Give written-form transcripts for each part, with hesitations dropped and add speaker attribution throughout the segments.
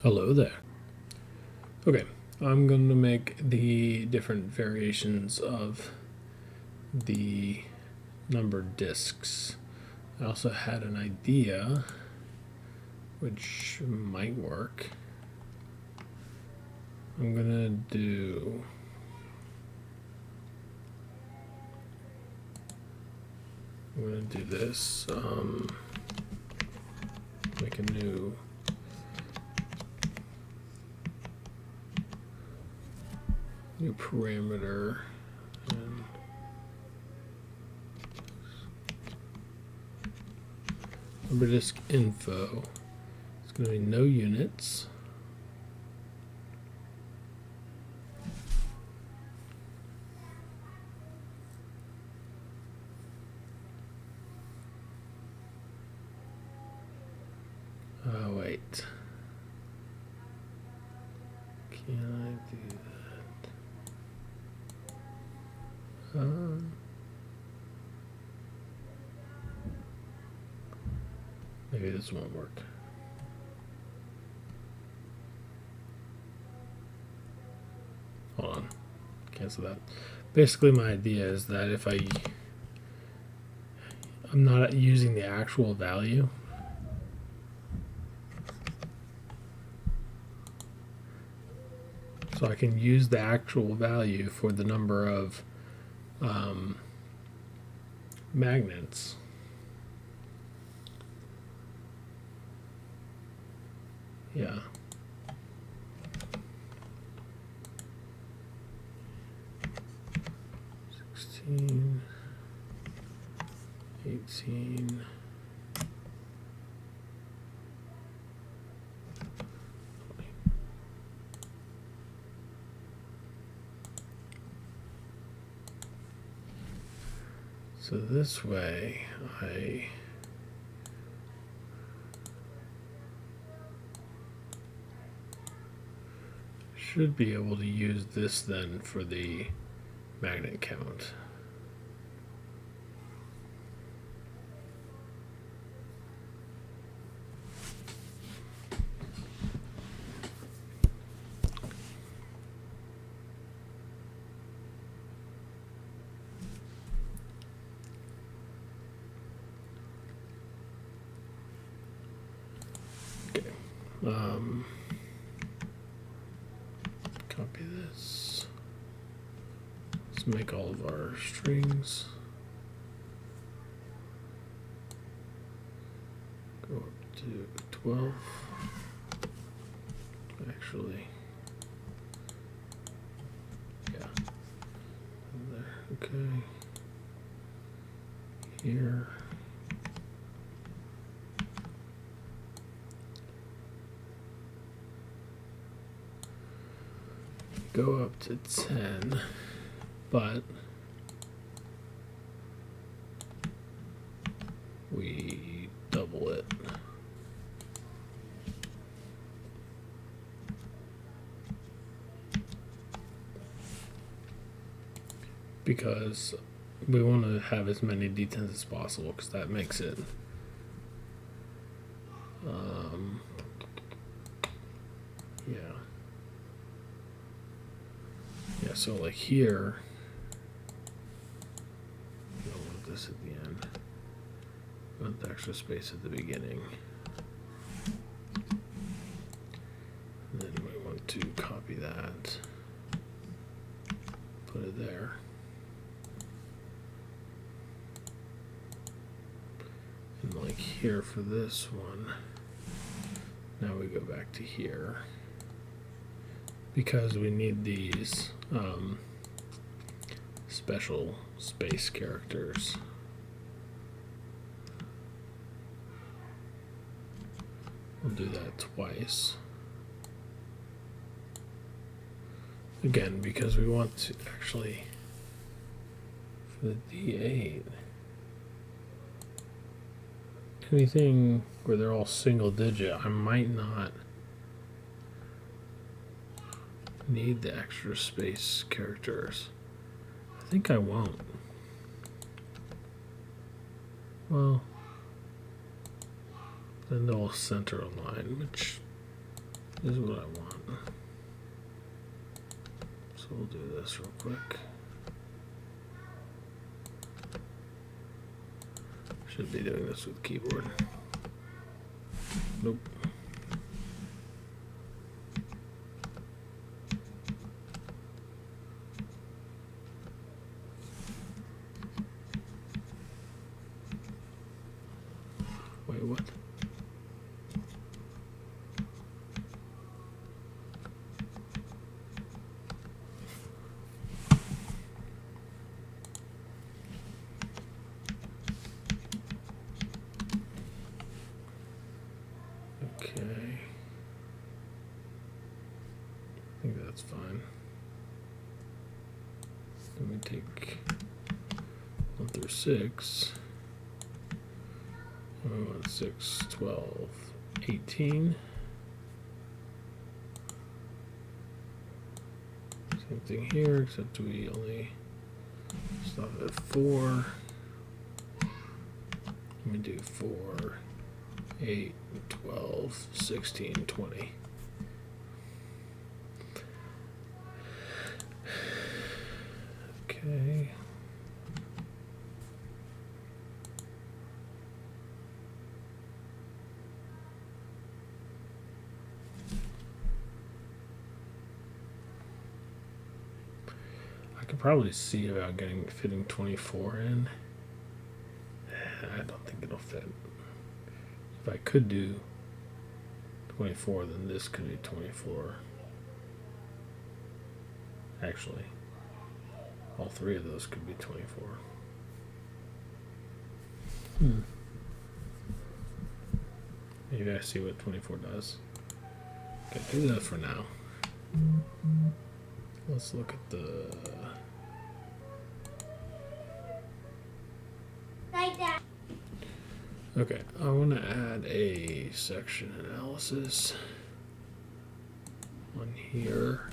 Speaker 1: Hello there. Okay, I'm going to make the different variations of the numbered discs. I also had an idea which might work. I'm going to do this, make a new parameter, and number disk info. It's going to be no units. Wait. Can I do that? Maybe this won't work. Hold on. Cancel that. Basically, my idea is that if I'm not using the actual value, so I can use the actual value for the number of magnets. Yeah. $16, $18. So this way, I should be able to use this then for the magnet count. Copy this. Let's make all of our strings. Go up to 12. Actually, yeah. There. Okay. Here. Go up to 10, but we double it. Because we want to have as many D10s as possible, because that makes it yeah, so like here, I don't want this at the end. I want the extra space at the beginning. And then we want to copy that, put it there. And like here for this one, now we go back to here, because we need these special space characters. We'll do that twice. Again, because we want to actually, for the D8, anything where they're all single digit, I might not need the extra space characters. I think I won't. Well, then they'll center a line, which This is what I want. So we'll do this real quick. Should be doing this with keyboard. Nope. Wait, what? Okay. I think that's fine. Then we take 1 through 6. We want 6, 12, 18. Same thing here, except we only stop at 4. Let me do 4, 8, 12, 16, 20. Okay. I could probably see about fitting 24 in. I don't think it'll fit. If I could do 24, then this could be 24. Actually, all 3 of those could be 24. You guys see what 24 does? Okay, do that for now. Let's look at the... Okay, I want to add a section analysis on here,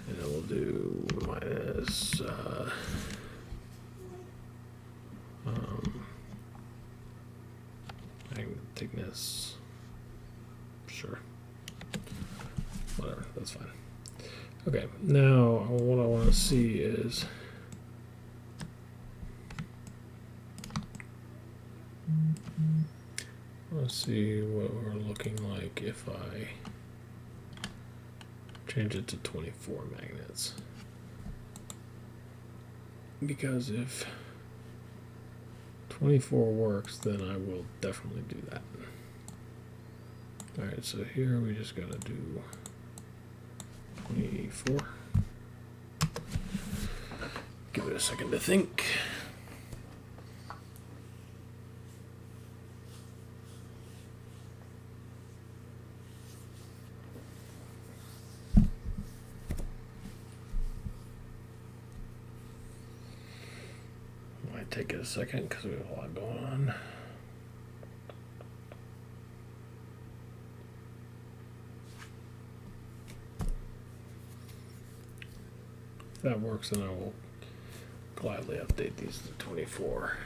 Speaker 1: and then we'll do minus magnet thickness. Sure, whatever, that's fine. Okay, now what I want to see is let's see what we're looking like if I change it to 24 magnets. Because if 24 works, then I will definitely do that. Alright, so here we just gotta do 24. Give it a second to think. Might take it a second because we have a lot going on. If that works, then I will gladly update these to 24.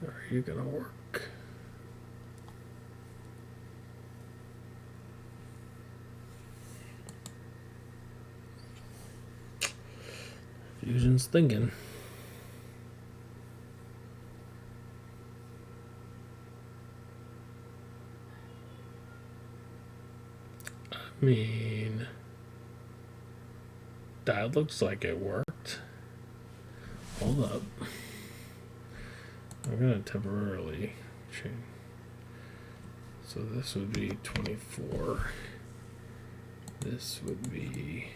Speaker 1: Are you gonna work? Fusion's thinking. I mean, that looks like it worked. Hold up. I'm going to temporarily change. So this would be 24. This would be...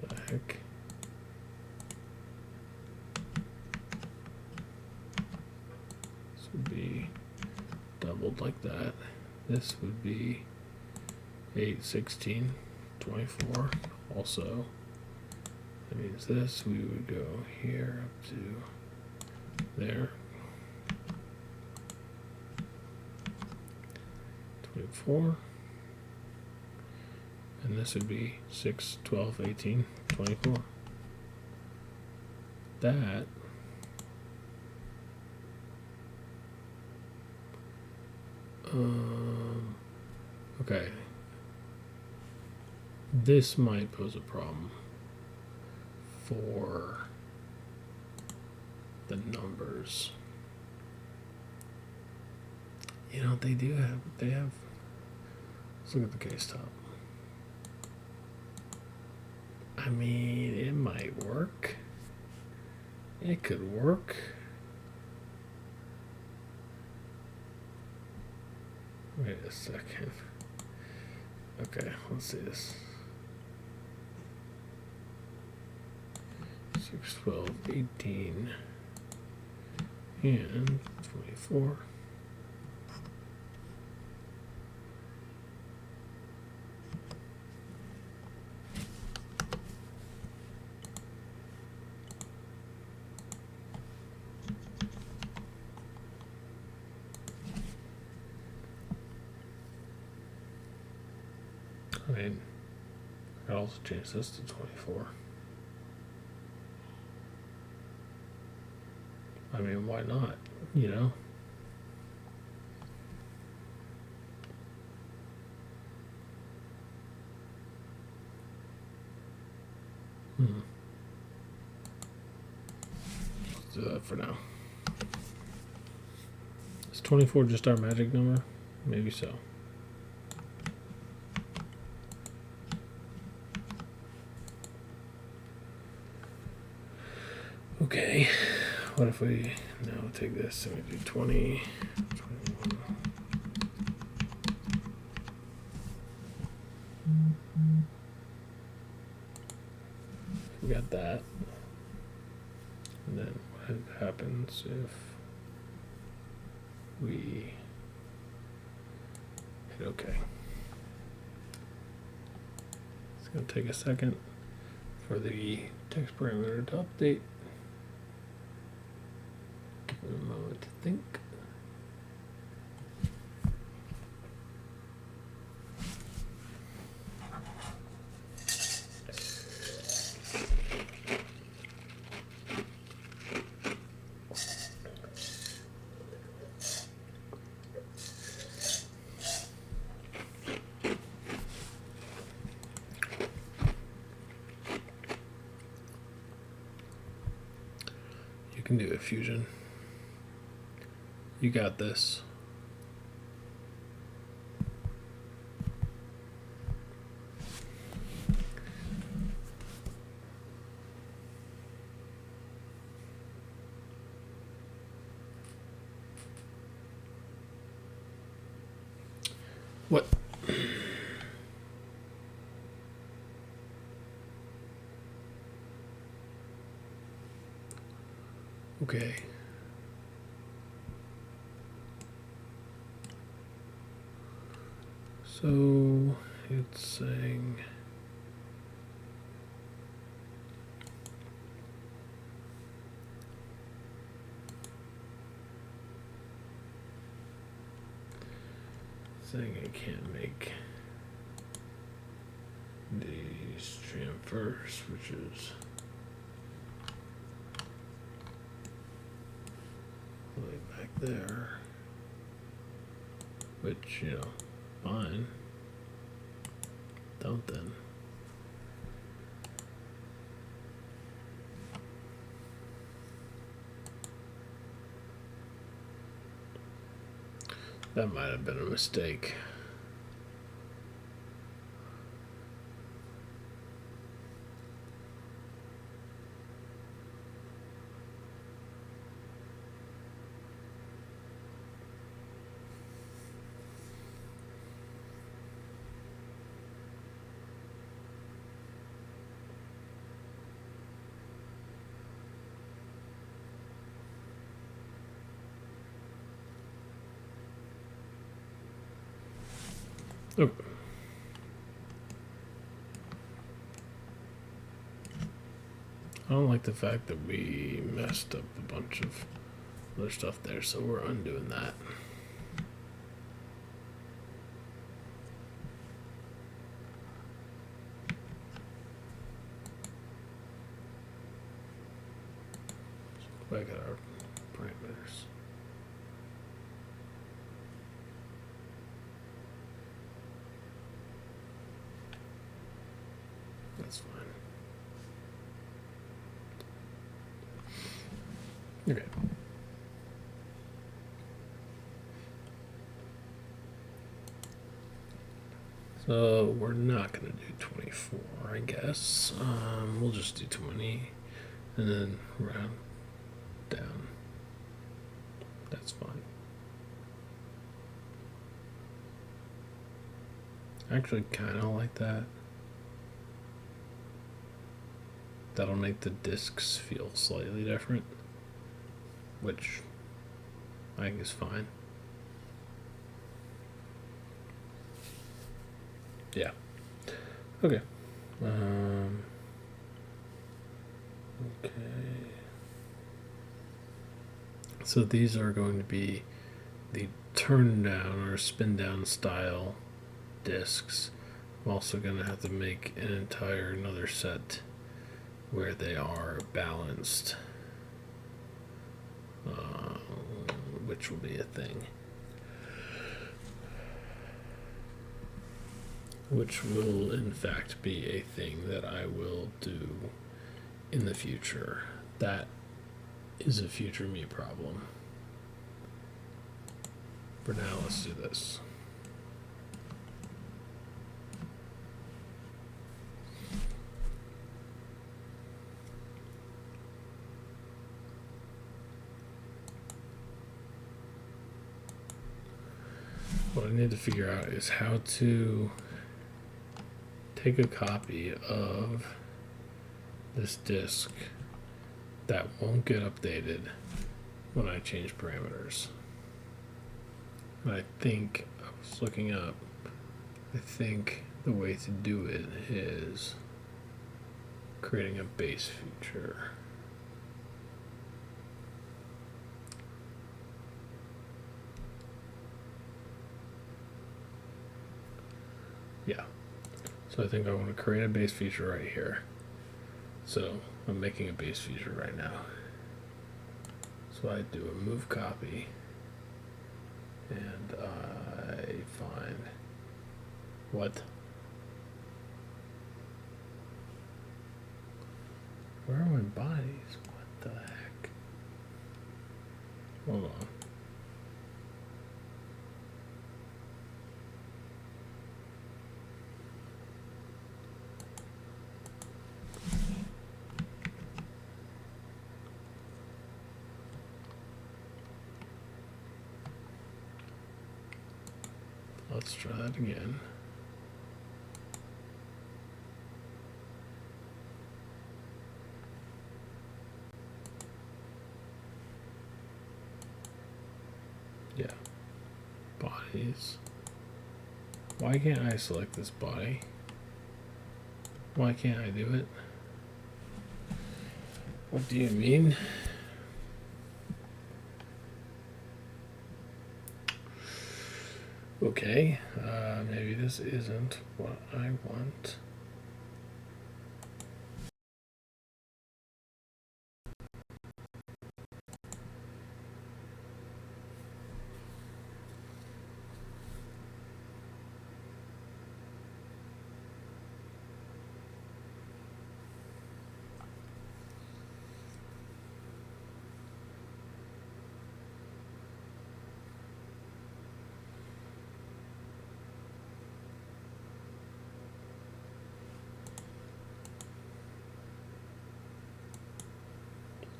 Speaker 1: the heck? This would be doubled like that. This would be 8, 16, 24 also. That means this, we would go here up to there. 4. And this would be 6, 12, 18, 24. That okay. This might pose a problem for the numbers. You know, they have, let's look at the case top. I mean, it might work. It could work. Wait a second. Okay, let's see this. 6, 12, 18, and 24. I mean, I could also change this to 24. I mean, why not? You know? Let's do that for now. Is 24 just our magic number? Maybe so. Okay, what if we now take this and we do 20, 21. We got that. And then what happens if we hit OK? It's going to take a second for the text parameter to update. Give it a moment to think. You can do a fusion. You got this. What? Okay. So it's saying I can't make these transfers, which is way back there, which, you know, fine. Don't then. That might have been a mistake. Oh. I don't like the fact that we messed up a bunch of other stuff there, so we're undoing that. back at our parameters. That's fine. Okay. So we're not going to do 24, I guess. We'll just do 20 and then round down. That's fine. I actually kind of like that. That'll make the discs feel slightly different, which I think is fine. Yeah. Okay. Okay. So these are going to be the turn down or spin down style discs. I'm also going to have to make an entire another set where they are balanced, which will be a thing. Which will in fact be a thing that I will do in the future. That is a future me problem. For now, let's do this. What I need to figure out is how to take a copy of this disk that won't get updated when I change parameters. And I think, I was looking up, I think the way to do it is creating a base feature. Yeah. So I think I want to create a base feature right here. So I'm making a base feature right now. So I do a move copy and I find what? Where are my bodies? What the heck? Hold on. Let's try that again. Yeah. Bodies. Why can't I select this body? Why can't I do it? What do you mean? Okay, maybe this isn't what I want.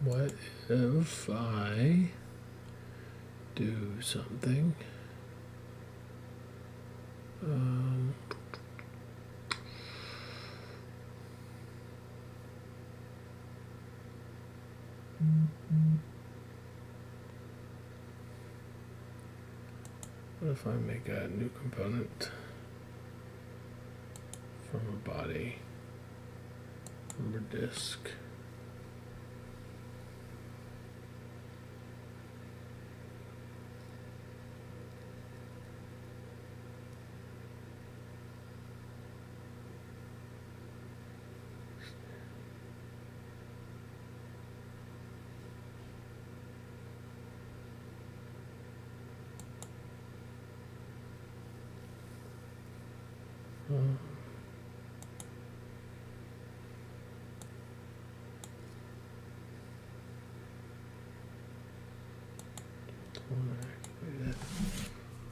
Speaker 1: What if I do something? What if I make a new component from a body, from a disk?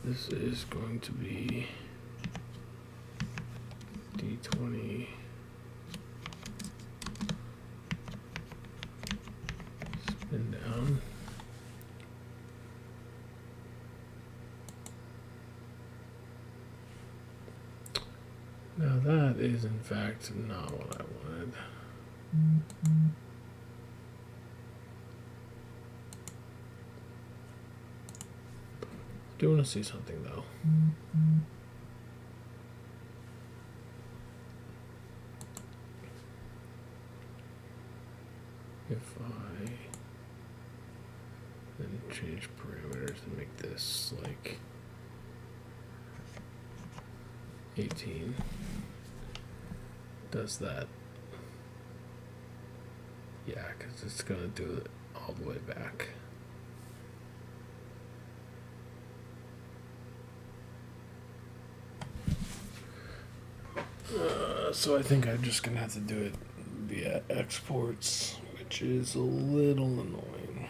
Speaker 1: This is going to be D20 spin down. Now that is in fact not what I wanted. I do want to see something though. If I then change parameters and make this like 18, does that? Yeah, because it's going to do it all the way back. So I think I'm just going to have to do it via exports, which is a little annoying.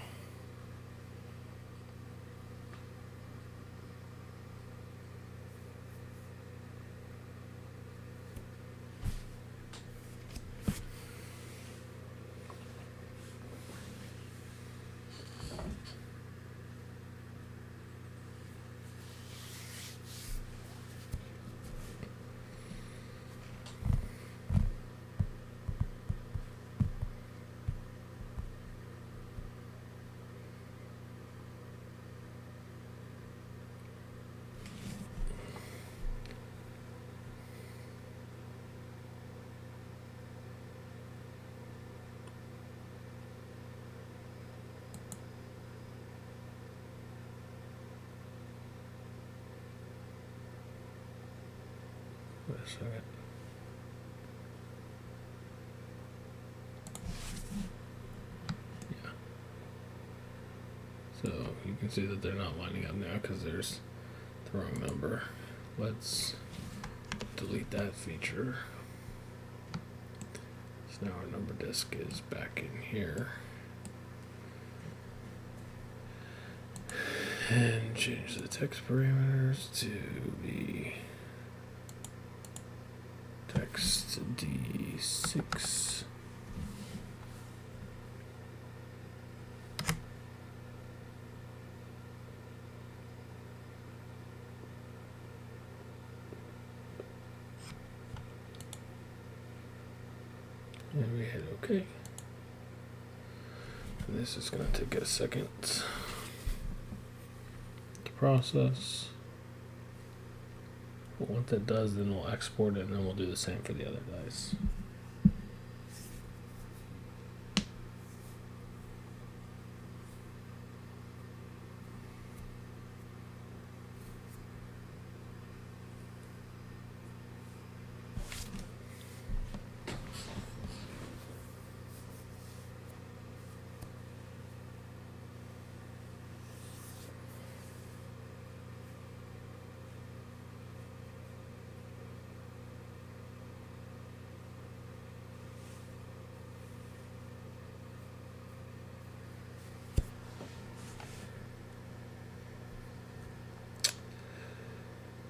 Speaker 1: Wait a second. Yeah. So you can see that they're not lining up now because there's the wrong number. Let's delete that feature. So now our number disk is back in here. And change the text parameters to be text D6. And we hit OK. And this is going to take a second to process. But once that does, then we'll export it, and then we'll do the same for the other dice.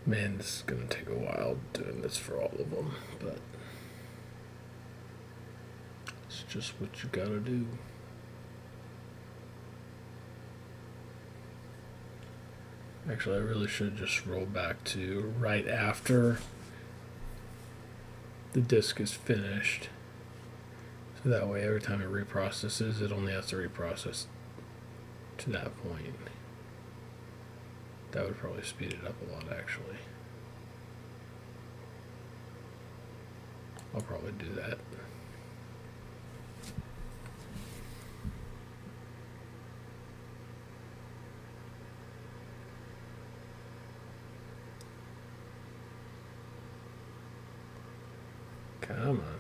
Speaker 1: Man, this is going to take a while doing this for all of them, but it's just what you gotta do. Actually, I really should just roll back to right after the disk is finished. So that way, every time it reprocesses, it only has to reprocess to that point. That would probably speed it up a lot, actually. I'll probably do that. Come on.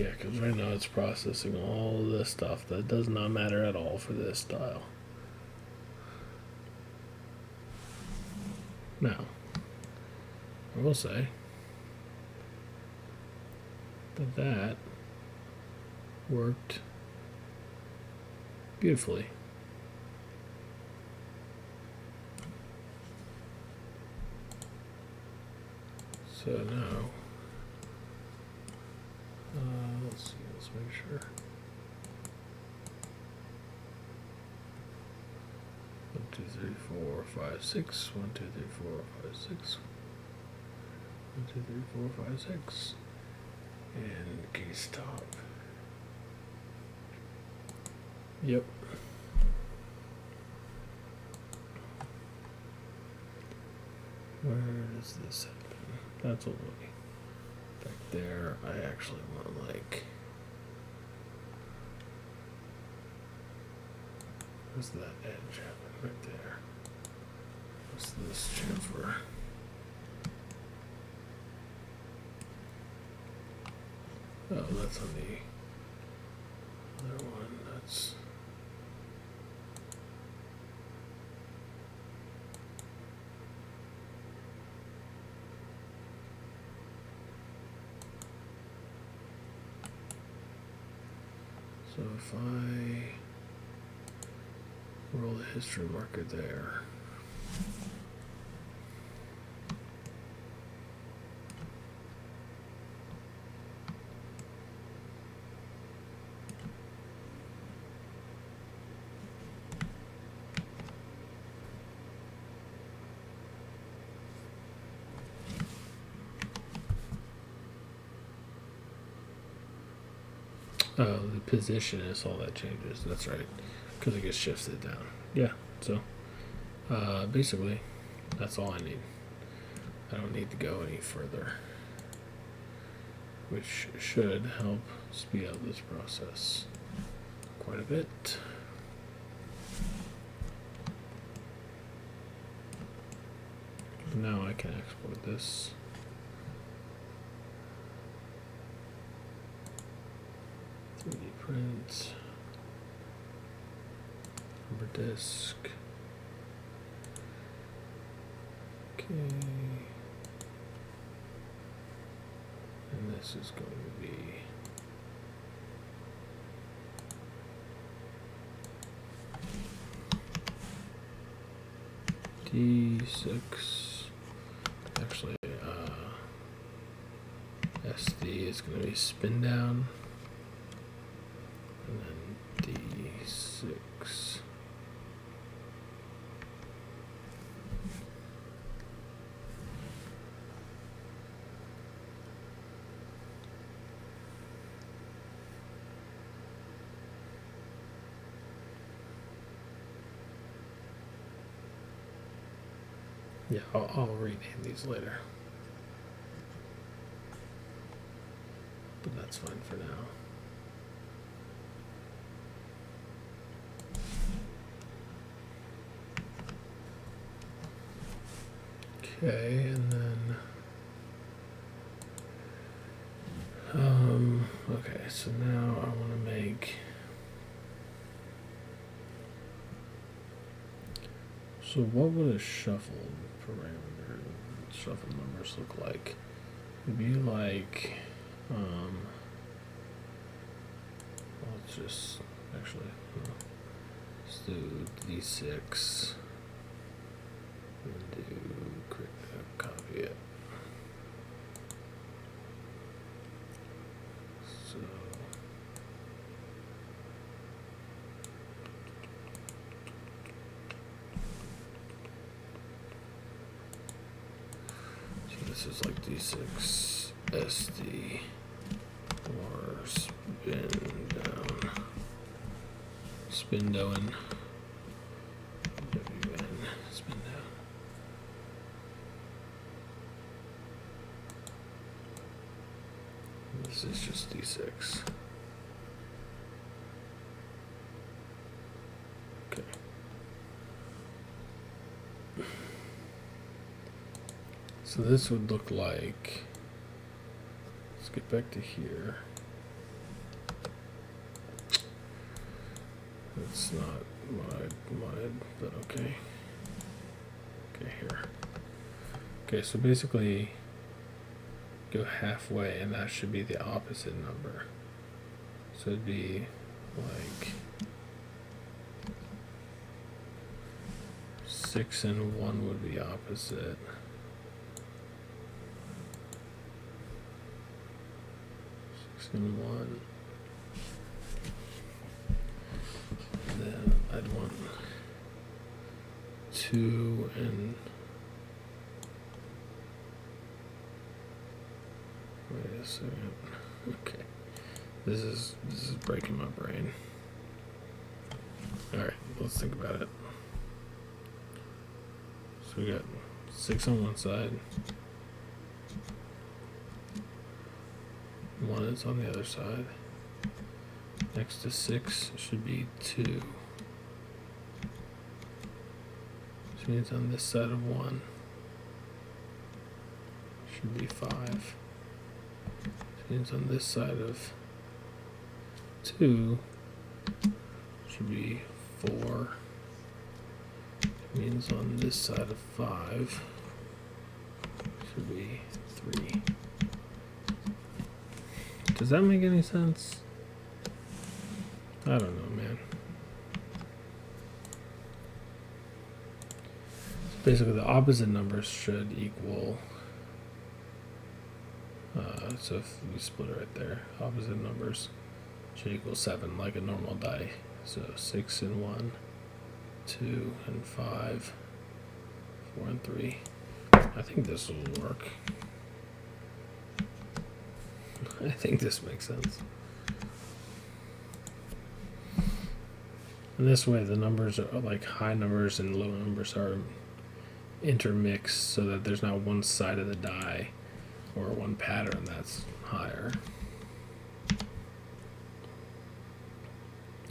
Speaker 1: Yeah, because right now it's processing all of this stuff that does not matter at all for this style. Now, I will say that that worked beautifully. So now, let's see, let's make sure. 1, 2, 3, 4, 5, 6. 1, 2, 3, 4, 5, 6. 1, 2, 3, 4, 5, 6. And key stop. Yep. Where does this happen? That's all the way back there. I actually want like. Where's that edge happen? Right there. What's this chamfer? Oh, that's on the other one. That's. So if I roll the history marker there. Oh, the position is all that changes. That's right, because it gets shifted down. Yeah, so basically, that's all I need. I don't need to go any further, which should help speed up this process quite a bit. Now I can export this. Print, number disk. Okay. And this is going to be D6. Actually, SD is going to be spin down. And then D6. Yeah, I'll rename these later. But that's fine for now. Okay, and then okay, so now I want to make, so what would a shuffle parameter, shuffle numbers look like? It'd be like, let's just, actually, let's do D6 and do copy it. So this is like D6 SD or spin down, WN, spin down. This is just D6. Okay. So this would look like, let's get back to here. That's not what I wanted, but okay. Okay, here. Okay, so basically go halfway and that should be the opposite number. So it'd be like 6 and 1 would be opposite. 6 and 1. Then I'd want 2 and wait a second. Okay. This is breaking my brain. Alright, let's think about it. So we got 6 on one side. 1 is on the other side. Next to 6 should be 2. Which means on this side of 1 should be 5. Which means on this side of 2 should be 4. Means on this side of 5 should be 3. Does that make any sense? I don't know, man. So basically, the opposite numbers should equal. So if we split it right there, opposite numbers should equal 7, like a normal die. So 6 and 1, 2 and 5, 4 and 3. I think this will work. I think this makes sense. And this way the numbers are like high numbers and low numbers are intermixed so that there's not one side of the die or one pattern that's higher.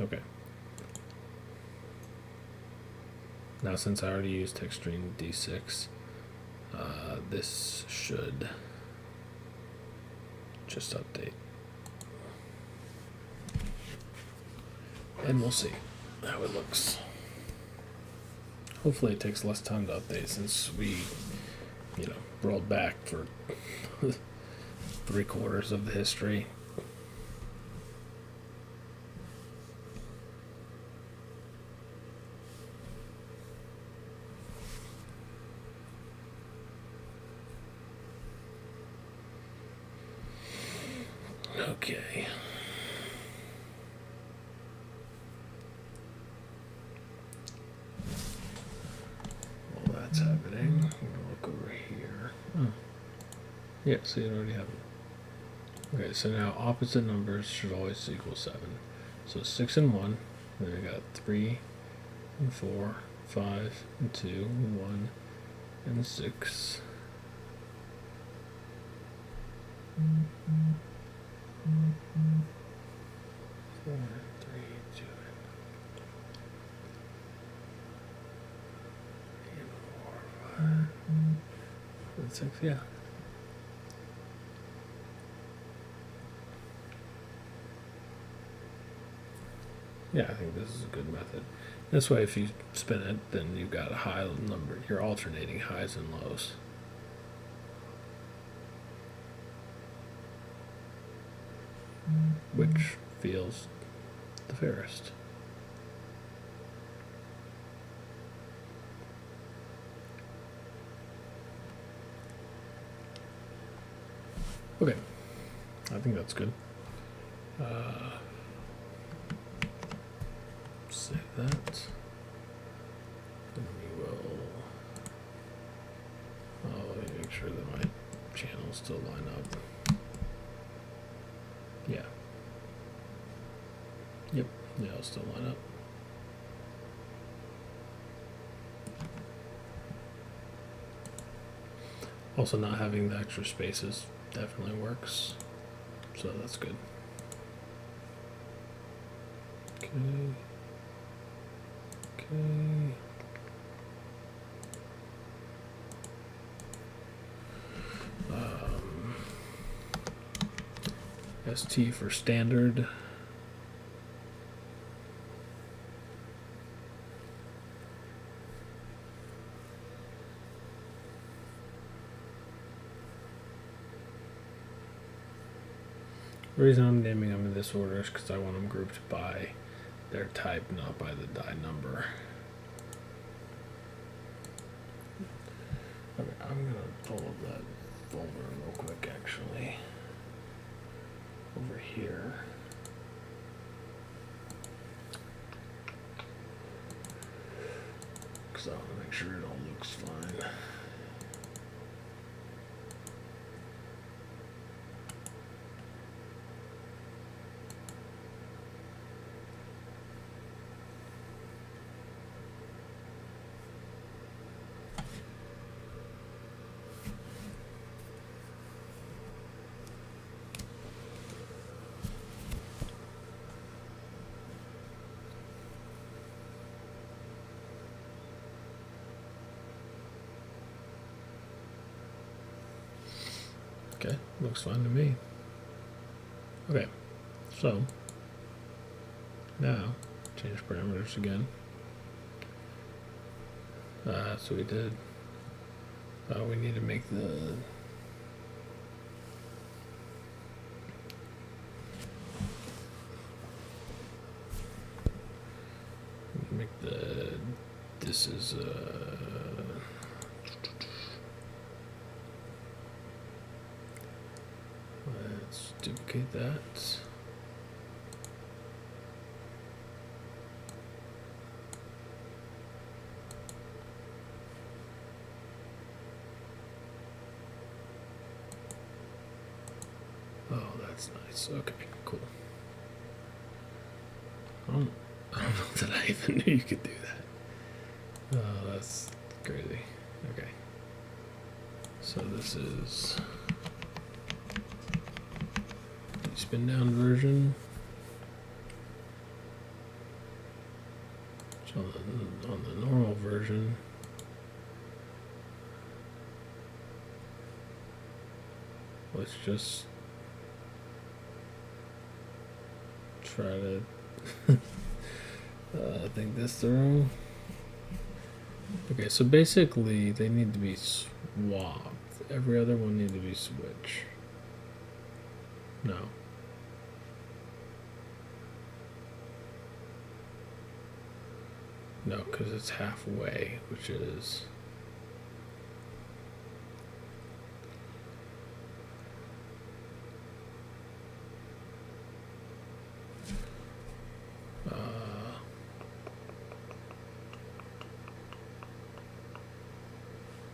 Speaker 1: Okay. Now since I already used texturing D6, this should just update. And we'll see how it looks. Hopefully it takes less time to update since we, rolled back for 3/4 of the history. Okay. While that's happening, I'm going to look over here. Oh. Yeah, so you already have it. Okay, so now opposite numbers should always equal 7. So 6 and 1, then we got 3 and 4, 5 and 2, 1 and 6. 4 and 3, 2 and 4, 5 and 6, yeah. Yeah, I think this is a good method. This way, if you spin it, then you've got a high number. You're alternating highs and lows. Which feels the fairest. Okay, I think that's good. Save that. And we will. Let me make sure that my channels still line up. Yeah. Yep, yeah, it'll still line up. Also, not having the extra spaces definitely works, so that's good. Okay. Okay. ST for standard. The reason I'm naming them in this order is because I want them grouped by their type, not by the die number. Okay, I'm gonna pull up that folder real quick, actually. Over here. Because I want to make sure it all looks fine. Okay, looks fine to me. Okay, so now change parameters again. So we did. We need to make the this is let's duplicate that. Oh, that's nice. Okay, cool. I don't know that I even knew you could do that. Oh, that's crazy. Okay. So this is the spin down version. So on the normal version, let's just try to think this through. Okay, so basically they need to be swapped. Every other one needs to be switched. No. No, because it's halfway, which is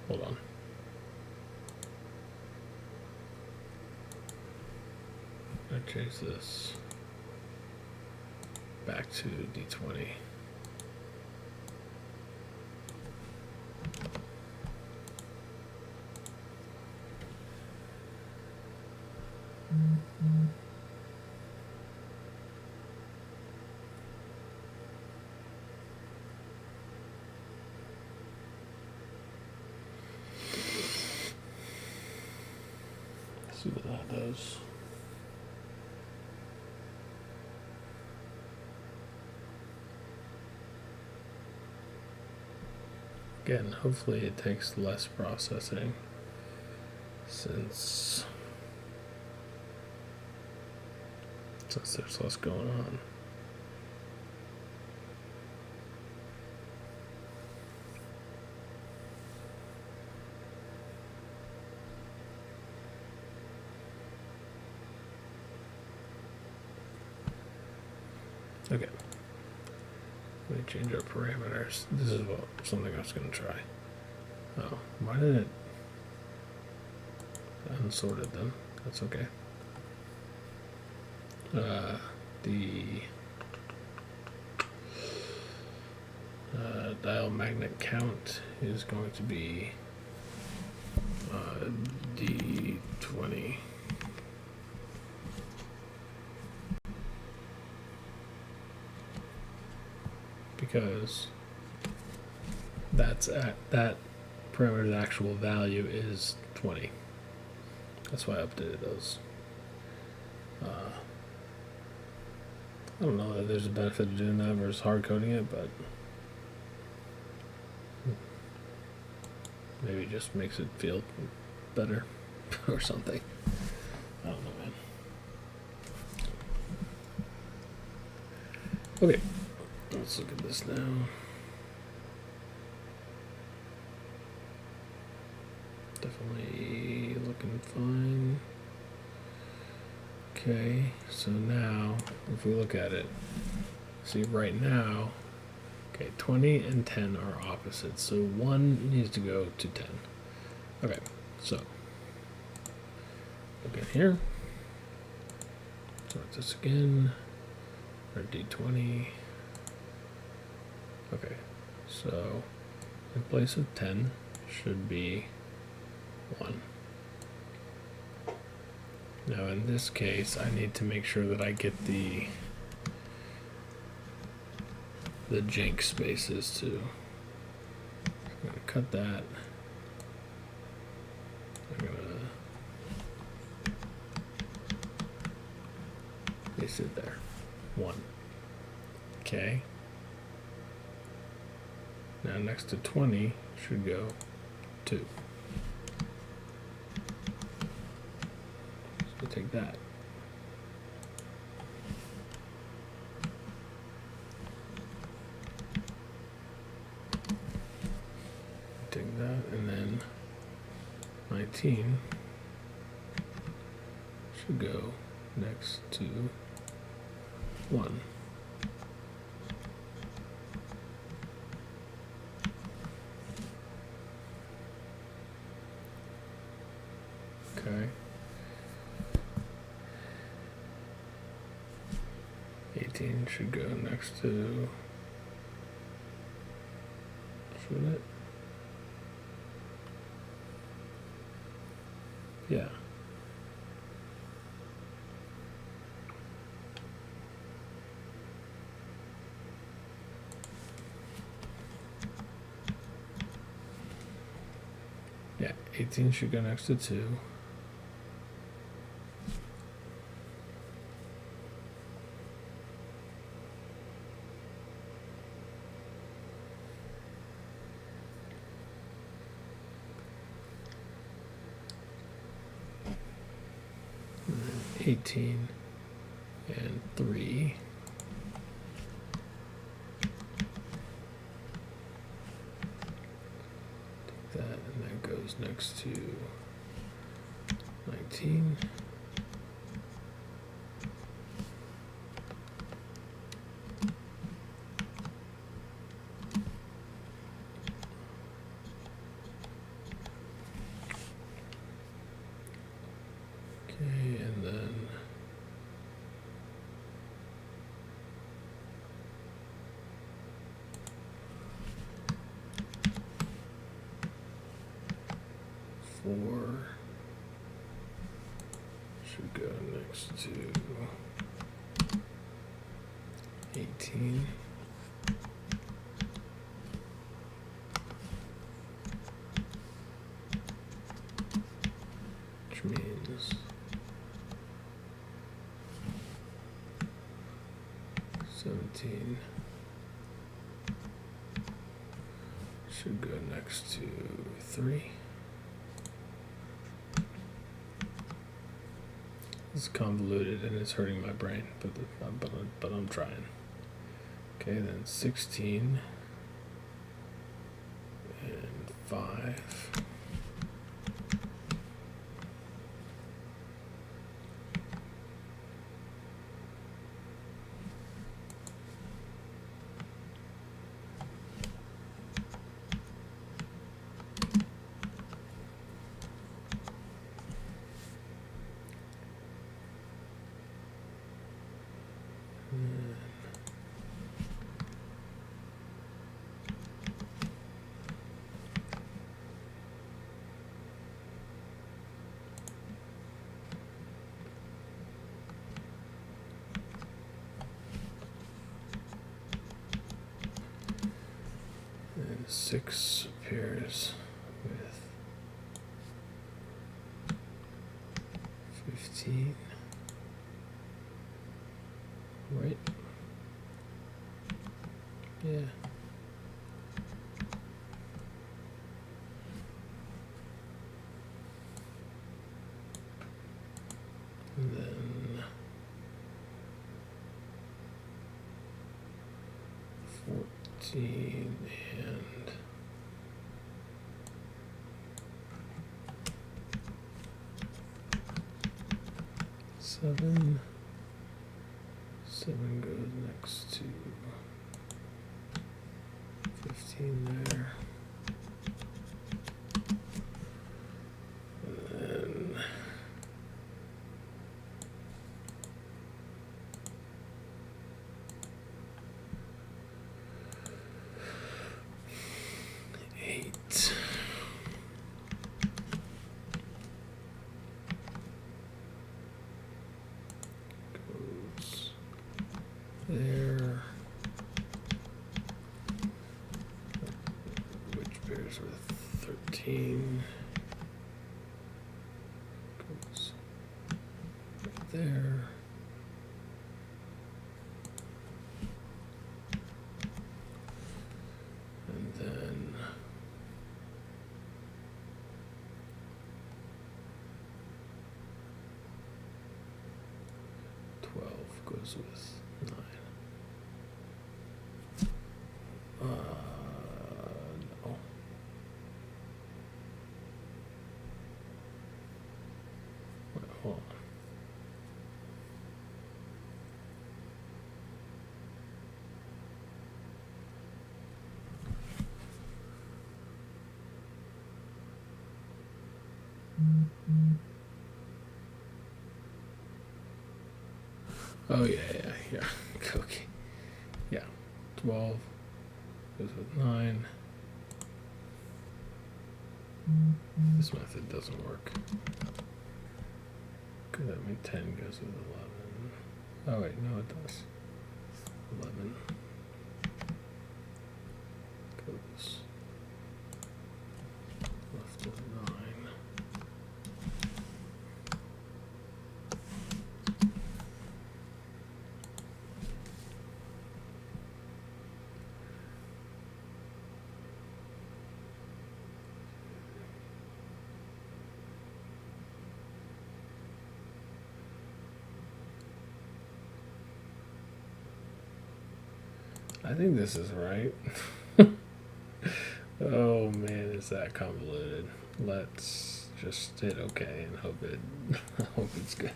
Speaker 1: hold on. I change this back to D20. See what that does. Again, hopefully it takes less processing since there's less going on. Okay. Let me change our parameters. This is something I was going to try. Oh, why did it unsorted them? That's okay. The dial magnet count is going to be D20. Because that parameter's actual value is 20. That's why I updated those. I don't know that there's a benefit to doing that versus hard coding it, but maybe it just makes it feel better or something. I don't know, man. Okay, let's look at this now. Definitely looking fine. Okay, so now if we look at it, see right now, okay, 20 and 10 are opposites, so 1 needs to go to 10. Okay, so look at here. Sort this again. Our D20. Okay, so in place of 10 should be 1. Now in this case, I need to make sure that I get the jank spaces too. I'm gonna cut that. I'm gonna paste it there. 1. Okay. Now next to 20 should go 2. So take that. Take that, and then 19 should go next to 1. Okay. 18 should go next to, should it? Yeah. Yeah, 18 should go next to 2. And then 18 and 3. Take that, and that goes next to 19. Okay, and then four should go next to 18. Which means 17 should go next to 3. It's convoluted and it's hurting my brain, but I'm trying. Okay, then 16 and 5. And 6 pairs with 15, right? Yeah. And then 14 and 7. 7 goes next to 15 there. And then 8. Goes there. Which pairs with 13. Goes right there. And then 12 goes with 9. No. Wait, hold on. Oh yeah. Okay. Yeah. 12 goes with 9. This method doesn't work. Because that means 10 goes with 11. Oh wait, no it does. 11 goes left of 9. I think this is right. Oh man, is that convoluted. Let's just hit OK and hope it's good.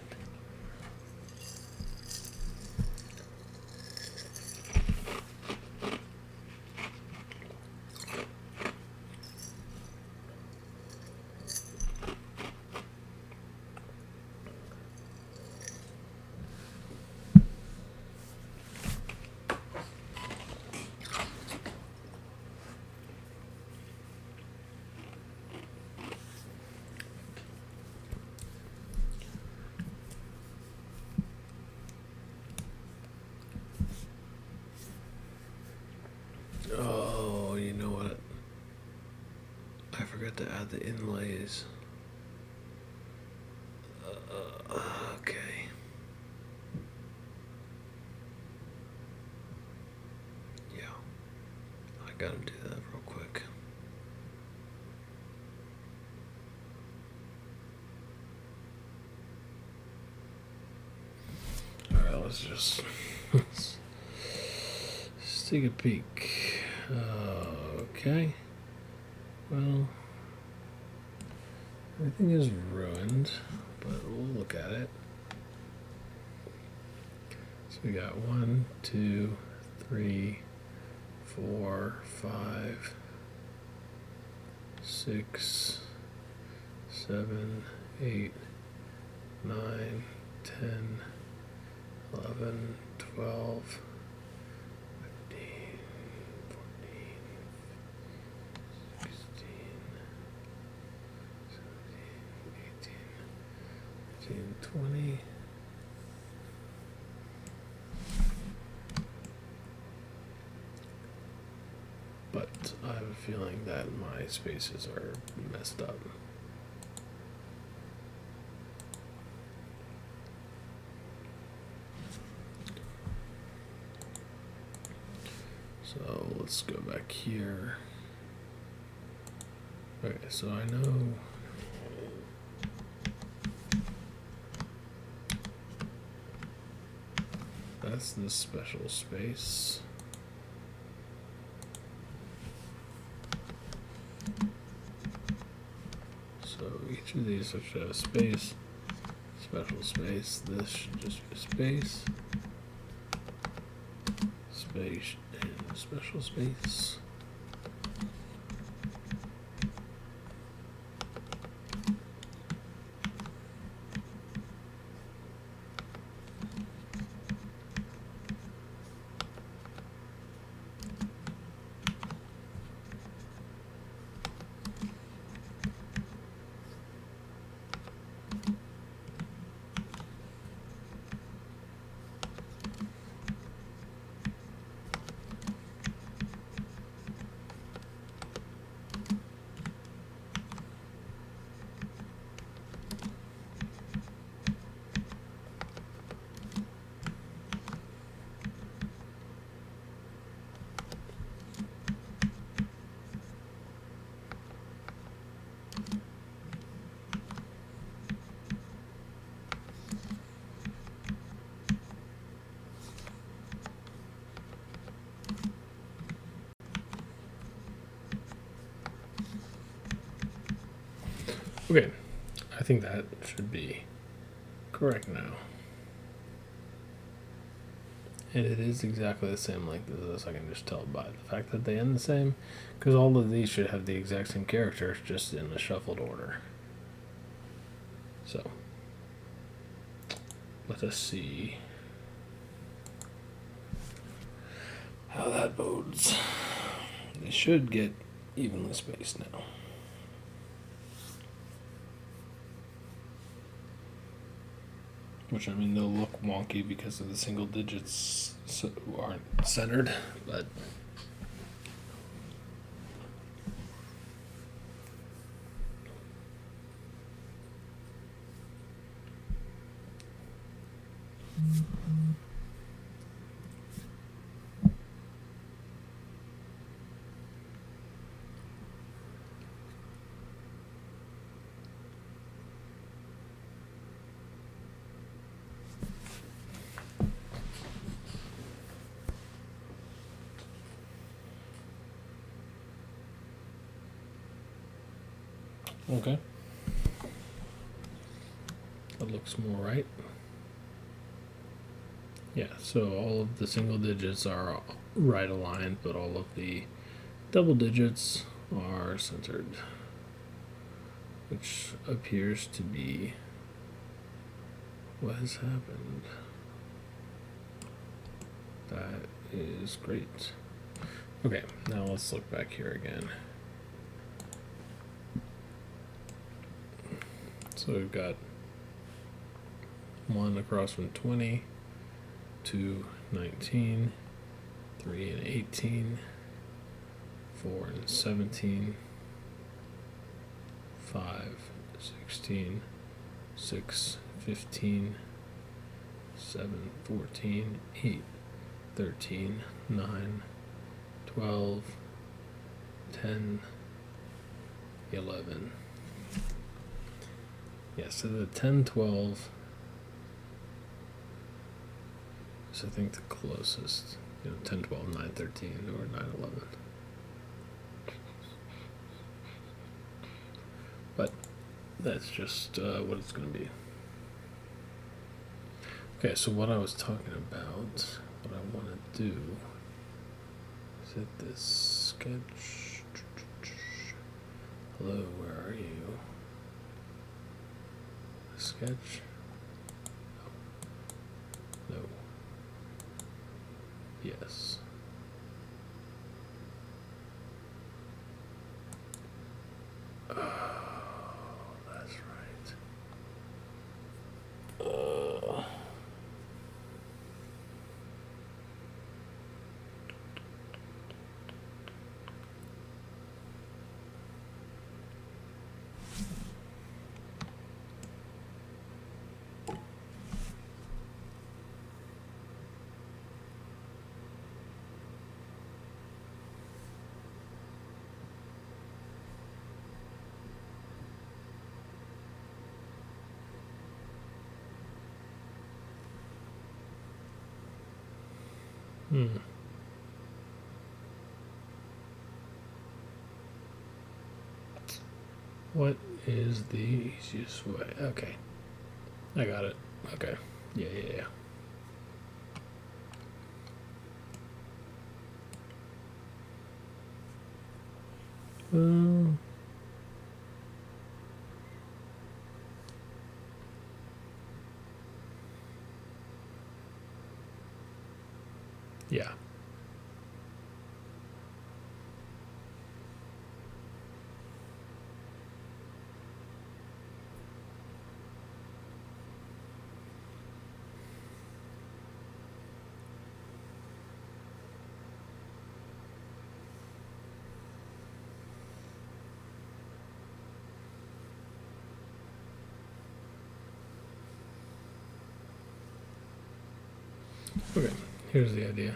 Speaker 1: Oh, you know what? I forgot to add the inlays. Okay. Yeah. I gotta do that real quick. Alright, let's take a peek. Okay. Well, everything is ruined, but we'll look at it. So we got 1, 2, 3, 4, 5, 6, 7, 8, 9, 10, 11, 12, 15, 14, 16, 17, 18, 19, 20. But I have a feeling that my spaces are messed up. So let's go back here. Okay, so I know that's the special space. each of these should have a space, special space. This should just be a space, space, and special space. Okay, I think that should be correct now. And it is exactly the same length as this. I can just tell by the fact that they end the same, because all of these should have the exact same character, just in the shuffled order. So, let us see how that bodes. They should get evenly spaced now. Which, I mean, they'll look wonky because of the single digits aren't centered, but okay. That looks more right. Yeah, so all of the single digits are right aligned, but all of the double digits are centered, which appears to be what has happened. That is great. Okay, now let's look back here again. So we've got 1 across from 20, 2, 19, 3 and 18, 4 and 17, 5, 16, 6, 15, 7, 14, 8, 13, 9, 12, 10, 11. Yeah, so the 10, 12 is, I think, the closest. 10, 12, 9, 13, or 9, 11. But that's just what it's going to be. Okay, so what I was talking about, what I want to do, is hit this sketch. Hello, where are you? Sketch? No. Yes. Oh, that's right. What is the easiest way. Okay. I got it. Okay. Yeah. Yeah. Okay, here's the idea.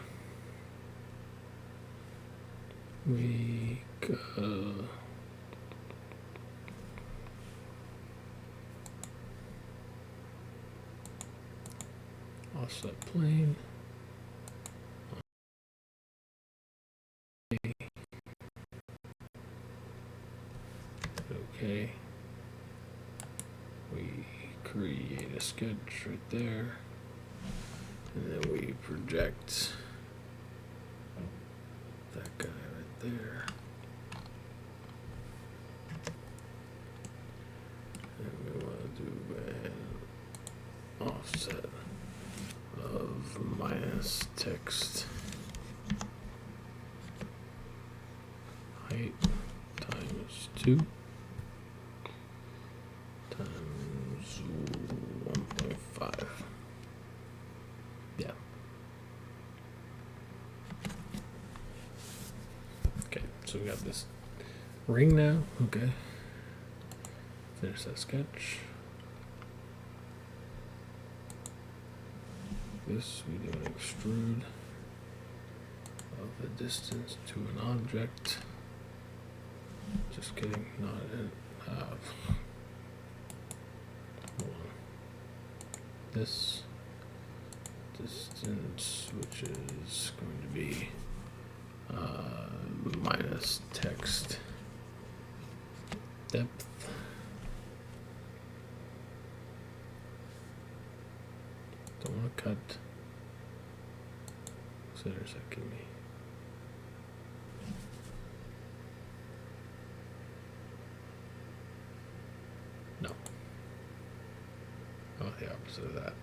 Speaker 1: We go offset plane. Okay. We create a sketch right there. And then we project that guy right there. And we want to do an offset of minus text height times 2 times 1.5. Yeah. Okay, so we got this ring now. Okay. Finish that sketch. This we do an extrude of the distance to an object. Just kidding, not an hold on. This distance, which is going to be minus text depth. Don't want to cut. So there's that give me. No. I want the opposite of that.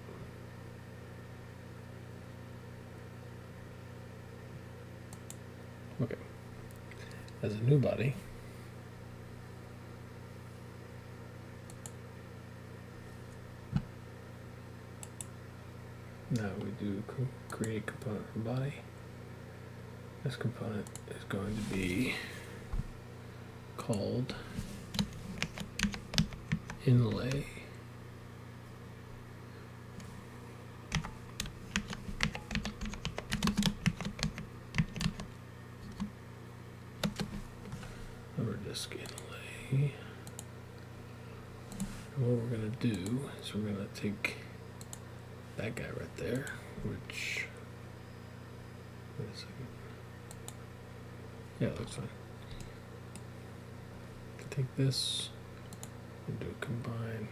Speaker 1: Okay. As a new body, now we do create component from body. This component is going to be called inlay. Over disk inlay. And what we're going to do is we're going to take that guy right there, which, wait a second. Yeah, it looks fine. Take this and do a combine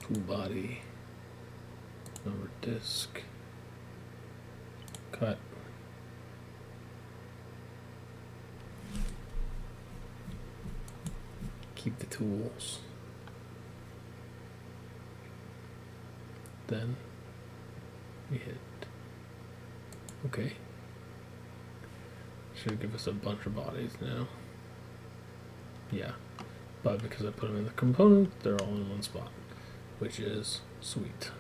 Speaker 1: tool body over disk, cut, keep the tools, then we hit OK. Should give us a bunch of bodies now. Yeah, but because I put them in the component, they're all in one spot, which is sweet.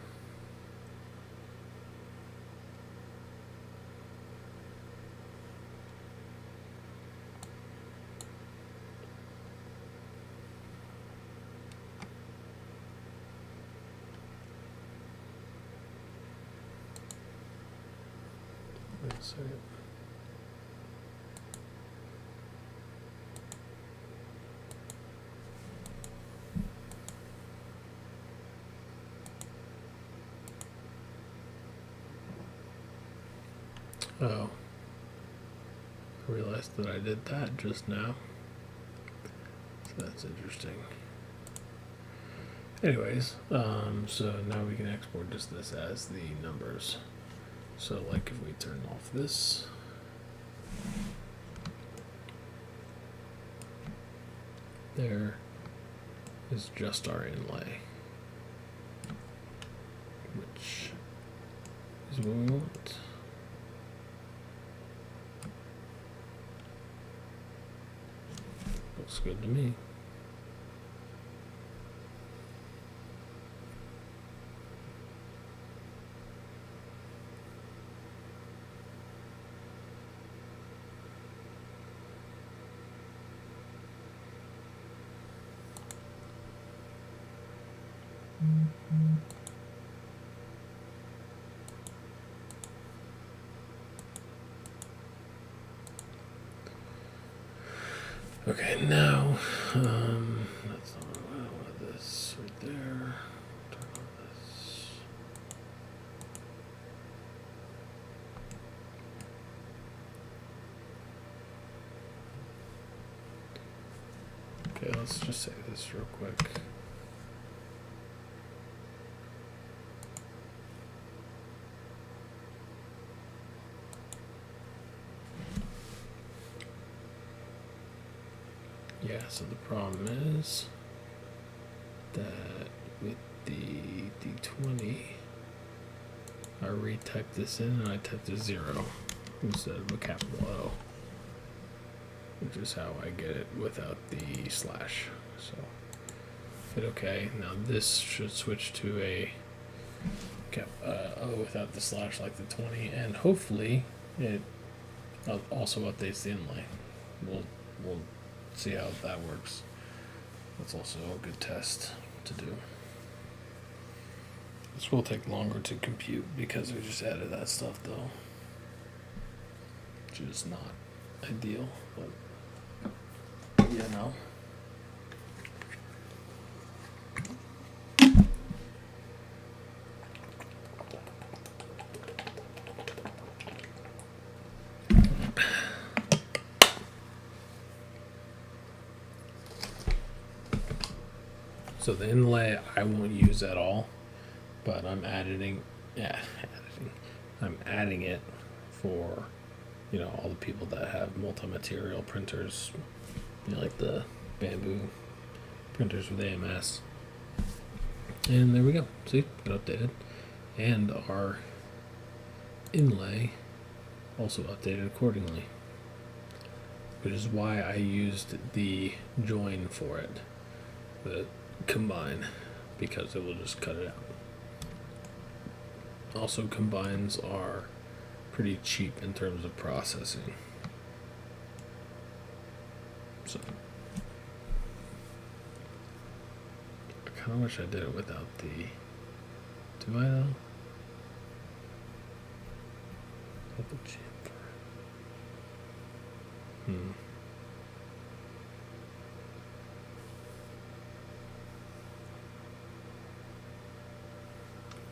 Speaker 1: Wait a second. Oh, I realized that I did that just now. That's interesting. Anyways, so now we can export just this as the numbers. So like if we turn off this, there is just our inlay, which is what we want. Looks good to me. Okay, now, that's not what I want. This right there. Turn on this. Okay, let's just save this real quick. Yeah, so the problem is that with the D20, I retyped this in and I typed a 0 instead of a capital O, which is how I get it without the slash. So hit OK. Now this should switch to a O without the slash like the 20, and hopefully it also updates the inlay. We'll see how that works. That's also a good test to do. This will take longer to compute because we just added that stuff though, which is not ideal, but you know. So the inlay I won't use at all, but I'm adding it for, you know, all the people that have multi-material printers, you know, like the bamboo printers with AMS. And there we go. See, it updated, and our inlay also updated accordingly, which is why I used the join for it. The combine, because it will just cut it out. Also, combines are pretty cheap in terms of processing. So I kind of wish I did it without the. Do I though? Without the chamfer.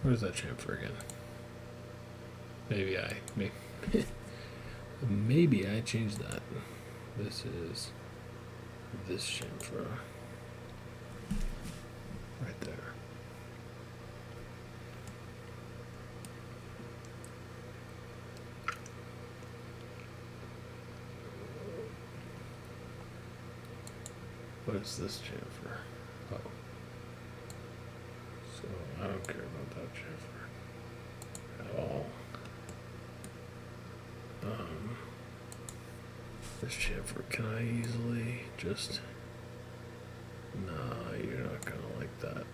Speaker 1: Where's that chamfer again? Maybe I changed that. This is this chamfer right there. What is this chamfer? Oh. So I don't care about that chamfer at all. This chamfer, can I easily just... No, you're not gonna like that.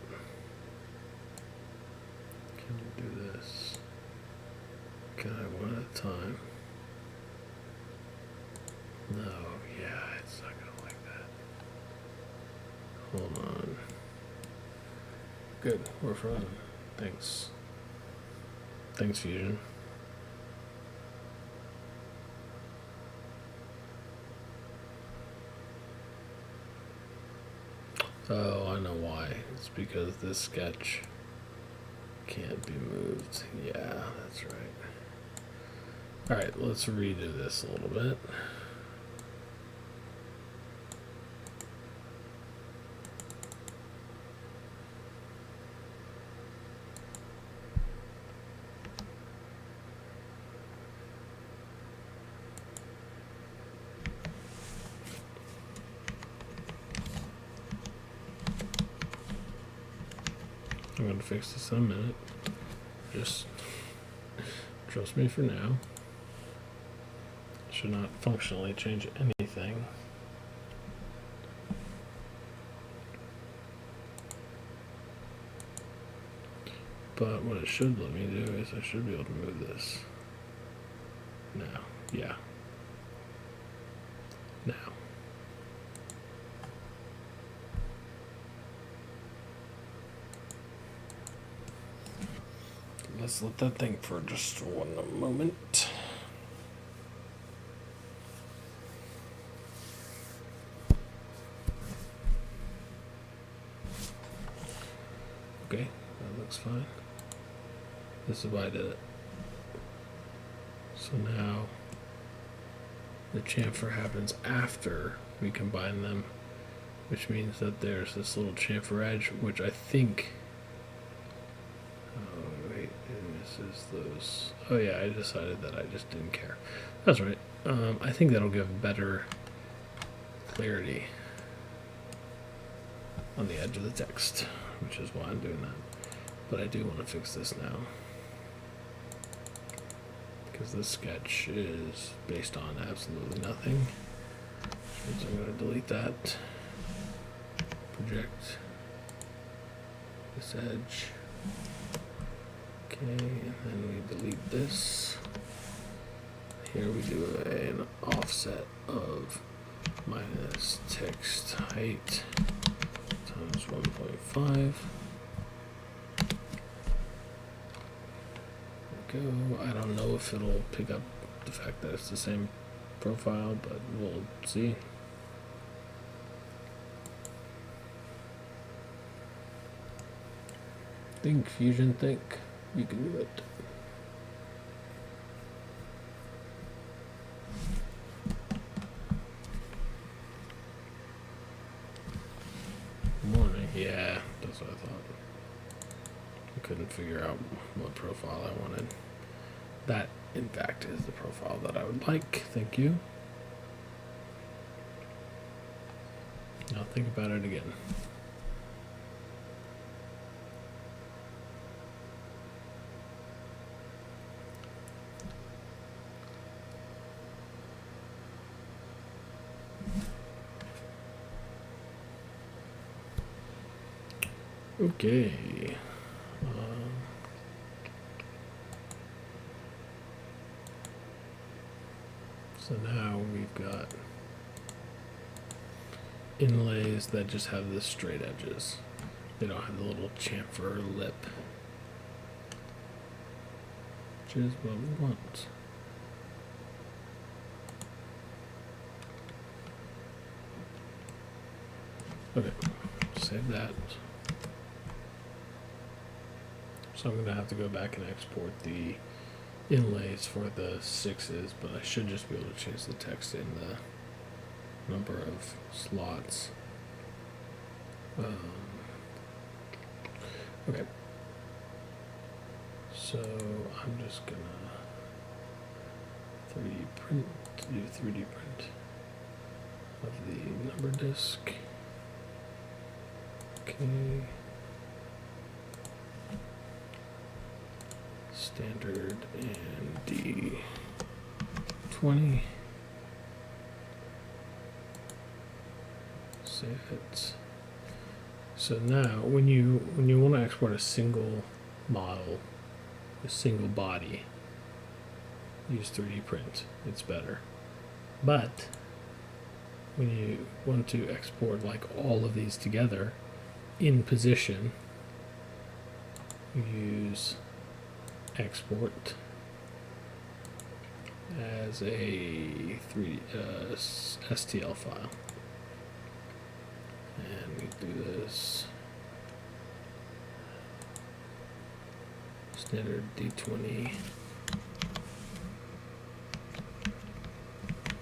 Speaker 1: Can you do this? Can I one at a time? No, yeah, it's not gonna like that. Hold on. Good, we're frozen. Thanks. Thanks, Fusion. Oh, I know why. It's because this sketch can't be moved. Yeah, that's right. Alright, let's redo this a little bit. I'm going to fix this in a minute. Just trust me for now. Should not functionally change anything. But what it should let me do is I should be able to move this. Now, yeah. Now. Let's let that think for just one moment. Okay, that looks fine. This is why I did it. So now the chamfer happens after we combine them, which means that there's this little chamfer edge, which I think, oh wait, it misses those. Oh yeah, I decided that I just didn't care. That's right. I think that'll give better clarity on the edge of the text, which is why I'm doing that. But I do want to fix this now, because this sketch is based on absolutely nothing. Which means I'm going to delete that. Project this edge. Okay, and then we delete this. Here we do an offset of minus text height times 1.5. Go. I don't know if it'll pick up the fact that it's the same profile, but we'll see. Think, Fusion, think. You can do it. Morning. Yeah, that's what I thought. I couldn't figure out what profile I wanted. That, in fact, is the profile that I would like. Thank you. I'll think about it again. Okay. So now we've got inlays that just have the straight edges. They don't have the little chamfer lip, which is what we want. Okay, save that. So I'm going to have to go back and export the inlays for the 6s, but I should just be able to change the text in the number of slots. Okay. So I'm just going to 3D print, do 3D print of the number disk. Okay. Standard and D20. Save it. So now when you want to export a single model, a single body, use 3D print. It's better. But when you want to export like all of these together in position, you use export as a STL file, and we do this standard D20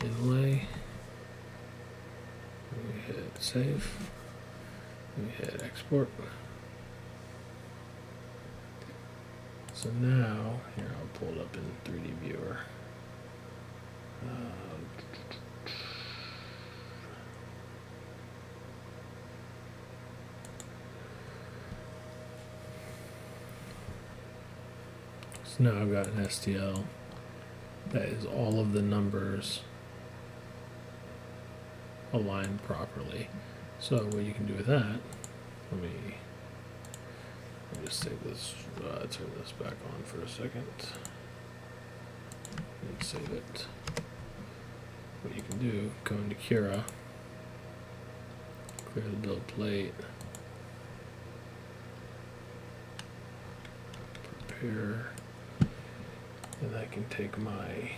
Speaker 1: inlay. We hit save. We hit export. So now, here I'll pull it up in 3D viewer. So now I've got an STL that is all of the numbers aligned properly. So what you can do with that, let me just save this, turn this back on for a second, and save it. What you can do, go into Cura, clear the build plate, prepare, and I can take my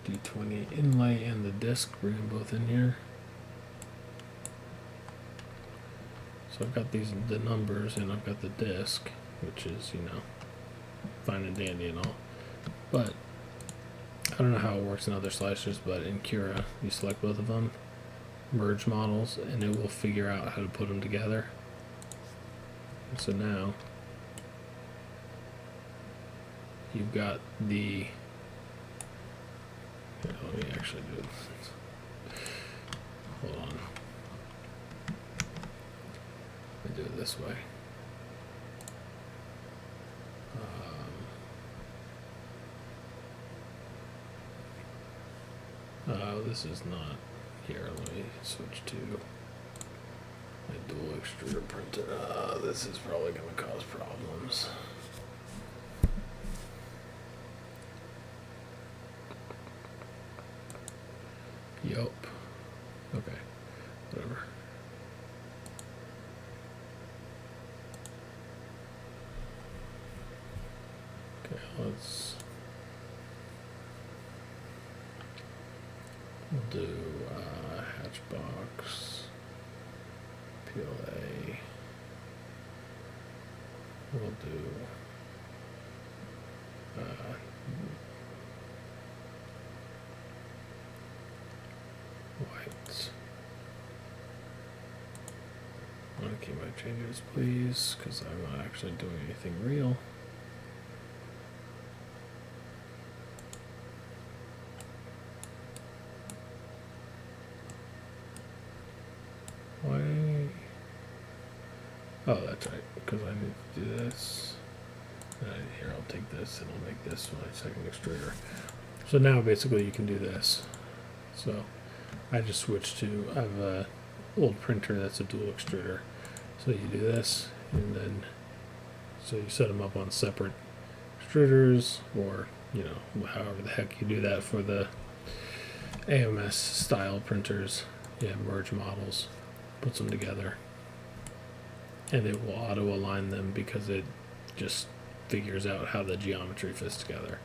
Speaker 1: D20 inlay and the disk, bring them both in here. So I've got the numbers, and I've got the disk, which is, you know, fine and dandy and all. But I don't know how it works in other slicers, but in Cura, you select both of them, merge models, and it will figure out how to put them together. And so now you've got the. Here, let me actually do this. Hold on. Let me do it this way. This is not here. Let me switch to my dual extruder printer. This is probably going to cause problems. Yup. Okay. Whatever. Okay, we'll do hatchbox, PLA. We'll do white. I want to keep my changes, please, because I'm not actually doing anything real. Why? Oh, that's right, because I need to do this. Here, I'll take this and I'll make this my second extruder. So now basically you can do this. So I just switched to, I have a old printer that's a dual extruder. So you do this, and then, so you set them up on separate extruders, or, you know, however the heck you do that for the AMS style printers. Yeah, merge models, puts them together, and it will auto align them because it just figures out how the geometry fits together.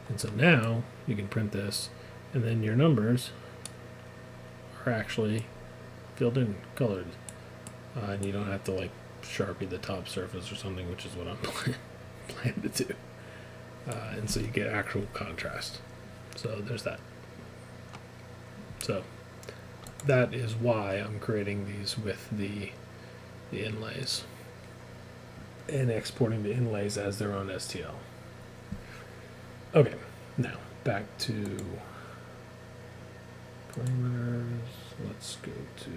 Speaker 1: And so now you can print this, and then your numbers are actually filled in, colored, and you don't have to like Sharpie the top surface or something, which is what I'm planning to do. And so you get actual contrast. So there's that. So that is why I'm creating these with the inlays and exporting the inlays as their own STL. Okay, now back to parameters. Let's go to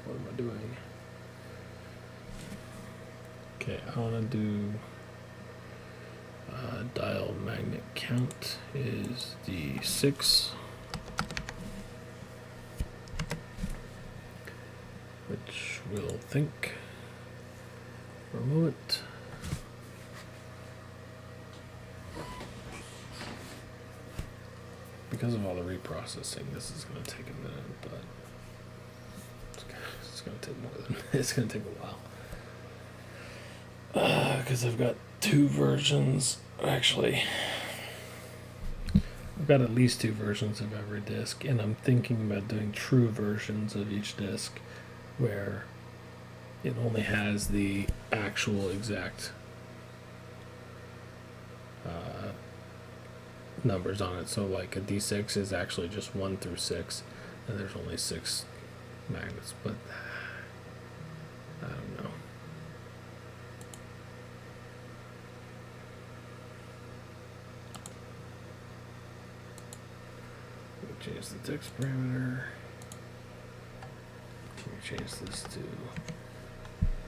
Speaker 1: what am I doing? Okay, I want to do dial magnet count is the 6, which we'll think for a moment. Because of all the reprocessing, this is going to take a minute, but it's going to take more than it's going to take a while. Because I've got 2 versions. Actually, I've got at least 2 versions of every disk, and I'm thinking about doing true versions of each disk where it only has the actual exact numbers on it. So like a D6 is actually just 1 through 6, and there's only 6 magnets, but I don't know. Change the text parameter. Can we change this to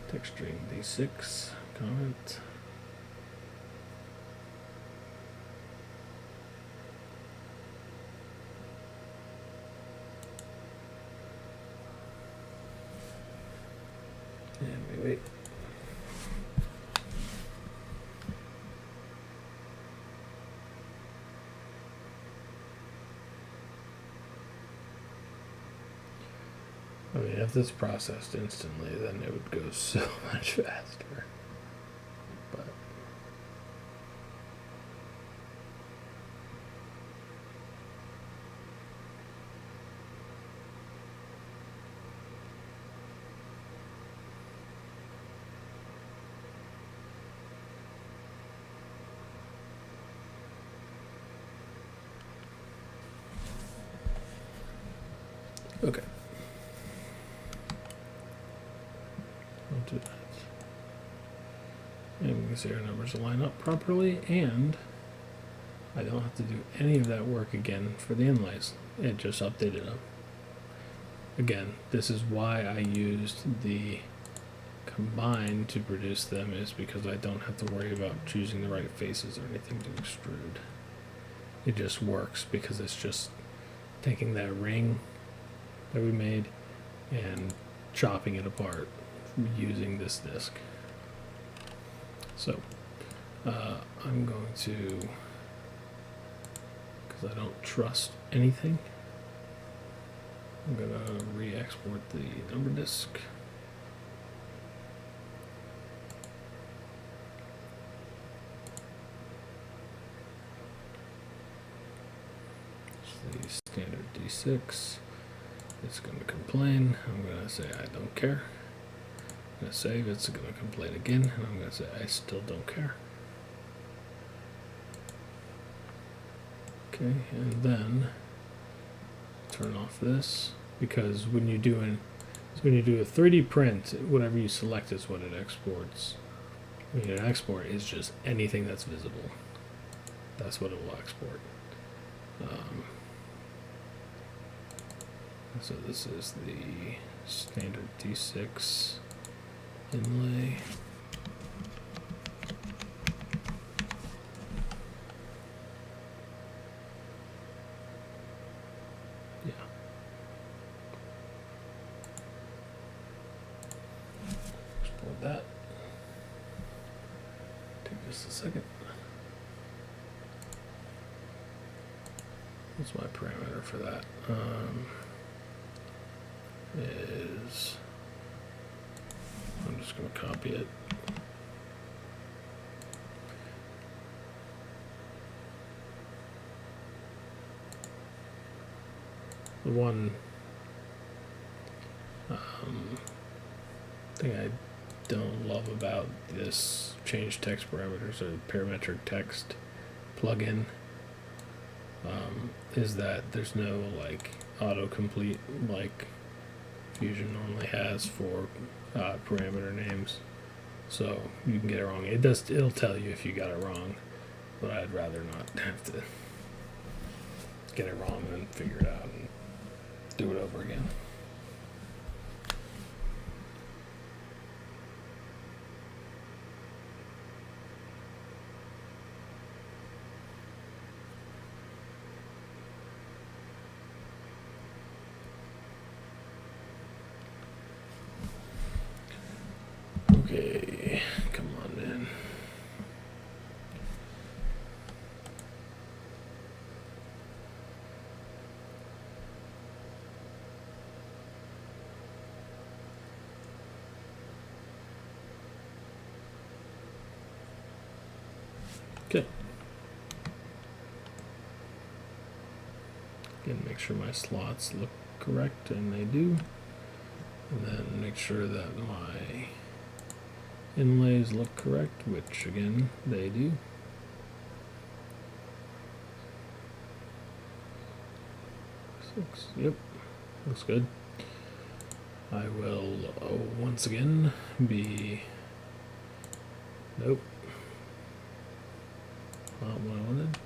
Speaker 1: text string D6 comment? And we wait. I mean, if this processed instantly, then it would go so much faster. But okay. I'll do that. And we can see our numbers line up properly, and I don't have to do any of that work again for the inlays. It just updated them. Again, this is why I used the combine to produce them, is because I don't have to worry about choosing the right faces or anything to extrude. It just works because it's just taking that ring that we made and chopping it apart using this disc. So I'm going to, because I don't trust anything, I'm going to re-export the number disk. It's the standard D6. It's going to complain. I'm going to say I don't care. I'm going to save. It's going to complain again, and I'm going to say I still don't care. Okay, and then turn off this, because when you do a 3D print, whatever you select is what it exports. When you export is just anything that's visible. That's what it will export. So this is the standard D6 inlay. Yeah. Export that. Take just a second. What's my parameter for that? Is, I'm just going to copy it. The one thing I don't love about this change text parameters or parametric text plugin is that there's no like autocomplete like Fusion normally has for parameter names, so you can get it wrong. It'll tell you if you got it wrong, but I'd rather not have to get it wrong and then figure it out and do it over again. Okay, come on in. Okay. Again, make sure my slots look correct, and they do. And then make sure that my inlays look correct, which again they do. Yep, looks good. I will once again be nope, not what I wanted.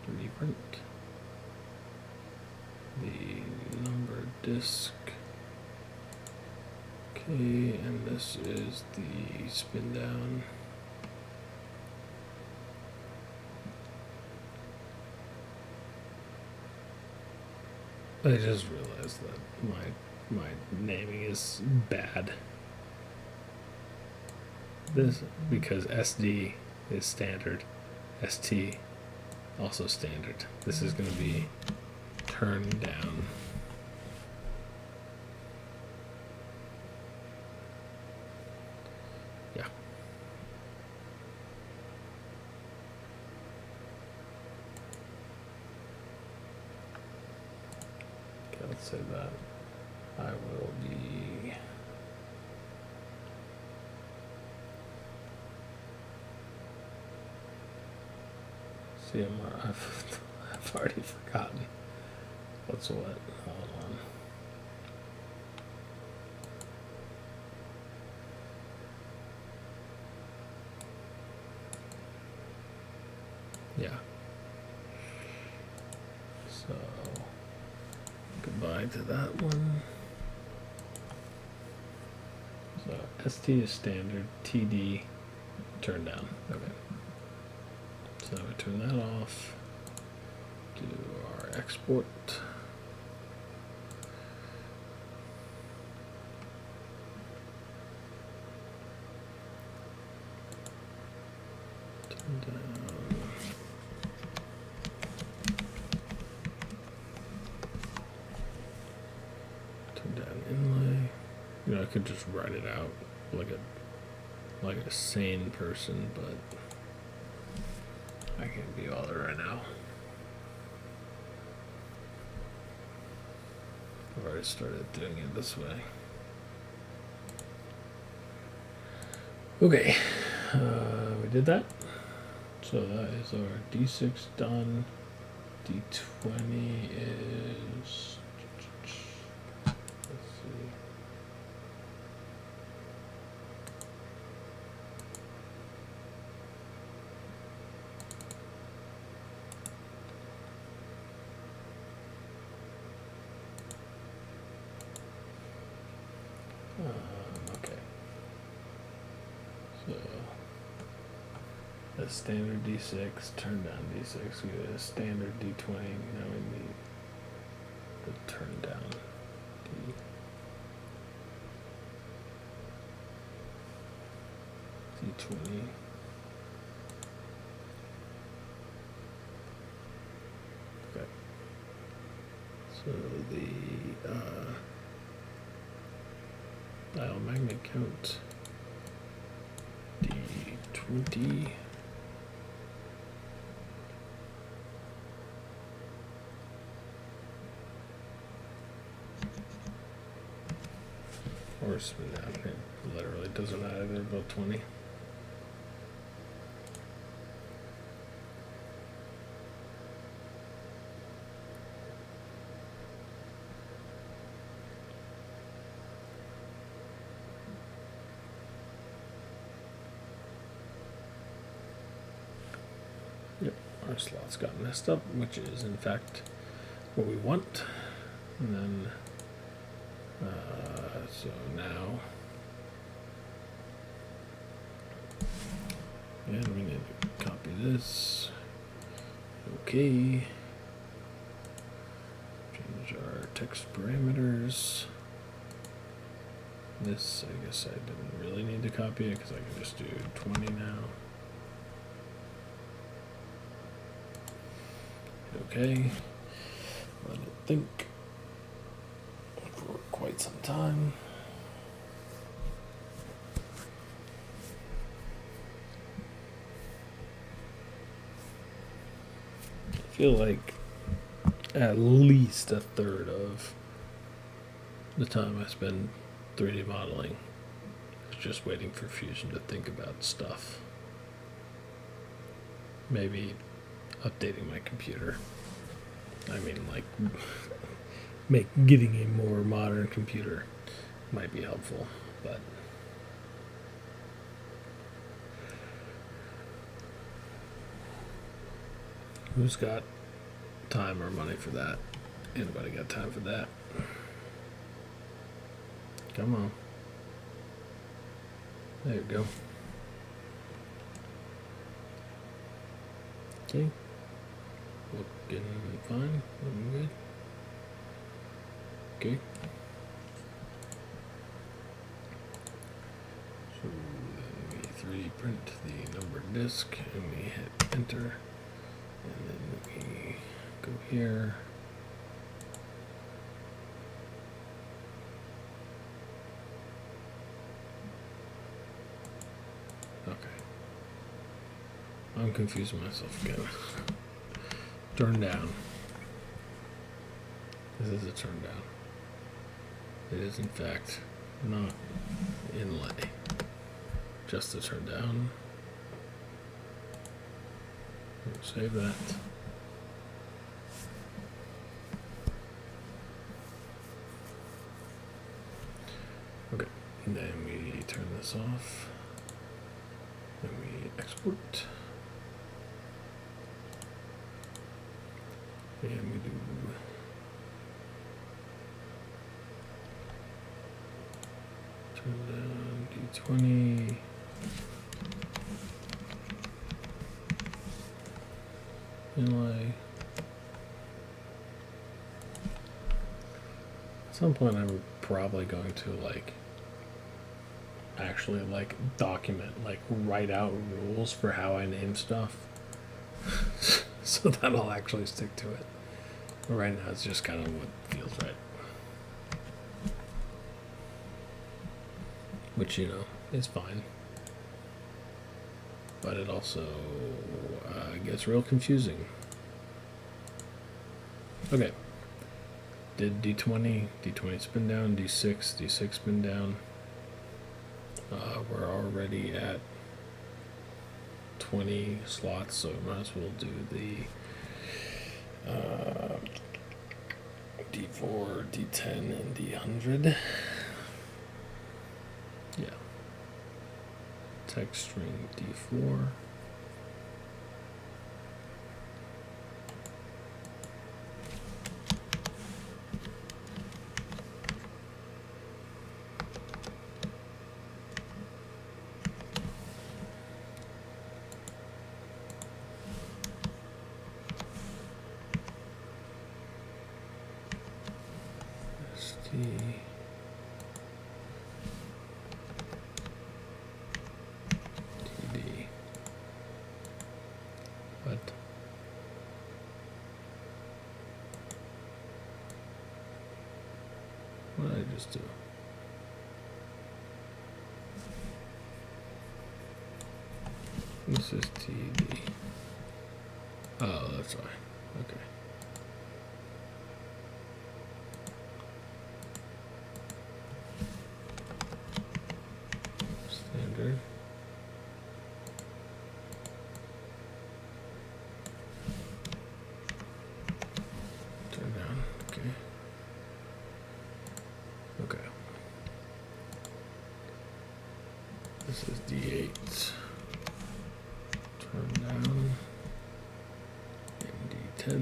Speaker 1: 3D print the numbered disk. Okay, and this is the spin down. I just realized that my naming is bad. This because SD is standard, ST also standard. This is going to be Turndown. Yeah. Okay, let's say that I will be CMR. I've already forgotten what's what. Hold on. Yeah. So goodbye to that one. So ST is standard, TD Turndown. Okay. So we turn that off. Do our export. Turn down. Turn down inlay. You know, I could just write it out like a sane person, but I can't be bothered right now. I've already started doing it this way. Okay, we did that. So that is our D6 done. D20 is, let's see. Okay. So a standard D6, turn down D6. We get a standard D20. Now we need the turn down D20. Okay. So the dial magnet count D20. Or spin down. It literally doesn't matter. They're both 20. Yep, our slots got messed up, which is in fact what we want. And then so now, and we need to copy this. Okay. Change our text parameters. This, I guess I didn't really need to copy it because I can just do 20 now. Okay. Let it think for quite some time. I feel like at least a third of the time I spend 3D modeling is just waiting for Fusion to think about stuff. Maybe updating my computer. I mean, like, getting a more modern computer might be helpful, but who's got time or money for that? Anybody got time for that? Come on. There you go. Okay. Looking fine. Looking good. Okay. So then we 3D print the numbered disk and we hit enter. And then we go here. Okay. I'm confusing myself again. Turndown. This is a turndown. It is in fact not inlay. Just a turndown. Save that. Okay, and then we turn this off. Then we export. And we do Turndown D20. Inlay. At some point I'm probably going to actually document, write out rules for how I name stuff. So that I'll actually stick to it. But right now it's just kind of what feels right. Which, is fine. But it also gets real confusing. Okay. Did D20, D20 spin down, D6, D6 spin down. We're already at 20 slots, so we might as well do the D4, D10, and D100. Yeah. Text string D4. What did I just do? This is TD. Oh, that's why. Okay. Standard. Turn down. Okay. Okay. This is D8. Turn down. And D10.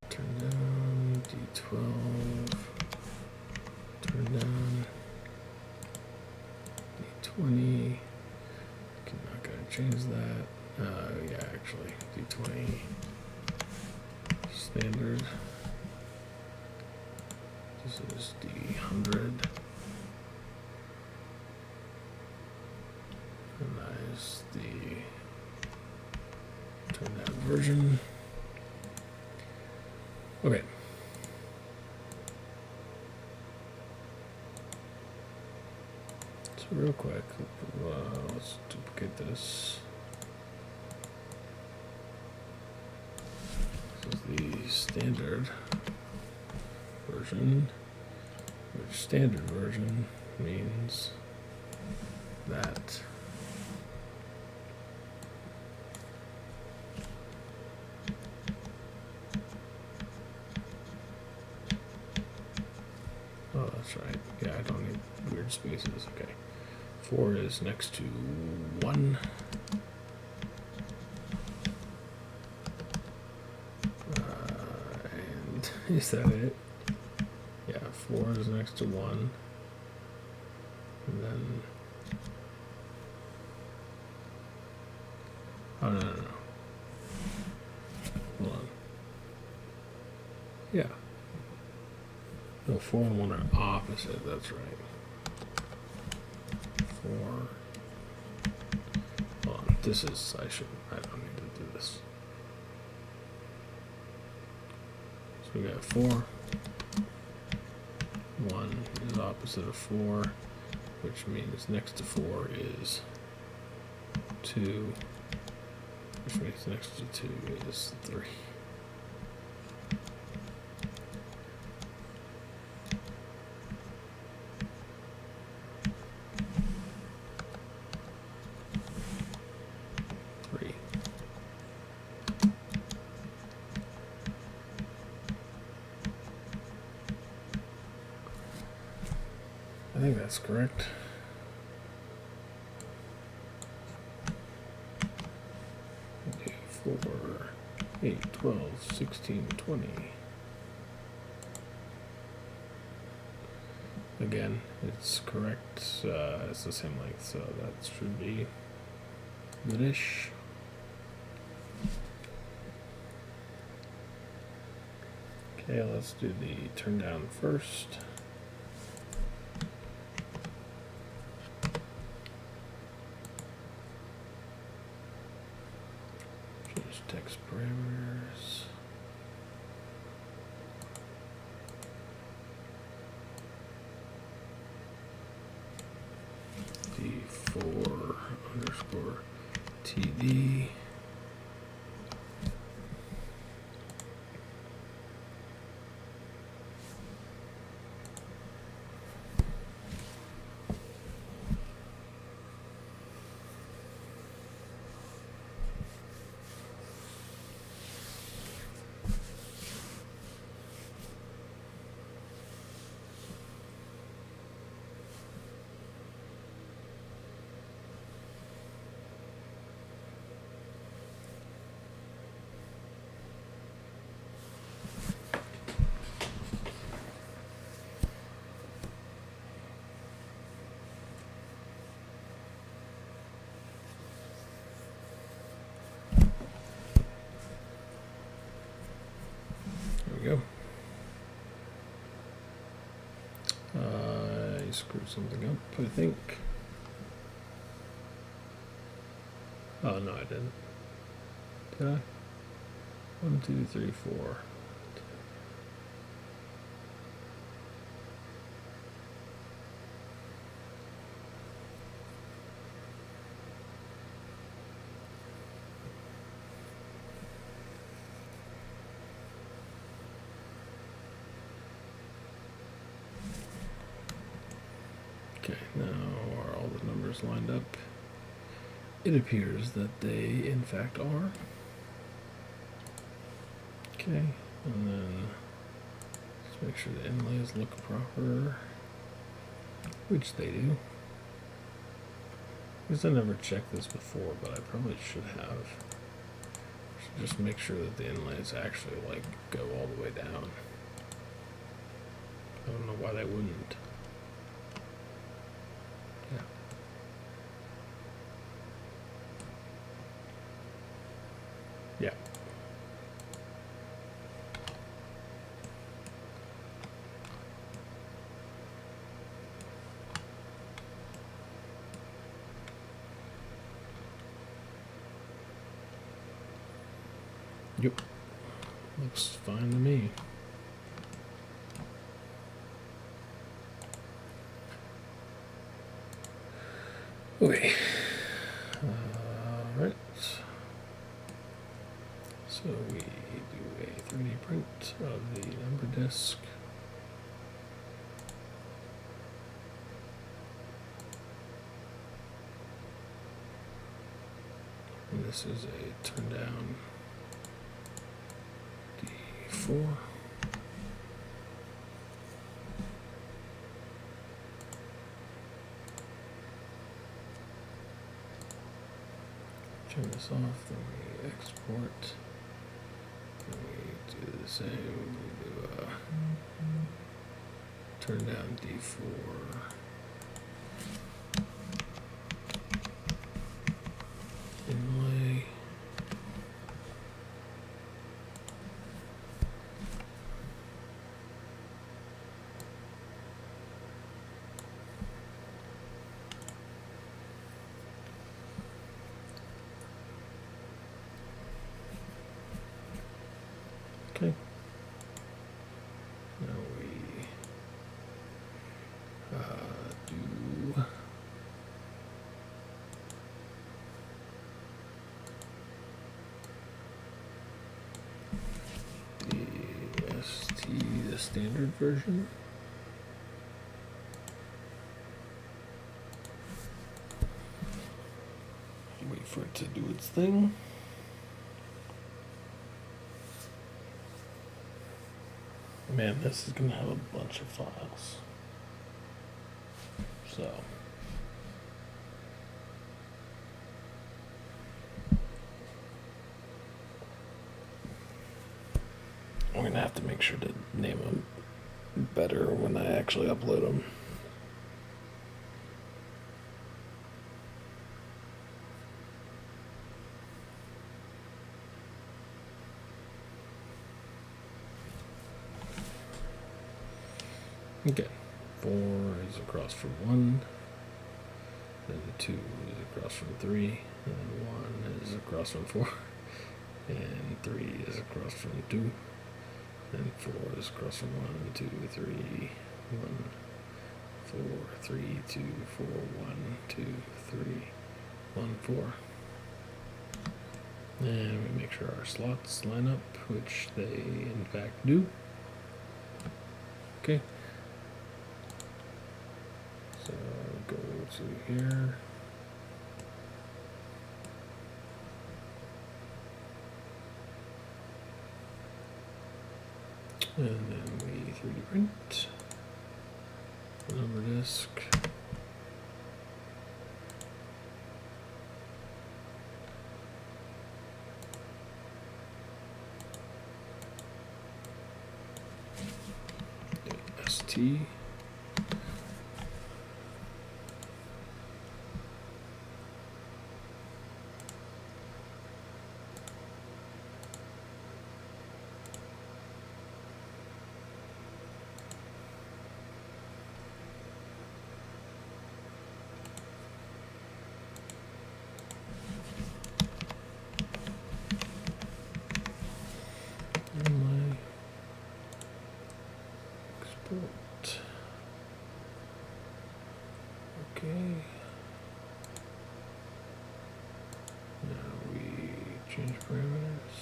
Speaker 1: Turn down. D12. Turn down. D20. I'm not gonna change that. Yeah, actually, D20. Standard. This is D100. And that is the Turndown version. Okay. So real quick, let's duplicate this. This is the standard version, which standard version means that oh, that's right. Yeah, I don't need weird spaces. Okay. 4 is next to 1. And Is that it? Yeah, 4 is next to 1. And then... Oh, no. Hold on. Yeah. No, 4 and 1 are opposite, that's right. 4. Hold on, I don't need to do this. So we got 4. 1 is opposite of 4, which means next to 4 is 2, which means next to 2 is 3. I think that's correct. Okay, 4, 8, 12, 16, 20. Again, it's correct. It's the same length, so that should be goodish. Okay, let's do the turn down first. Text parameters. D4 underscore TD. Go. I screwed something up, I think. Oh, no, I didn't. Did I? 1, 2, 3, 4. Okay, now are all the numbers lined up? It appears that they, in fact, are. Okay, and then let's make sure the inlays look proper, which they do. Because I never checked this before, but I probably should have. Should just make sure that the inlays actually like go all the way down. I don't know why they wouldn't. Yeah. Yeah. Yep. Looks fine to me. Okay. Alright. So we do a 3D print of the number disk. And this is a turn down D4. Turn this off, then we export, then we do the same, we do turn down D4. Inlay. Okay. Now we do the ST, the standard version. Wait for it to do its thing. Man, this is going to have a bunch of files. So. I'm going to have to make sure to name them better when I actually upload them. Okay, 4 is across from 1, then 2 is across from 3, and 1 is across from 4, and 3 is across from 2, and 4 is across from 1, 2, 3, 1, 4, 3, 2, 4, 1, 2, 3, 1, 4. And we make sure our slots line up, which they in fact do. Okay. So go to here. And then we 3D print the number disk. ST. Inlay. Export. Okay. Now we change parameters.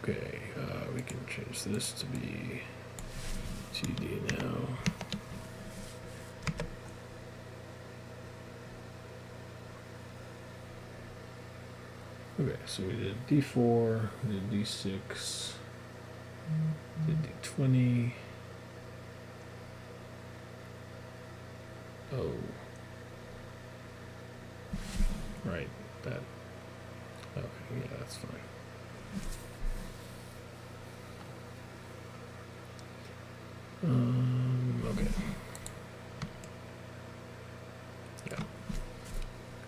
Speaker 1: Okay, we can change this to be TD now. Okay, so we did D4, we did D6, did D20. Oh. Right, that. Okay, yeah, that's fine. Okay. Yeah,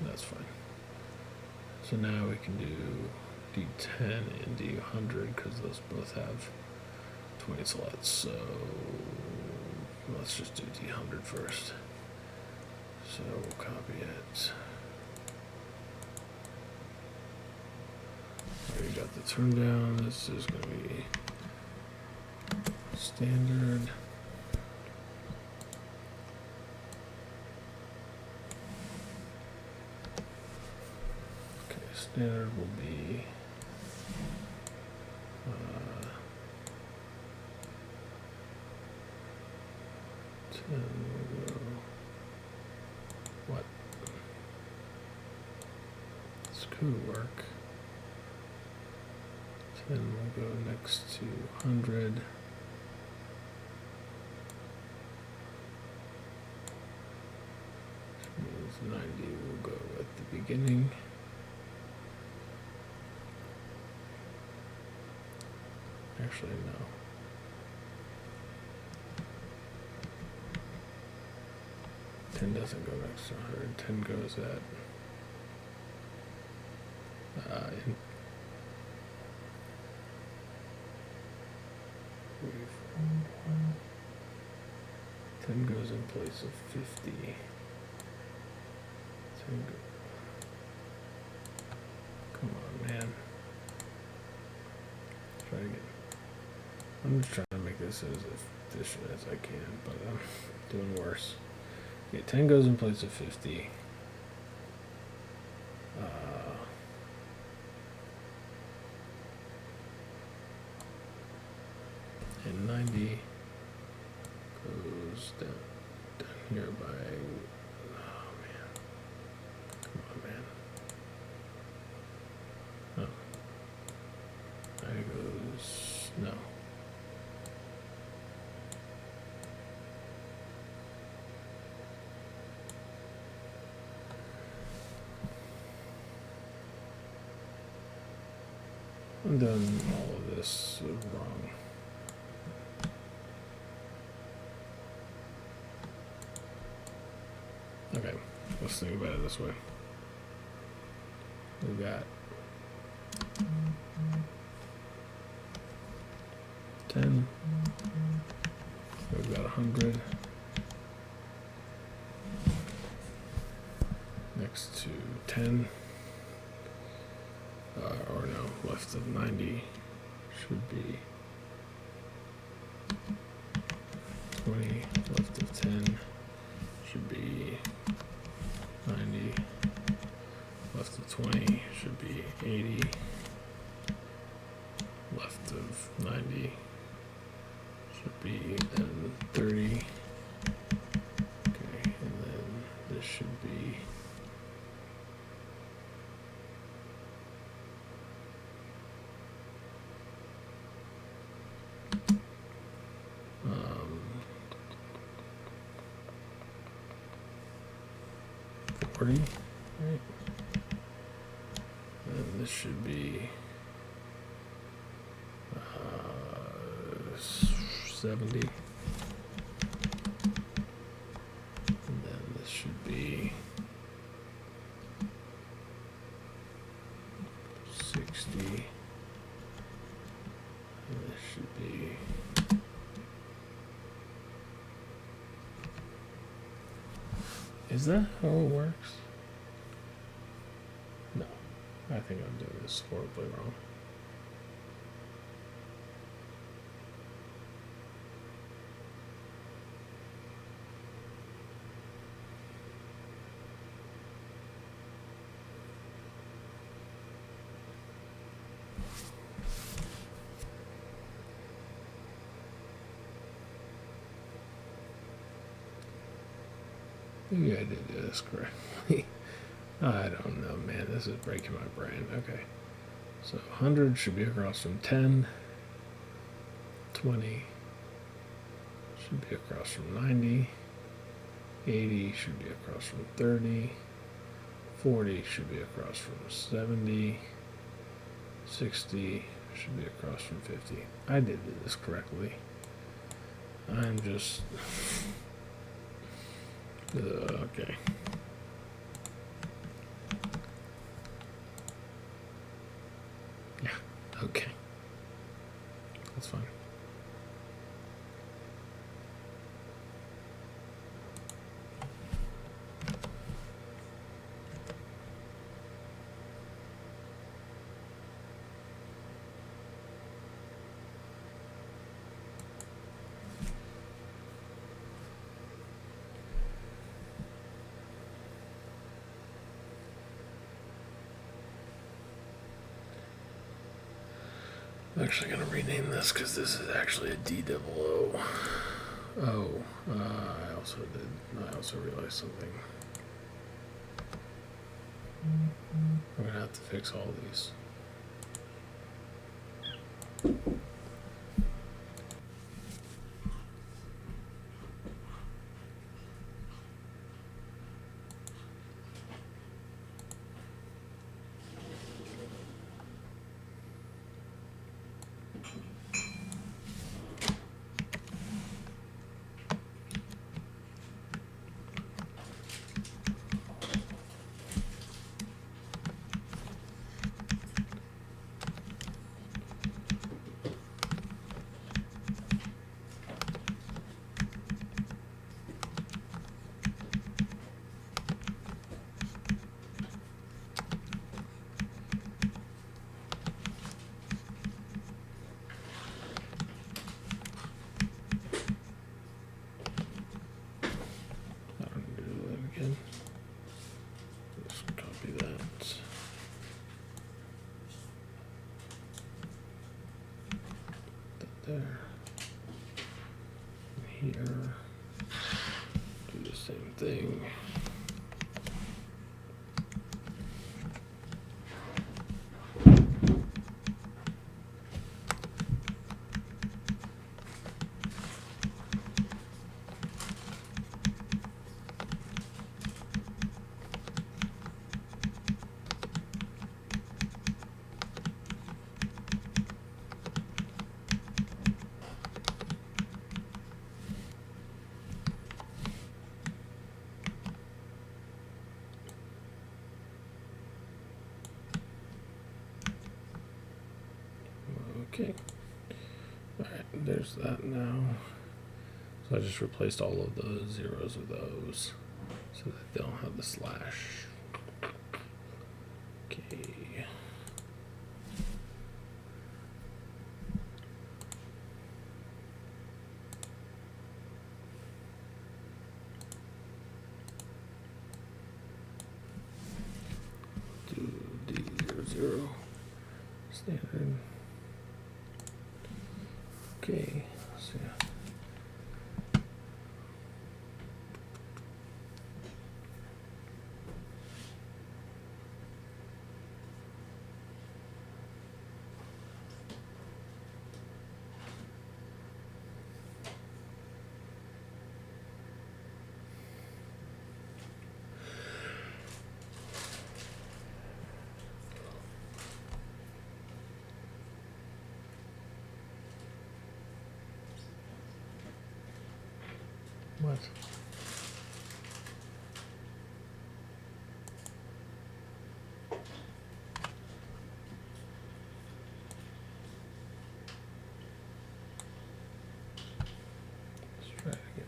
Speaker 1: that's fine. So now we can do D10 and D100 because those both have 20 slots. So let's just do D100 first. So we'll copy it. We got the Turndown. This is going to be standard. Okay, standard will be 10 will go. What? This could work. 10 will go next to 100. Which means 90 will go at the beginning. Actually, no. Ten doesn't go next to 100. 10 goes at in 10 goes in place of 50. 10 Come on, man. Try to get. I'm just trying to make this as efficient as I can, but I'm doing worse. Okay, 10 goes in place of 50. And 90 goes down here by. Oh man! Come on, man! Oh, 90 goes no. I've done all of this wrong. Okay, let's think about it this way. We've got 10. We've got 100 next to 10. Or no, left of 90 should be 20. Left of 10 should be 90. Left of 20 should be 80. Left of 90 should be then 30. Okay, and then this should be right? And this should be 70. And then this should be 60. And this should be Is that how it works? No. I think I'm doing this horribly wrong. Maybe I did this correctly. I don't know, man. This is breaking my brain. Okay. So 100 should be across from 10. 20 should be across from 90. 80 should be across from 30. 40 should be across from 70. 60 should be across from 50. I did this correctly. I'm just... okay. Yeah, okay. That's fine. I'm actually going to rename this because this is actually a D-double-O. I also realized something. I'm going to have to fix all these. here. Do the same thing. Okay, all right, there's that now. So I just replaced all of the zeros with those so that they don't have the slash. Okay. Do D00 standard. Okay, so what? Let's try it again.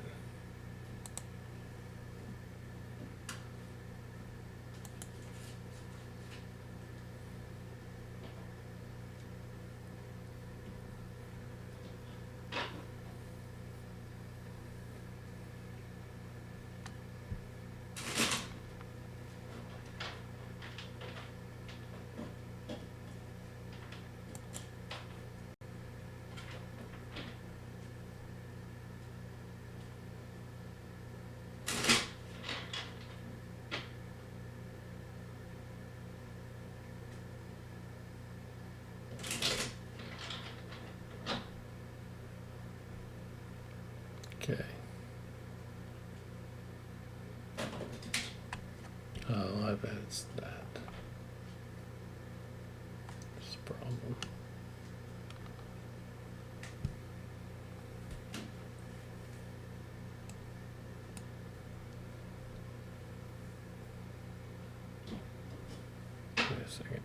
Speaker 1: Okay. Oh, I bet it's that. It's a problem. Wait a second.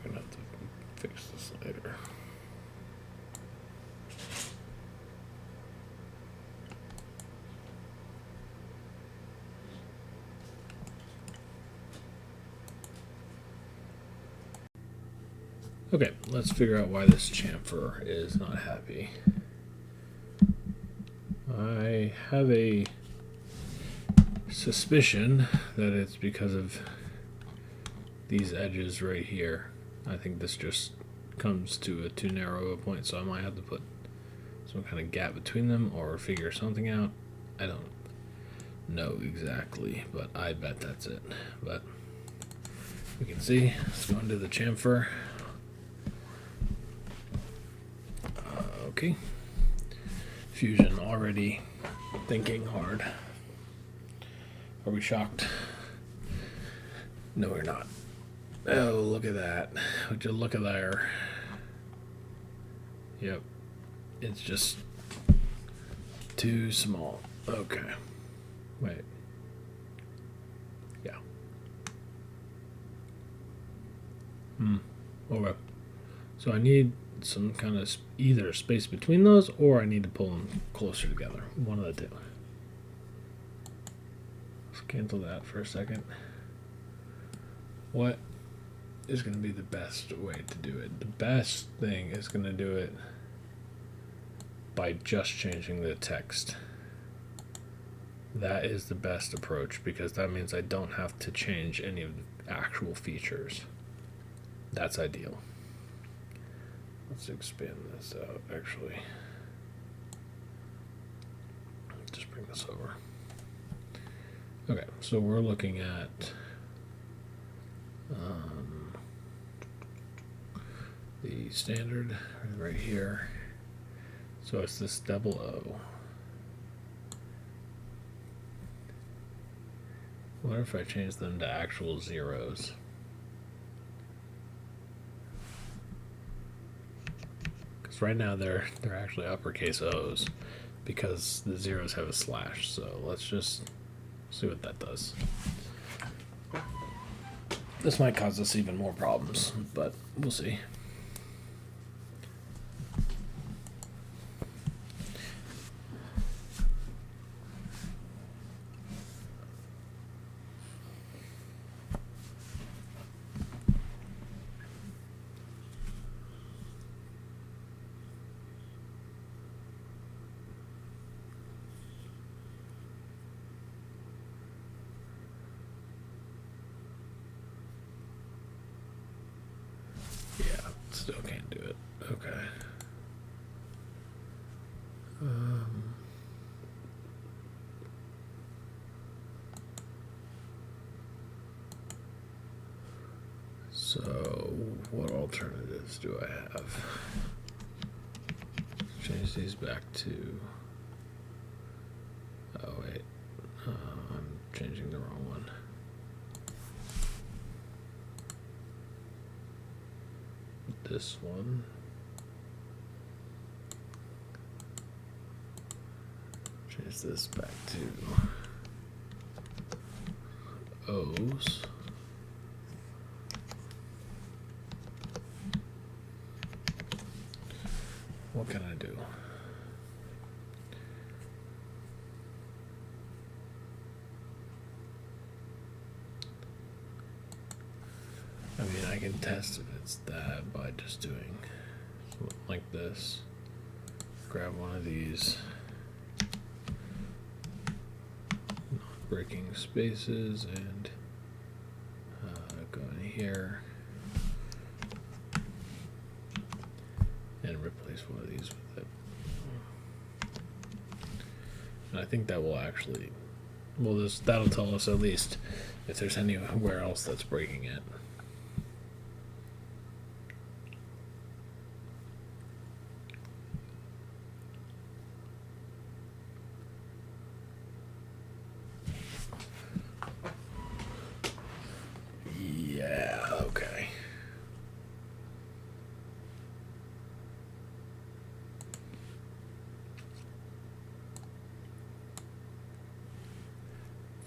Speaker 1: We're gonna have to fix this later. Okay, let's figure out why this chamfer is not happy. I have a suspicion that it's because of these edges right here. I think this just comes to a too narrow a point, so I might have to put some kind of gap between them or figure something out. I don't know exactly, but I bet that's it. But we can see. Let's go into the chamfer. Okay. Fusion already thinking hard. Are we shocked? No, we're not. Oh, look at that. Would you look at there? Yep. It's just too small. Okay. Wait. Yeah. Okay. So I need some kind of either space between those, or I need to pull them closer together. One of the two. Let's cancel that for a second. What is going to be the best way to do it? The best thing is going to do it by just changing the text. That is the best approach, because that means I don't have to change any of the actual features. That's ideal. Let's expand this out, actually. Just bring this over. Okay, so we're looking at the standard right here. So it's this double O. What if I change them to actual zeros? Because right now they're actually uppercase O's because the zeros have a slash. So let's just see what that does. This might cause us even more problems, but we'll see. Still can't do it. Okay. So what alternatives do I have? Change these back to. Oh wait, I'm changing the wrong one. This one. Change this back to O's. What can I do? I mean, I can test if it's that by just doing something like this. Grab one of these breaking spaces and go in here and replace one of these with it. And I think that will actually, well, that'll tell us at least if there's anywhere else that's breaking it.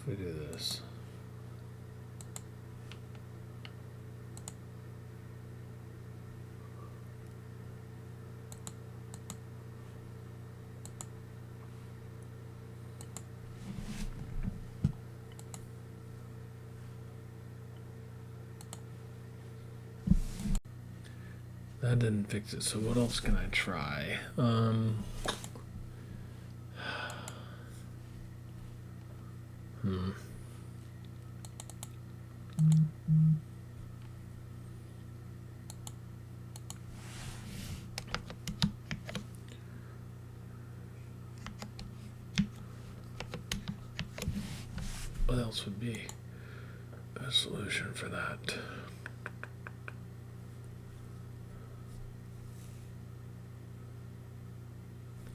Speaker 1: If we do this. That didn't fix it, so what else can I try? What else would be a solution for that?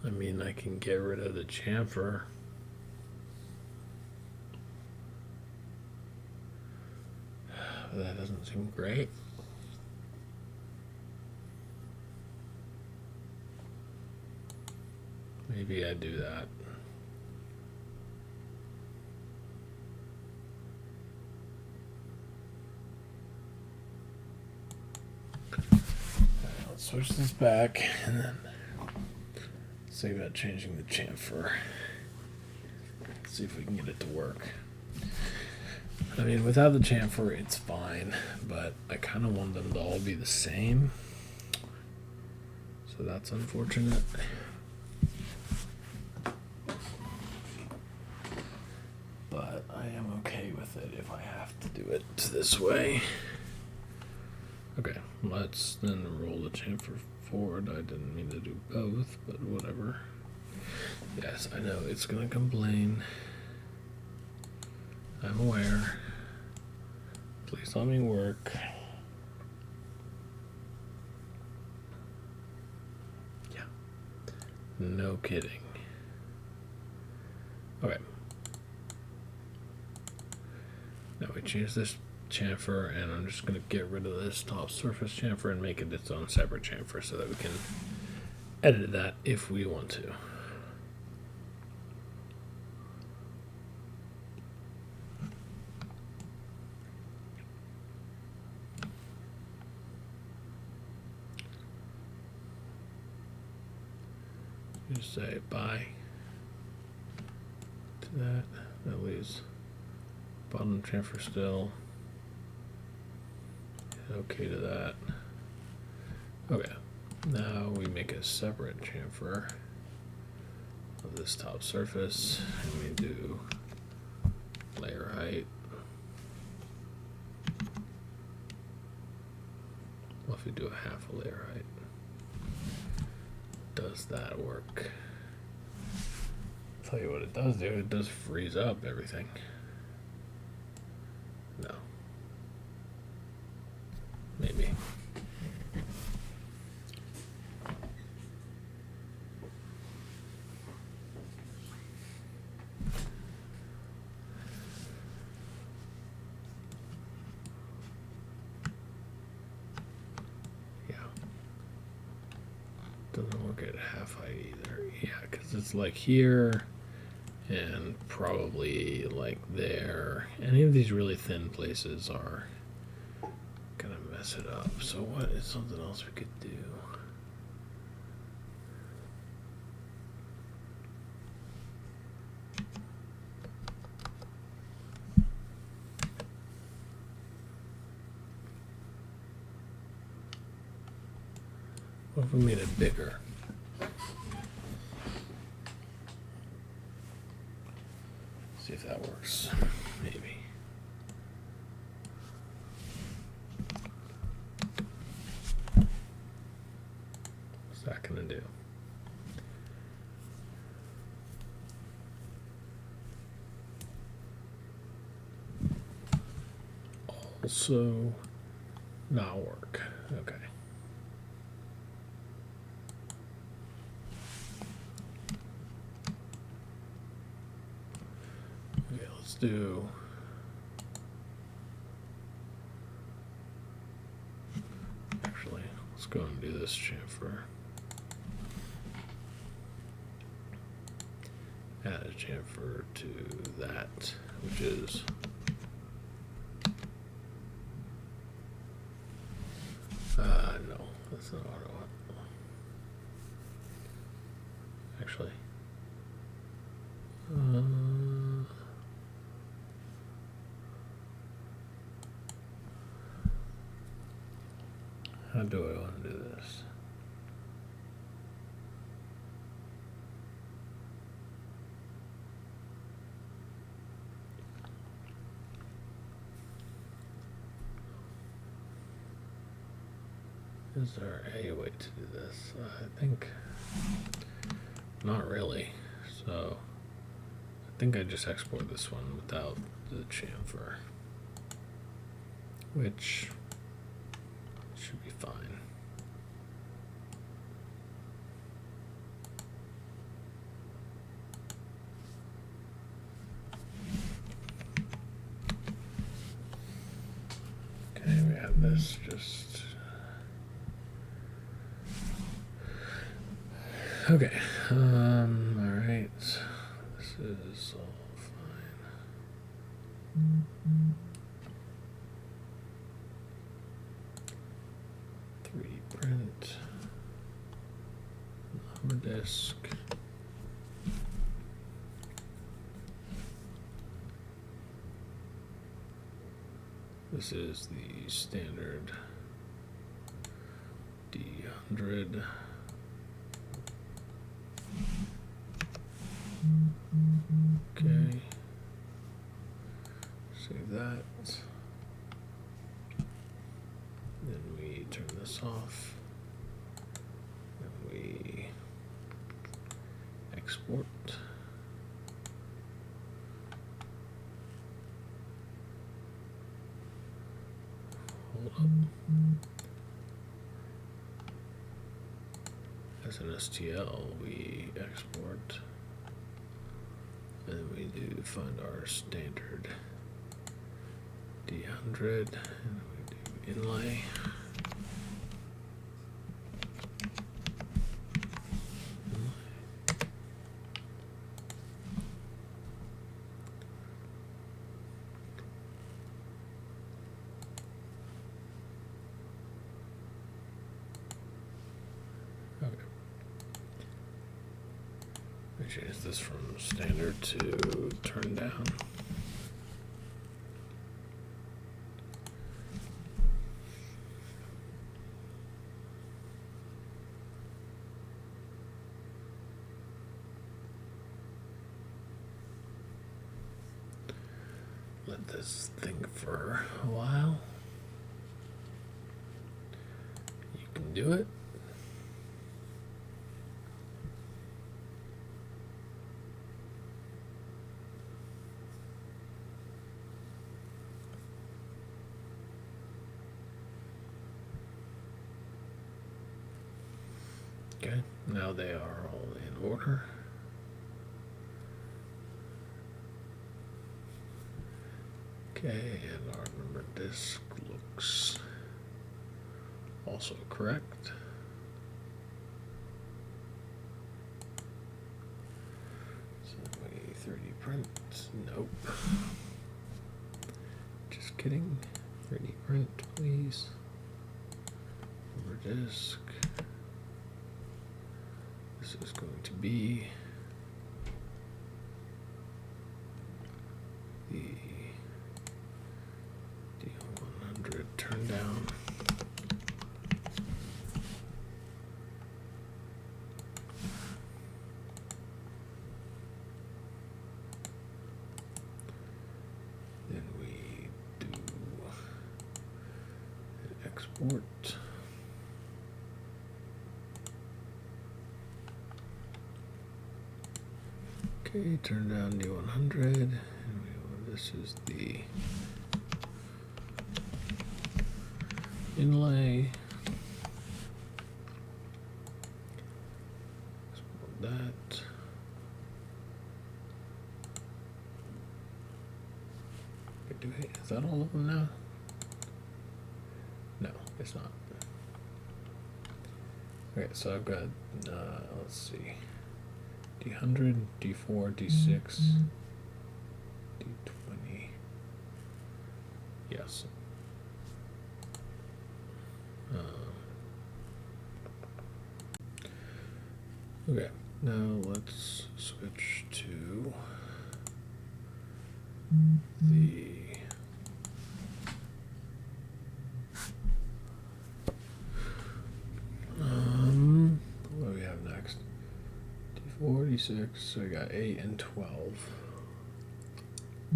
Speaker 1: I mean, I can get rid of the chamfer. But that doesn't seem great. Maybe I do that. Let's switch this back and then see about changing the chamfer. See if we can get it to work. I mean, without the chamfer, it's fine, but I kind of want them to all be the same. So that's unfortunate. But I am okay with it if I have to do it this way. Okay, let's then roll the chamfer forward. I didn't mean to do both, but whatever. Yes, I know it's gonna complain. I'm aware. Please let me work. Yeah. No kidding. Okay. Now we change this chamfer, and I'm just going to get rid of this top surface chamfer and make it its own separate chamfer so that we can edit that if we want to. Just say bye to that. That leaves bottom chamfer still. Okay to that. Okay, now we make a separate chamfer of this top surface, and we do layer height. Well, if we do a half a layer height, does that work? I'll tell you what it does do, it does freeze up everything. No. Maybe. Yeah. Doesn't work at half height either. Yeah, because it's like here and probably like there. Any of these really thin places are gonna mess it up. So what is something else we could do? What if we made it bigger? See if that works. Maybe. What's that gonna do? Also not work. Okay. Okay, let's do actually let's go and do this chamfer. Add a chamfer to that, which is no, that's not what I want. Actually, how do I want to do this? Is there a way to do this? I think not really. So I think I just export this one without the chamfer, which should be fine. Okay, we have this just okay. All right. This is all fine. Print. over disk. This is the standard D100. Okay. Save that. Then we turn this off. And we export. Hold up. As an STL, we export. And we do find our standard D100, and we do inlay. Okay. We change this from standard to Turndown. Let this think for a while. You can do it. Okay, now they are all in order. Okay, and our number disk looks also correct. So we 3D print, nope. Just kidding, 3D print please. Number disk. This is going to be the D100 Turndown. Then we do an export. Okay, turn down D100, and this is the inlay. Export that. Is that all of them now? No, it's not. Okay, so I've got, let's see. D100, D4, D6, D20. Yes. Okay, now let's switch to the what do we have next? D46, so we got 8 and 12.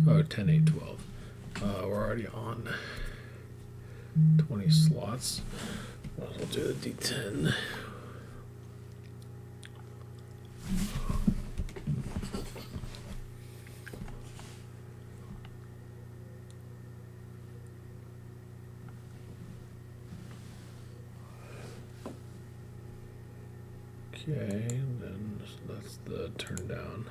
Speaker 1: Oh, 10, 8, 12. We're already on 20 slots. Might as well do the D10. Okay, and then that's the turn down.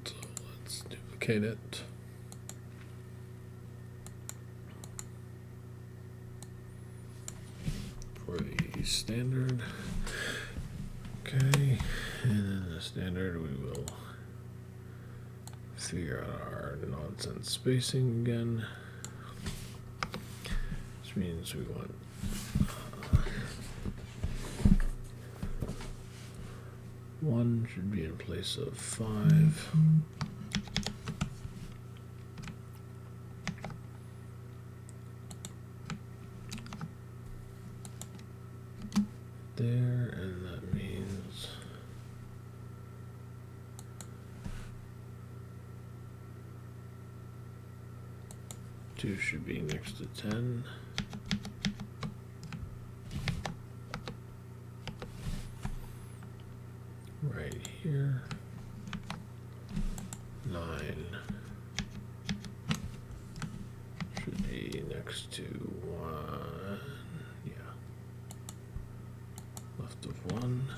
Speaker 1: So let's duplicate it. For the standard. Okay, and then the standard we will figure out our nonsense spacing again. Which means we want 1 should be in place of 5. There, and that means two should be next to 10. Right here. 9 should be next to 1. Yeah. Left of 1.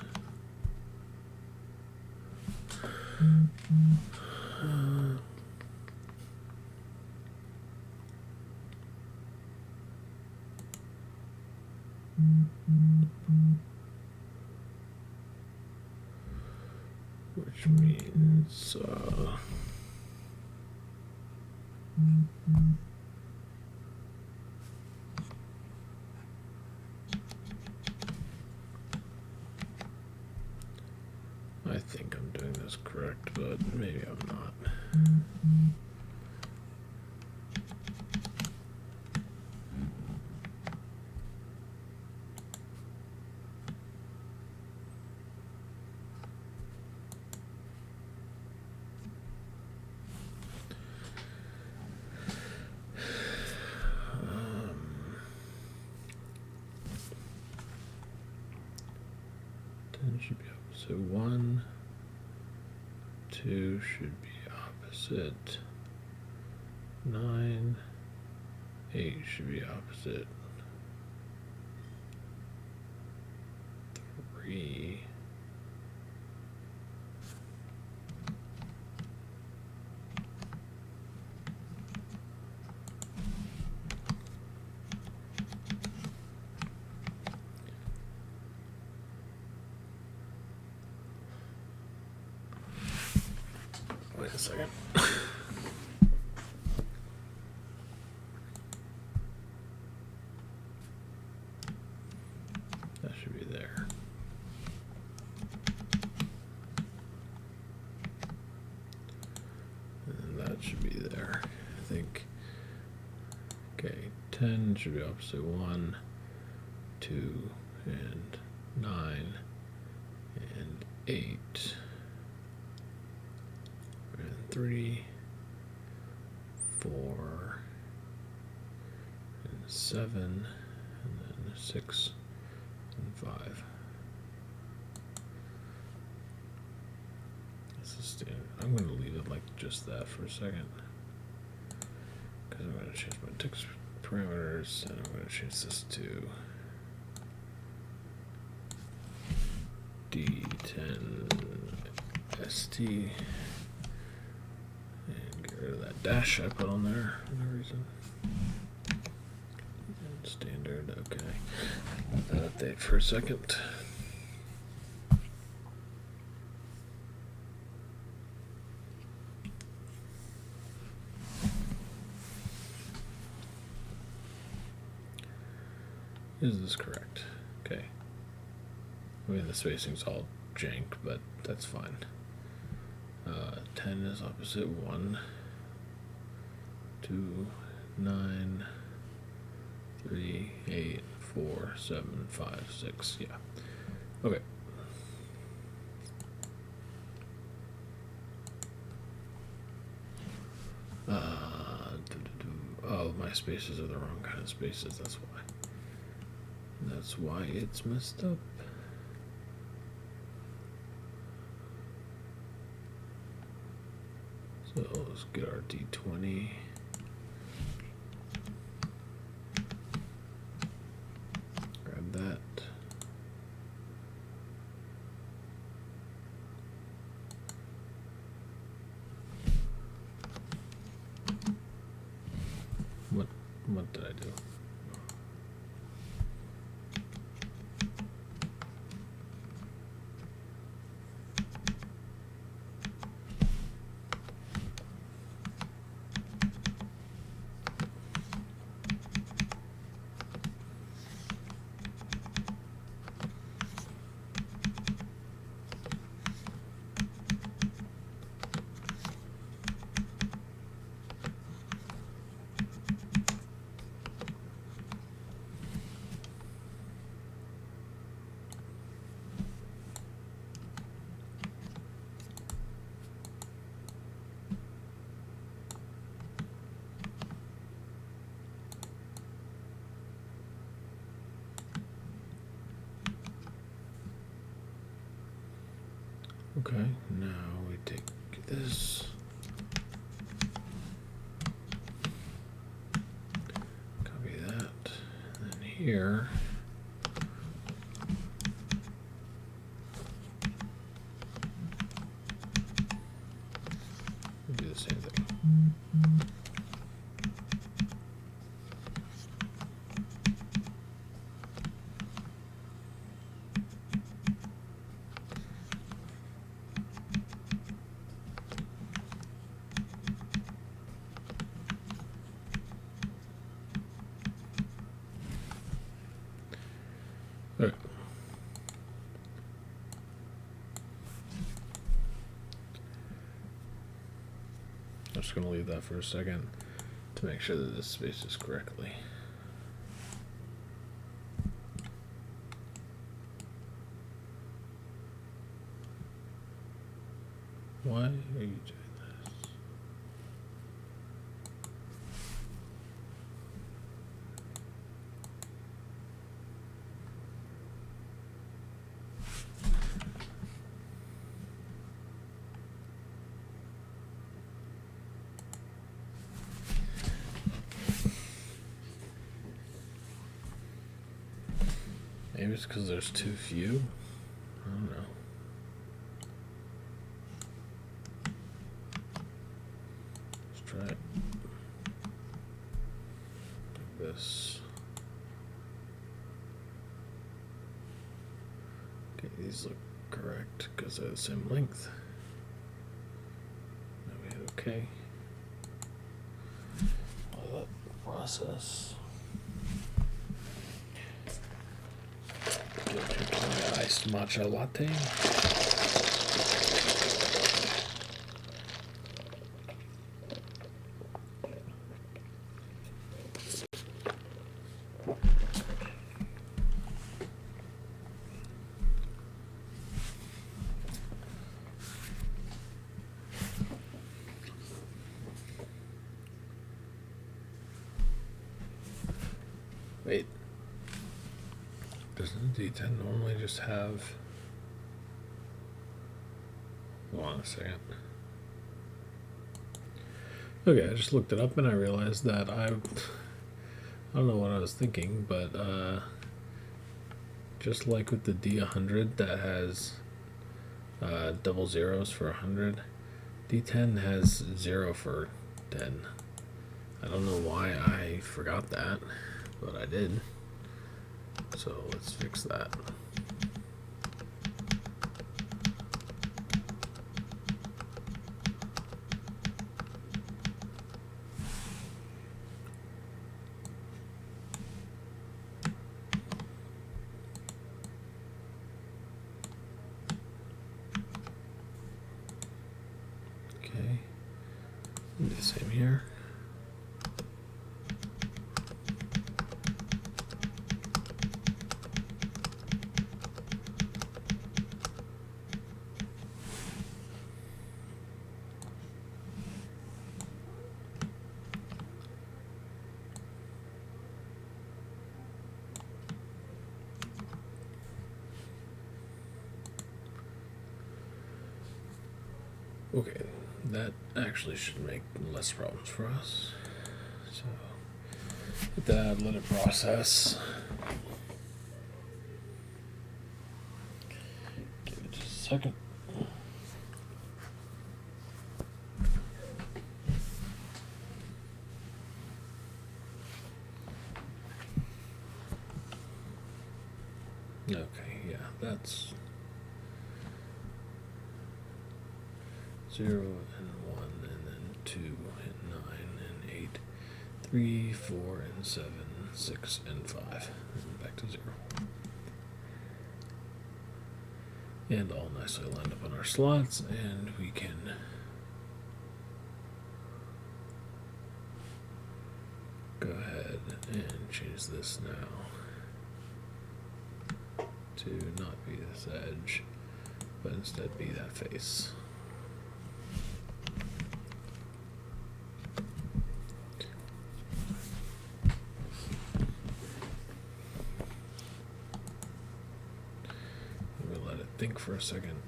Speaker 1: Which means I think I'm doing this correct, but maybe I'm not. Should be opposite 1. 2 should be opposite 9. 8 should be opposite 3. Wait a second. That should be there. And that should be there, I think. Okay, 10 should be opposite 1, 2, and 9, and 8. 3, 4, and 7, and then 6, and 5. This is standard. I'm going to leave it like just that for a second, because I'm going to change my text parameters, and I'm going to change this to D10 ST. Rid of that dash I put on there for no reason. Standard, okay. Let that update for a second. Is this correct? Okay. I mean, the spacing's all jank, but that's fine. 10 is opposite 1. 2, 9, 3, 8, 4, 7, 5, 6. Yeah. Okay. Oh, my spaces are the wrong kind of spaces. That's why. That's why it's messed up. So let's get our D20. Grab that. What did I do? Okay, now we take this. Copy that. And then here. We do the same thing. Okay. I'm just going to leave that for a second to make sure that this spaces correctly. Why are you doing this? Maybe it's because there's too few. I don't know. Let's try it. Like this. Okay, these look correct because they're the same length. Now we hit OK. All that process. My iced matcha latte. Wait. Doesn't D10 normally just have... Hold on a second. Okay, I just looked it up and I realized that I don't know what I was thinking, but just like with the D100 that has double zeros for 100, D10 has 0 for 10. I don't know why I forgot that, but I did. So let's fix that. Okay, do the same here. Okay, that actually should make less problems for us. So, hit that, let it process. Give it just a second. Okay, yeah, that's 0 and 1, and then 2 and 9 and 8, 3, 4 and 7, 6 and 5, and back to 0. And all nicely lined up on our slots, and we can go ahead and change this now to not be this edge, but instead be that face. Let it think for a second.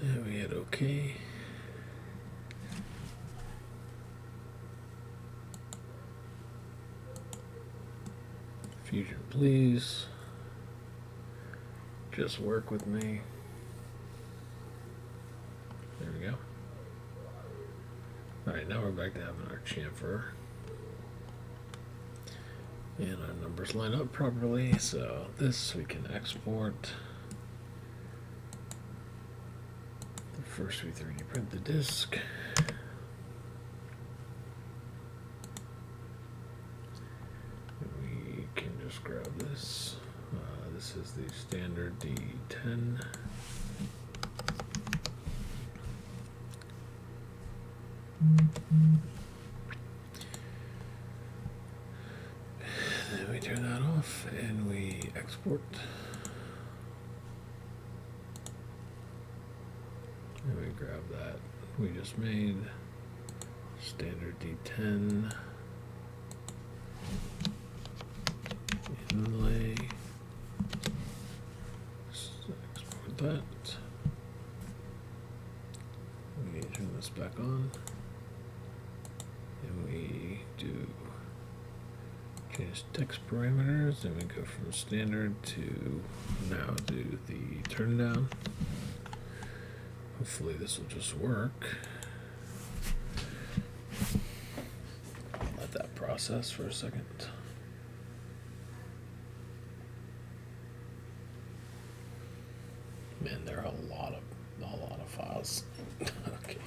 Speaker 1: And we hit OK. Fusion, please. Just work with me. There we go. Alright, now we're back to having our chamfer. And our numbers line up properly, so this we can export. First we 3D print the disk. We can just grab this. This is the standard D10. Then we turn that off and we export. And we grab that we just made, standard D10, inlay, export that. We turn this back on, and we do change text parameters, and we go from standard to now do the turndown. Hopefully this will just work. Let that process for a second. Man, there are a lot of files. Okay.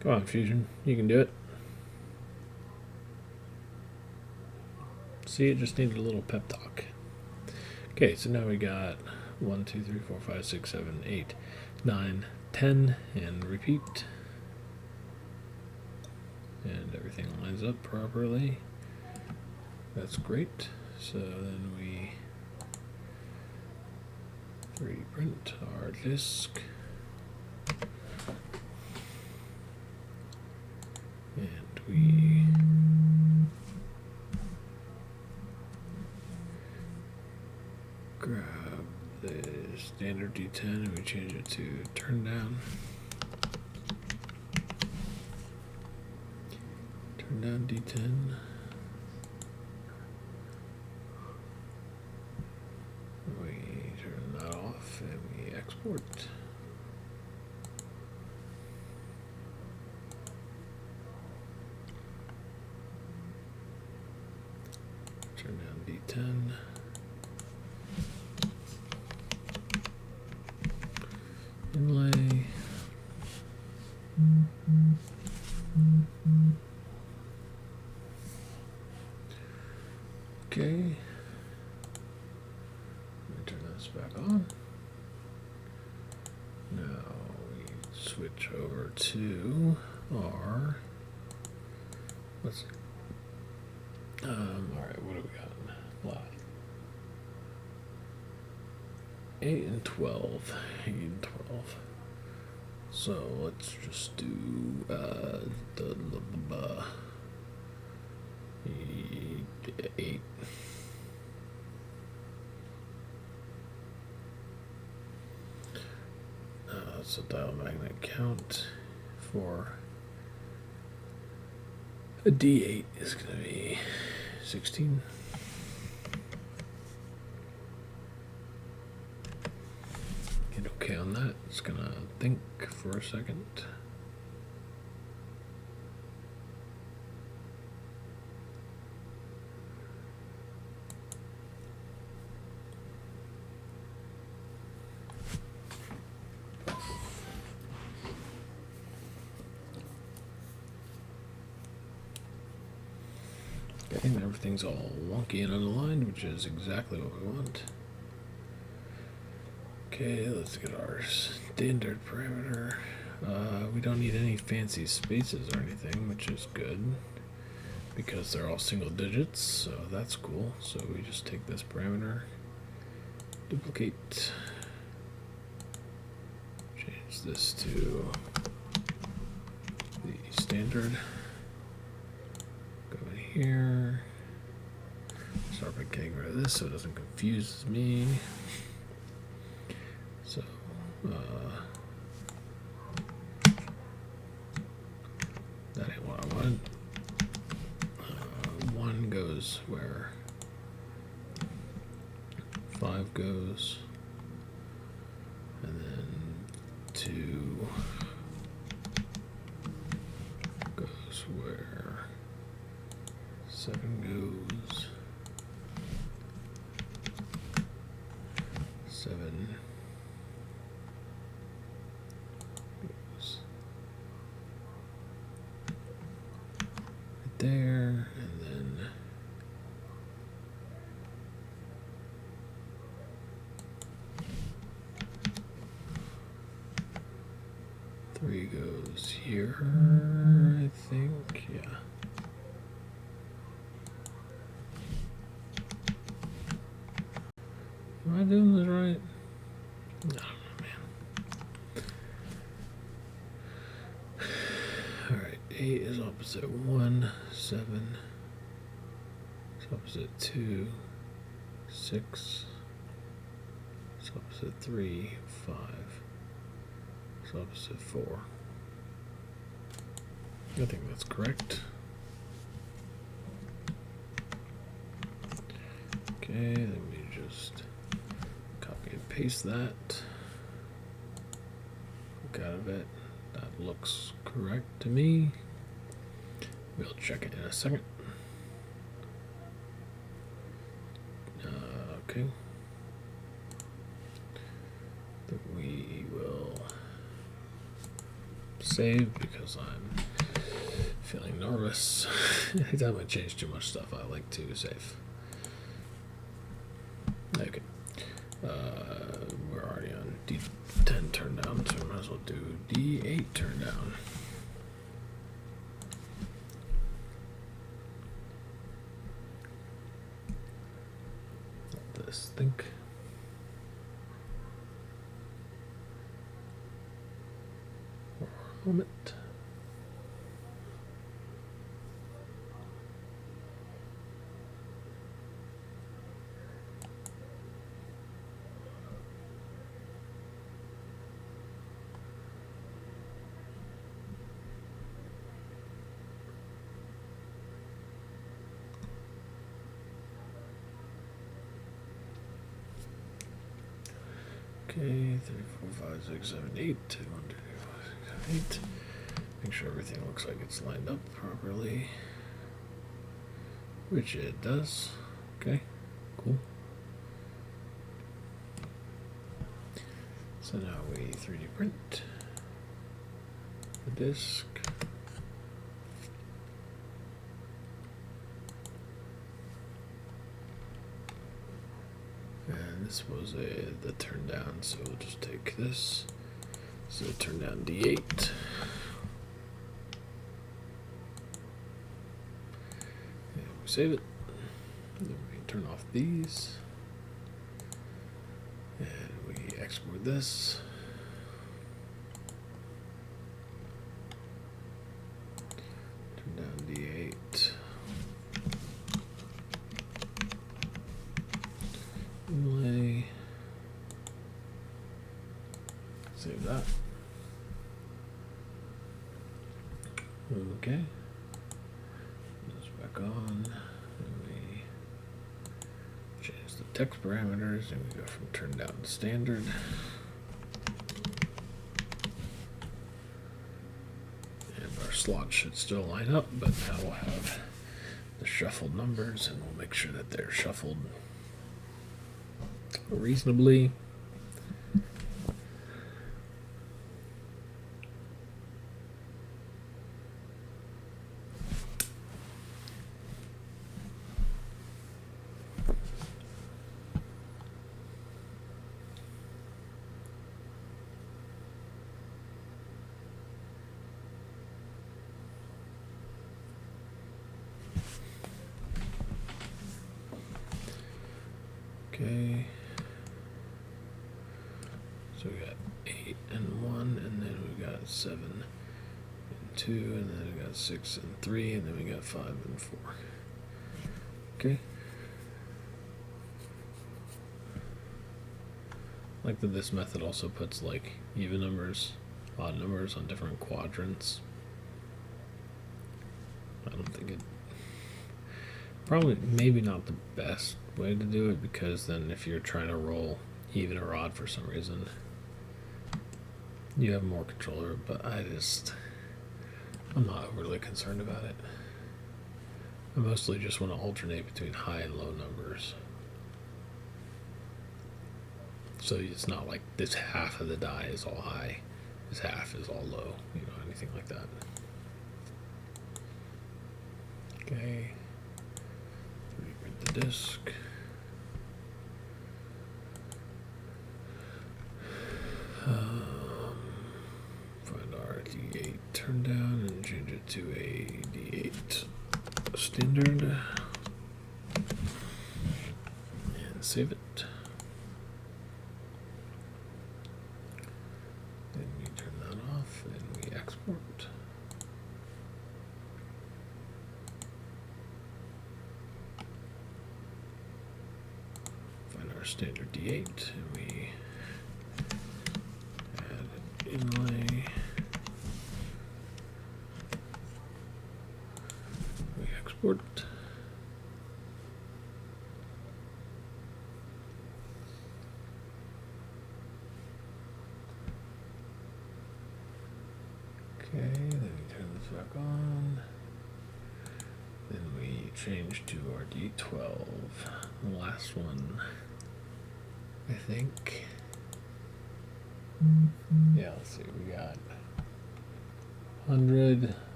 Speaker 1: Come on, Fusion, you can do it. See, it just needed a little pep talk. Okay, so now we got 1, 2, 3, 4, 5, 6, 7, 8, 9, 10, and repeat. And everything lines up properly. That's great. So then we 3D print our disk. And we grab the standard D10 and we change it to Turndown. Turndown D10. We turn that off and we export. Turn down D10. Inlay. Okay. Let me turn this back on. Now we switch over to our, let's see. Alright, what do we got? Wow. 8 and 12. 8 and 12. So let's just do the 8. So dial magnet count for a D8 is going to be 16. Hit OK on that. It's going to think for a second. And everything's all wonky and unaligned, which is exactly what we want. Okay, let's get our standard parameter. We don't need any fancy spaces or anything, which is good. because they're all single digits, so that's cool. So we just take this parameter, duplicate, change this to the standard, go in here, start by getting rid of this so it doesn't confuse me. So that ain't what I wanted. One goes where 5 goes, and then 2 goes where 7 goes, 7 goes right there, and then 3 goes here, I think, yeah. Am I doing this right? I don't know, man. Alright, 8 is opposite 1, 7 is opposite 2, 6 is opposite 3, 5 is opposite 4. I think that's correct. Okay, then we just copy and paste that. Look out of it. That looks correct to me. We'll check it in a second. Okay. Then we will save because I'm feeling nervous. Anytime I change too much stuff, I like to save. Okay. We're already on D10 Turndown, so we might as well do D8 Turndown. Let this think. For a moment. Okay, 3, 4, 5, 6, 7, 8. 2, 1, 2, 3, 4, 5, 6, 7, 8. Make sure everything looks like it's lined up properly, which it does. Okay, cool. So now we 3D print the disk. And this was the turn down, so we'll just take this. So turn down D8. And we save it. And then we turn off these. And we export this. Turn down D8. Inlay. Save that. Okay. This back on. And we change the text parameters and we go from turn down to standard. And our slots should still line up, but now we'll have the shuffled numbers and we'll make sure that they're shuffled reasonably. got 7 and 2, and then we got 6 and 3, and then we got 5 and 4. Okay. I like that this method also puts like even numbers, odd numbers on different quadrants. I don't think it, probably maybe not the best way to do it, because then if you're trying to roll even or odd for some reason, you have more control over it, but I'm not overly concerned about it. I mostly just want to alternate between high and low numbers. So it's not like this half of the die is all high, this half is all low, you know, anything like that. Okay. Reprint the disk. Find our D8 Turndown and change it to a D8 standard. And save it. Then we turn that off and we export. Find our standard D8 and we add an inlay. We export. Okay, then we turn this back on. Then we change to our D12. The last one, I think. Yeah, let's see, we got 100,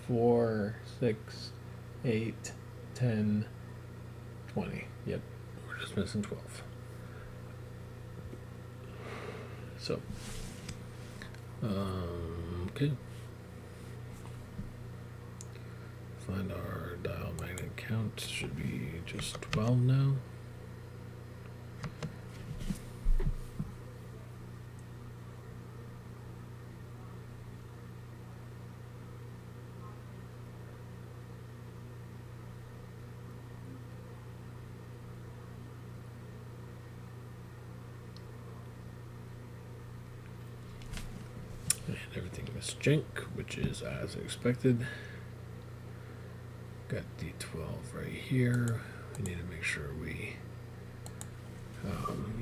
Speaker 1: 4, 6, 8, 10, 20. Yep, we're just missing 12. So, okay. Find our dial magnet count, should be just 12 now. And everything is junk, which is as expected. Got D12 right here. We need to make sure we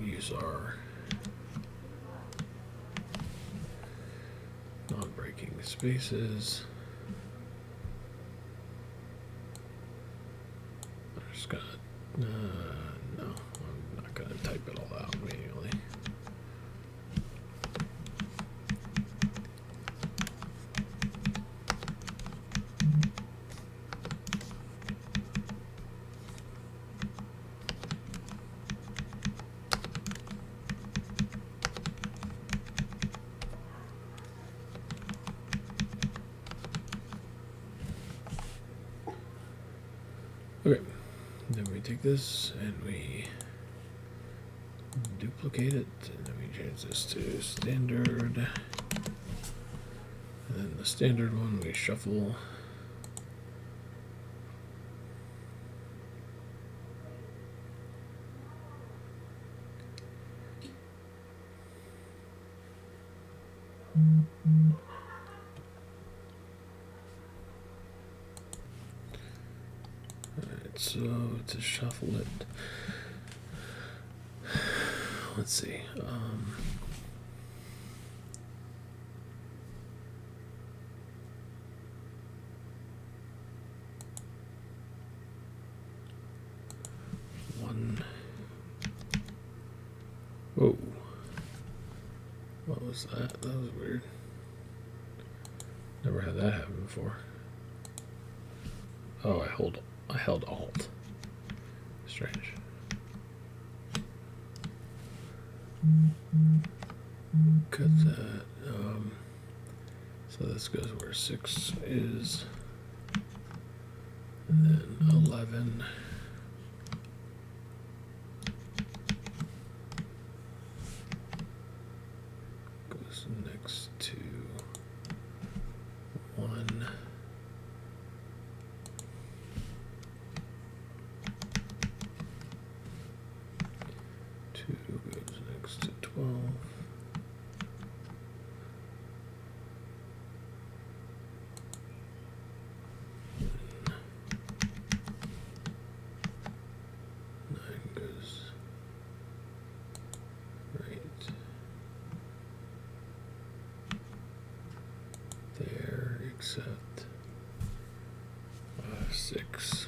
Speaker 1: use our non-breaking spaces. I'm just gonna, no, I'm not gonna type it all out manually. Okay, then we take this and we duplicate it, and then we change this to standard, and then the standard one we shuffle. So to shuffle it, let's see. One. Whoa. What was that? That was weird. Never had that happen before. Oh, I held Alt. Strange. Cut that. So this goes where 6 is, and then 11. Goes next to 12. Except 5, 6.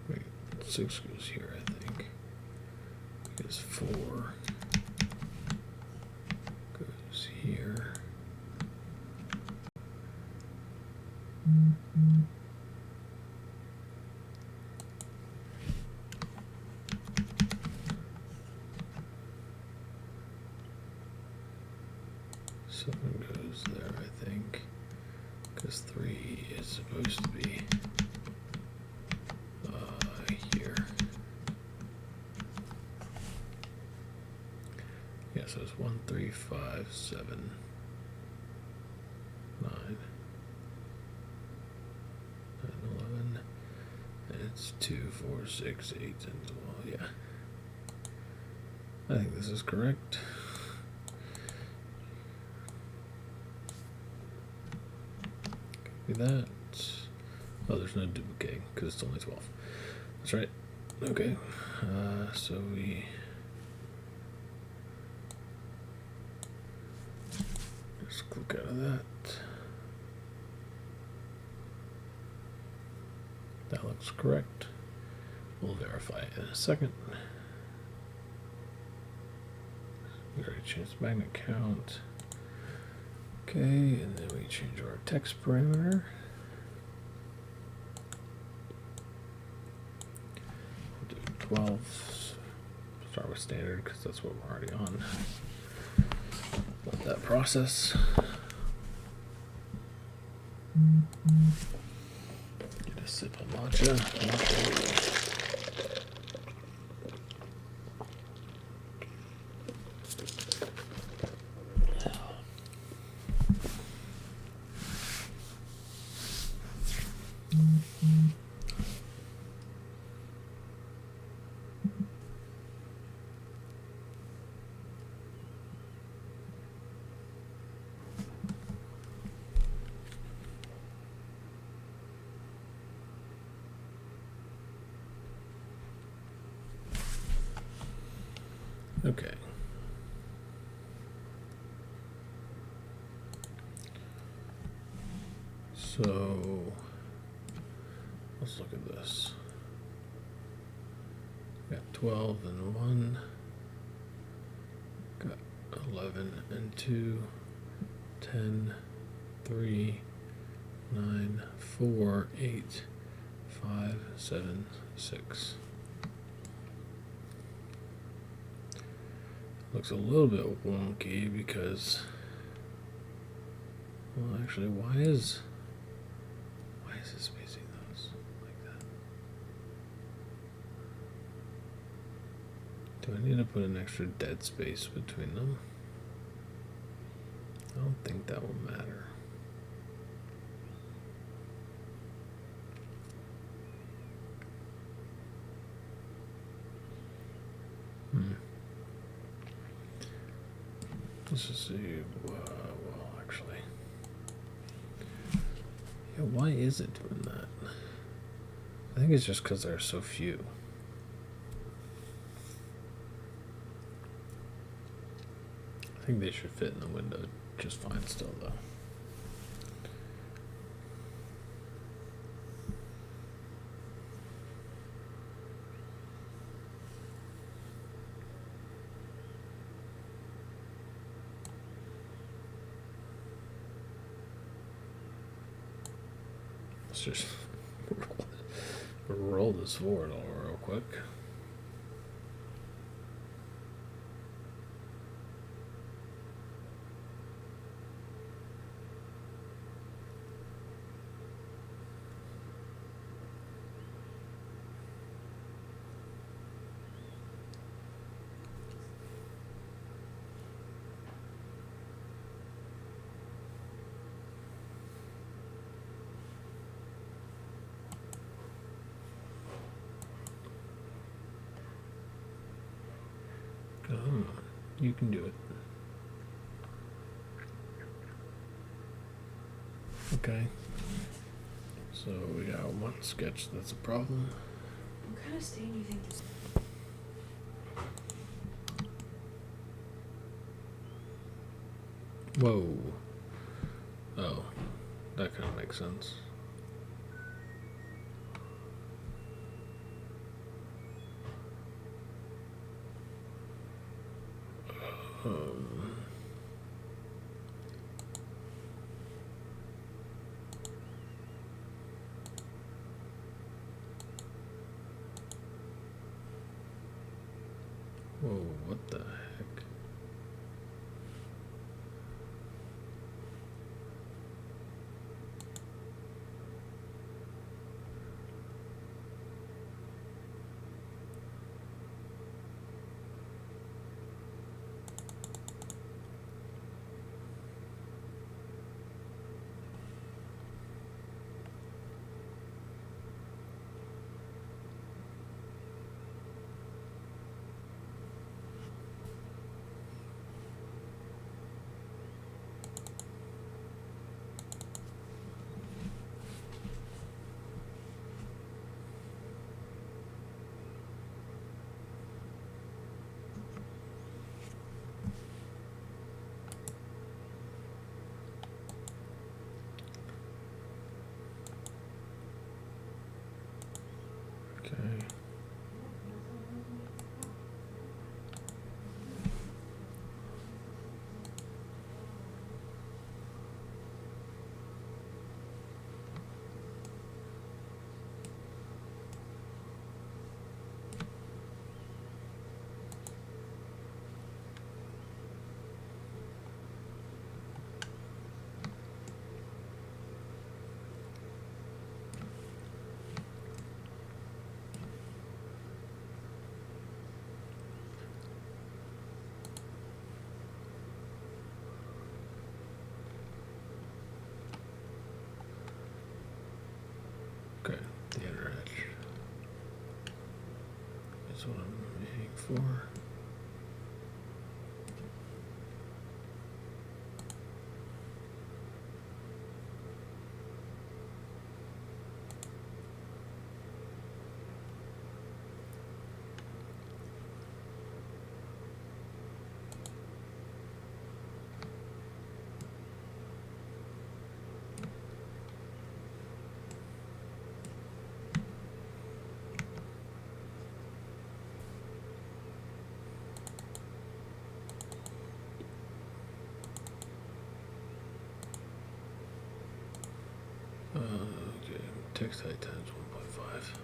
Speaker 1: Wait, 6 goes here, I think. Because 4 goes here. Seven goes there, I think, because 3 is supposed to be here. Yeah, so it's 1, 3, 5, 7, 9, 11, and it's 2, 4, 6, 8, and 12. Yeah, I think this is correct. That. Oh, there's no duplicating because it's only 12. That's right. Okay. So we just click out of that. That looks correct. We'll verify it in a second. We already changed the magnet count. Okay, and then we change our text parameter. We'll do 12. Start with standard because that's what we're already on. Let that process. Get a sip of matcha. Okay. So let's look at this. Got 12 and 1. Got 11 and 2. 10, 3, 9, 4, 8, 5, 7, 6. Looks a little bit wonky because, well, actually, why is it spacing those like that? Do I need to put an extra dead space between them? I don't think that will matter. Let's just see. Well, actually, yeah. Why is it doing that? I think it's just because there are so few. I think they should fit in the window just fine still, though. Let's just roll this forward real quick. You can do it. Okay. So we got one sketch that's a problem.
Speaker 2: What kind of stain do you think this?
Speaker 1: Whoa. Oh, that kind of makes sense. Whoa, what the heck? Okay. Okay, the inner edge. That's what I'm aiming for. Okay, text height times 1.5.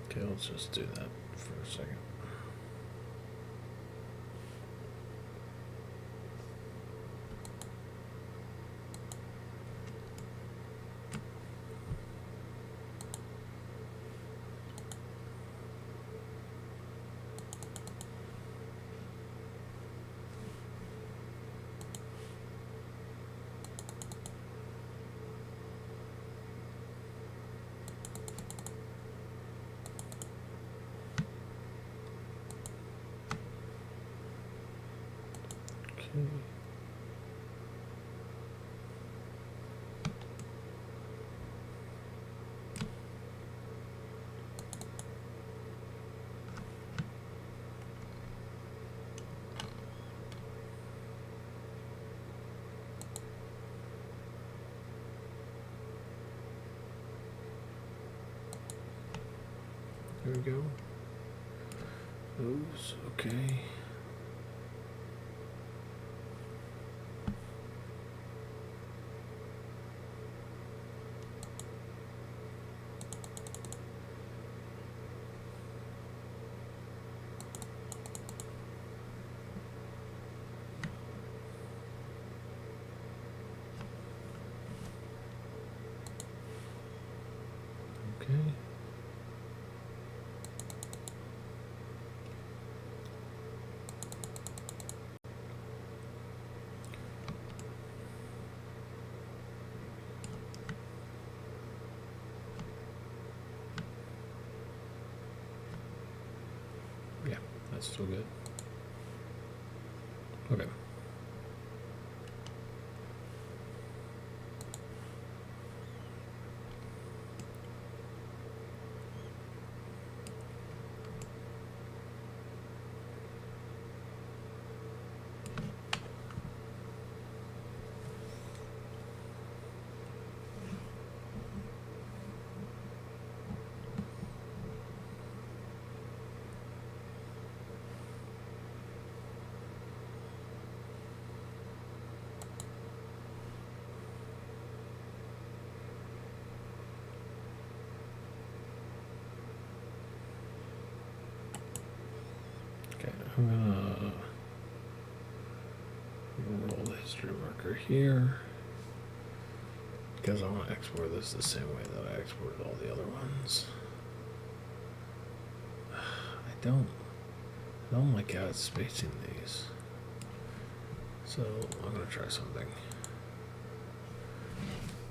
Speaker 1: Okay, let's just do that for a second. Okay. There we go. Those, okay. That's still good. Okay. Okay, I'm gonna roll the history marker here because I want to export this the same way that I exported all the other ones. I don't like how it's spacing these, so I'm gonna try something.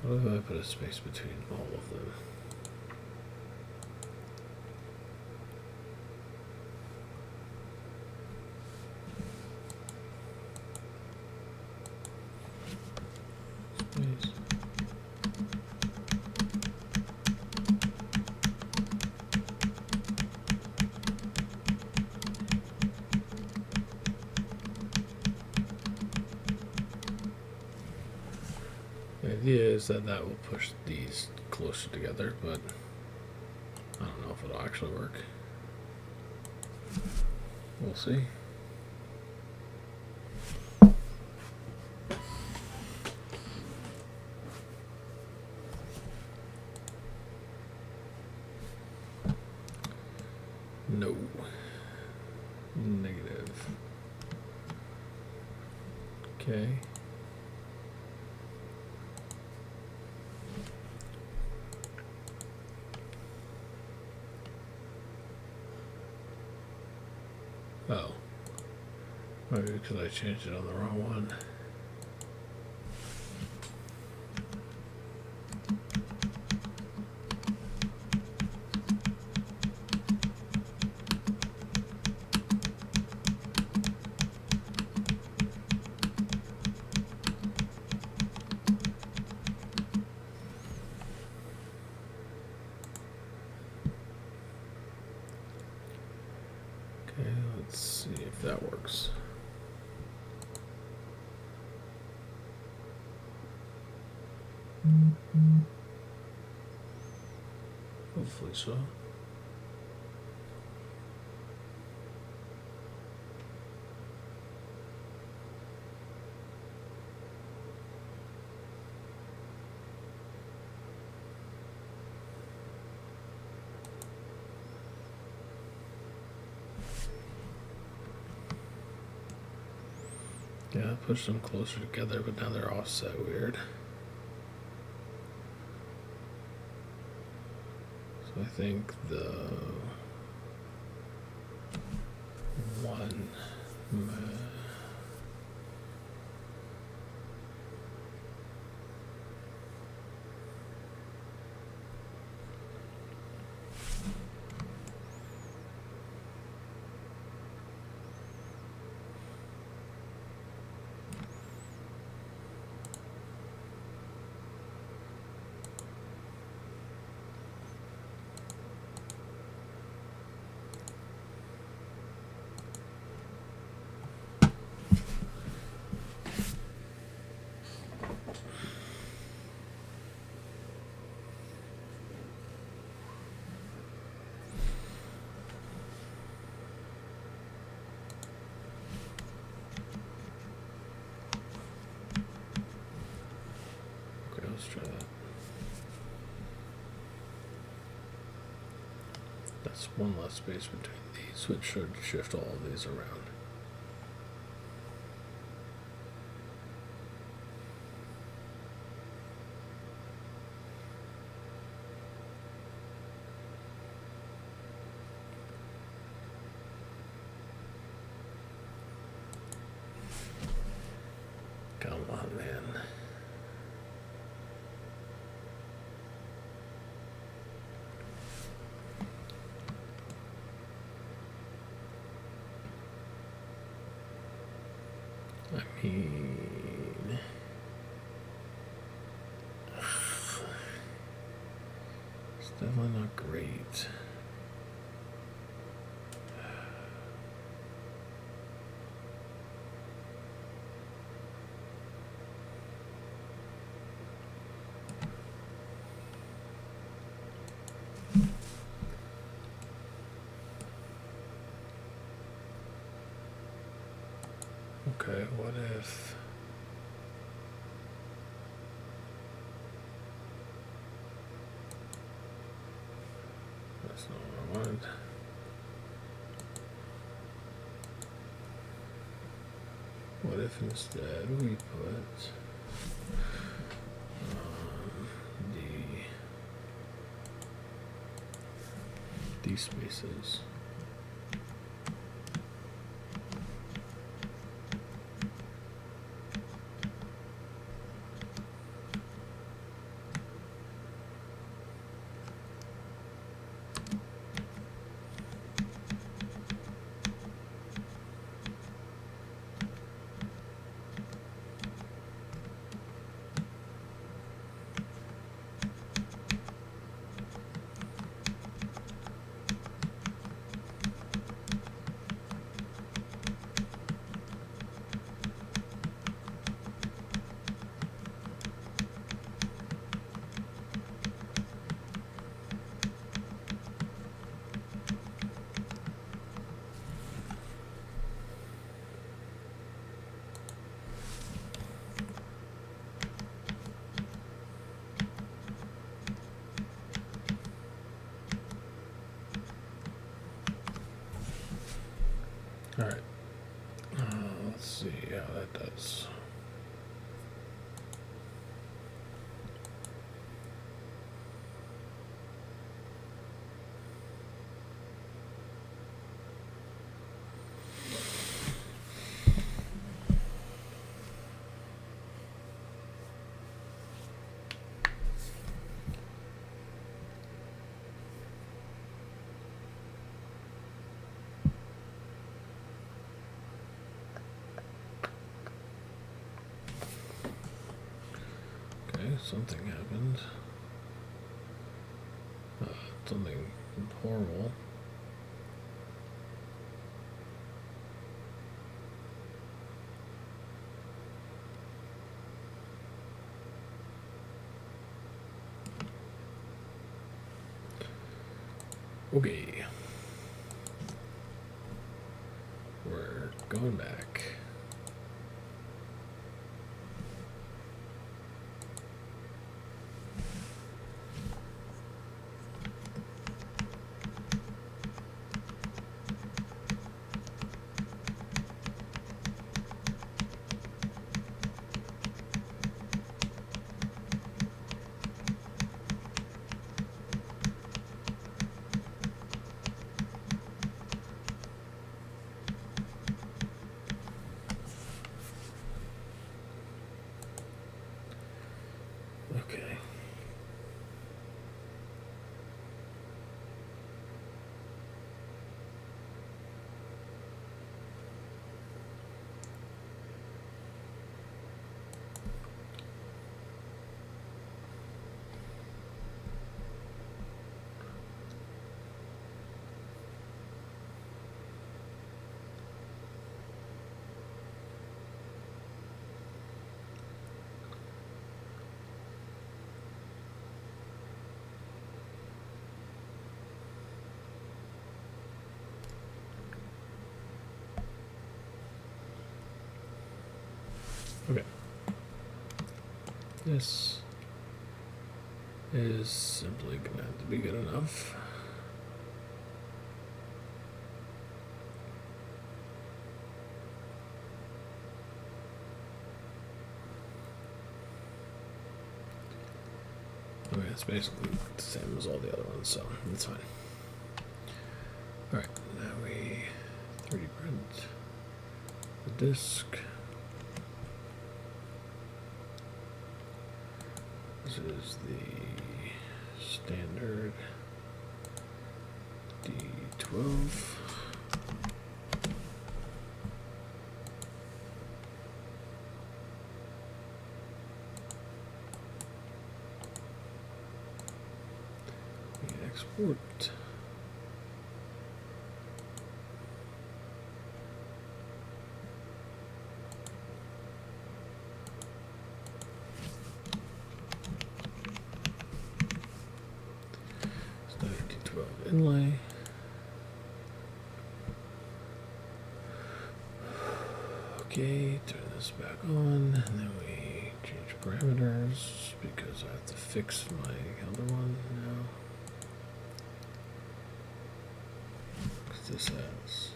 Speaker 1: What if I put a space between all of them? Space. The idea is that will push these closer together, but I don't know if it'll actually work. We'll see. No. Negative. Okay. Oh. Maybe because I changed it on the wrong one. Okay, let's see if that works. Hopefully so. Yeah, push them closer together, but now they're offset weird. So I think the one. Okay, let's try that. That's one less space between these, which should shift all of these around. Come on, man. I mean, it's definitely not great. Okay, what if that's not what I wanted? What if instead we put these spaces? All right, let's see how that does. Something happened. Something horrible. Okay. We're going back. Okay. Okay. This is simply gonna have to be good enough. Okay, it's basically the same as all the other ones, so it's fine. Alright, now we 3D print the disk. This is the standard D12. Export. Pt.2 inlay. Okay, turn this back on, and then we change parameters because I have to fix my other one now. Because this has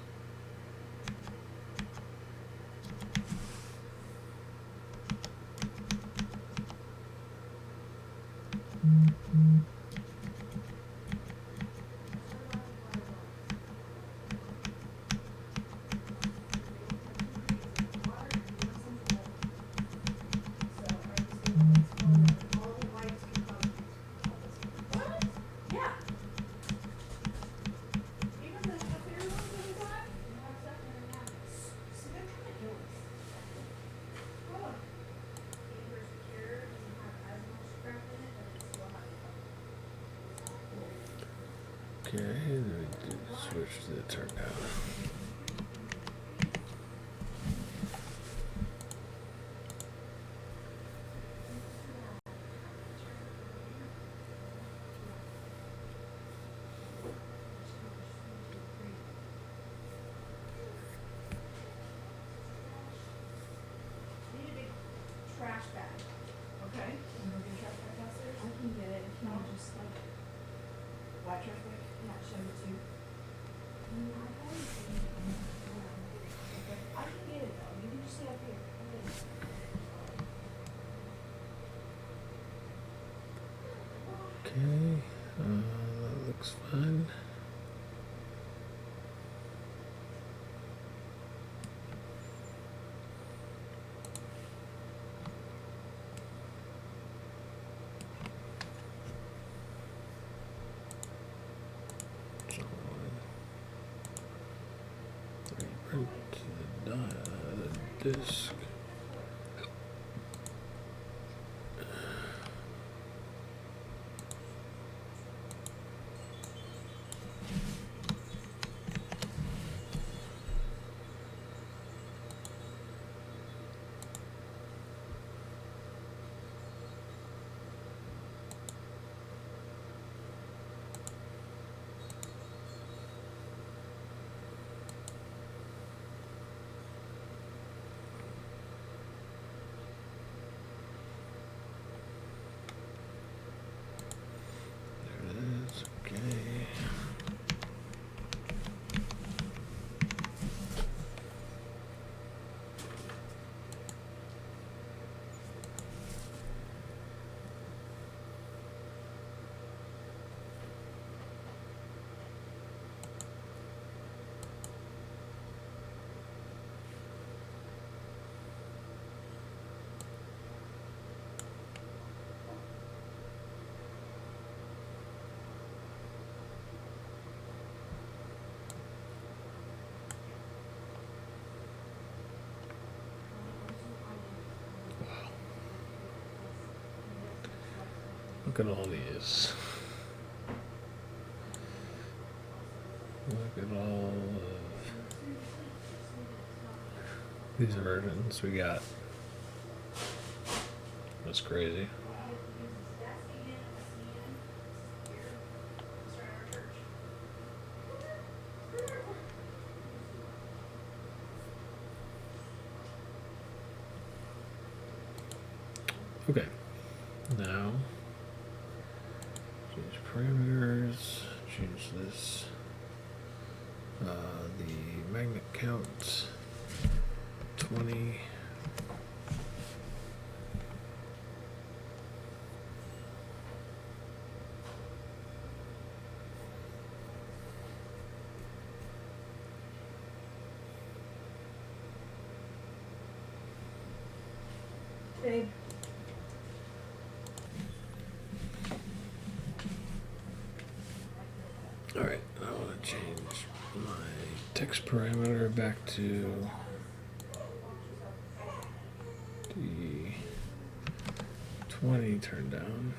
Speaker 1: okay, then we do switch to the Turndown.
Speaker 2: Trash bag. Okay. You want to get trash bag downstairs? I can get it if you want just like white trash bag. Yeah, show me too. I can get it though. You can just stay up here.
Speaker 1: Okay, that looks fine. Print the disk. Look at all these. Look at all of these versions we got. That's crazy. Okay, now change parameters, change this, the magnet count, 20.
Speaker 2: Babe.
Speaker 1: All right, I want to change my text parameter back to the 20 turn down.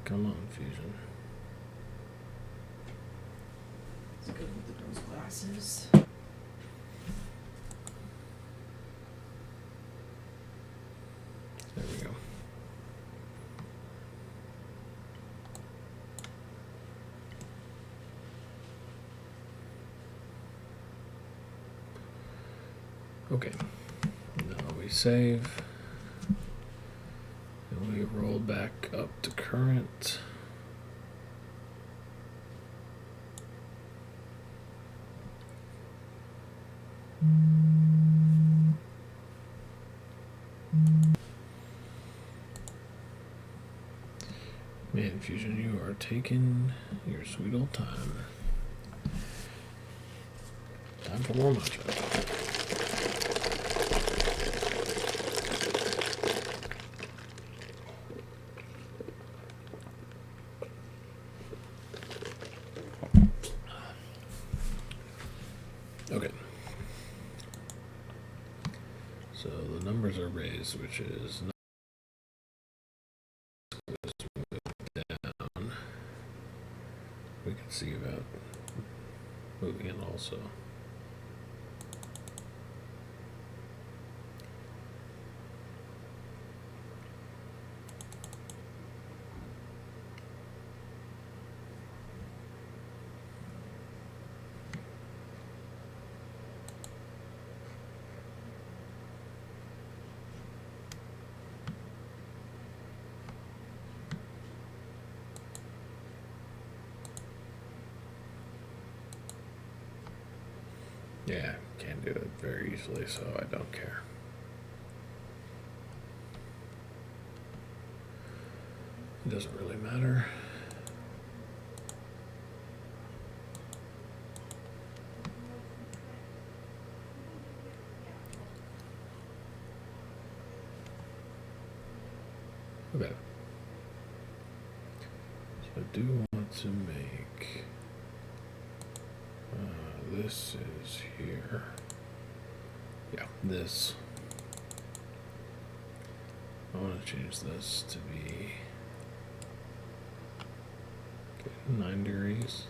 Speaker 1: Come on, Fusion.
Speaker 3: It's good with the girls' glasses.
Speaker 1: There we go. Okay. Now we save. And we roll back up to current. Man, Fusion, you are taking your sweet old time. Time for more matcha. Okay. So the numbers are raised, which is down. We can see about moving it also. Yeah, can do it very easily, so I don't care. It doesn't really matter. Okay. So I do want to make this is here. Yeah, this. I want to change this to be 9 degrees.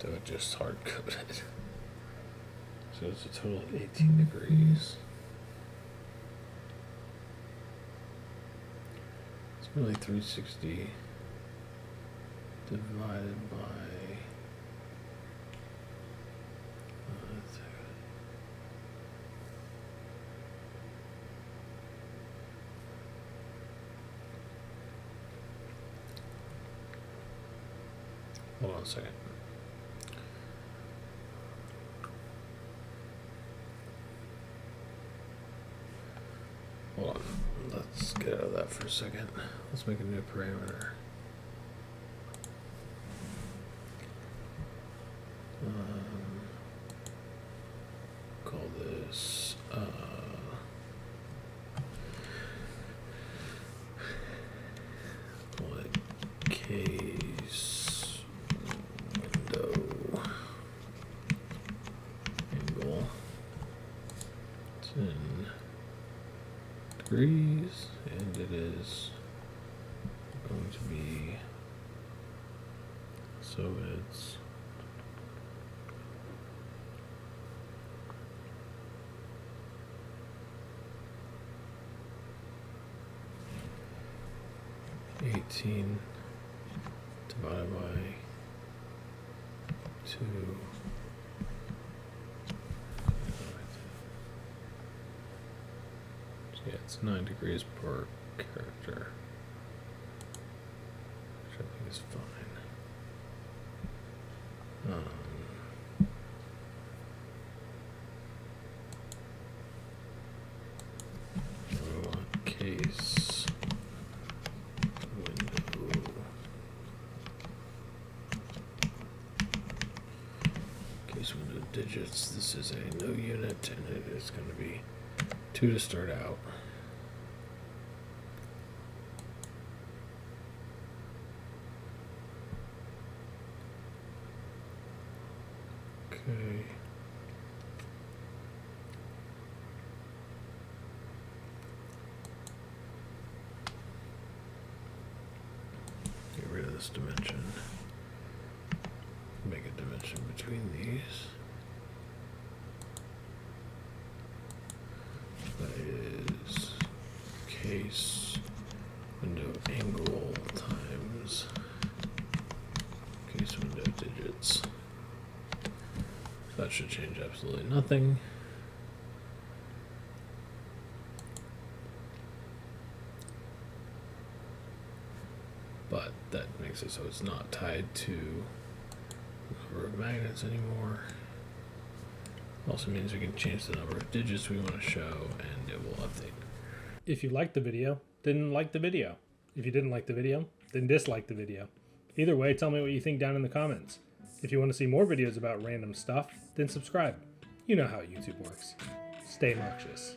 Speaker 1: So it just hard coded. So it's a total of 18 degrees. It's really 360 divided by hold on a second. Hold on. Let's get out of that for a second. Let's make a new parameter. Call this call it case window angle 10 degrees, and it is going to be so it's $18 divided by 2. So yeah, it's 9 degrees per character, which I think is fine. We want case window. Case window digits. This is a no unit, and it is going to be 2 to start out. Okay. Get rid of this dimension. Make a dimension between these. That is case window angle times case window digits. That should change absolutely nothing. But that makes it so it's not tied to the number of magnets anymore. Also means we can change the number of digits we want to show and it will update.
Speaker 4: If you liked the video, then like the video. If you didn't like the video, then dislike the video. Either way, tell me what you think down in the comments. If you want to see more videos about random stuff, then subscribe. You know how YouTube works. Stay Moxious.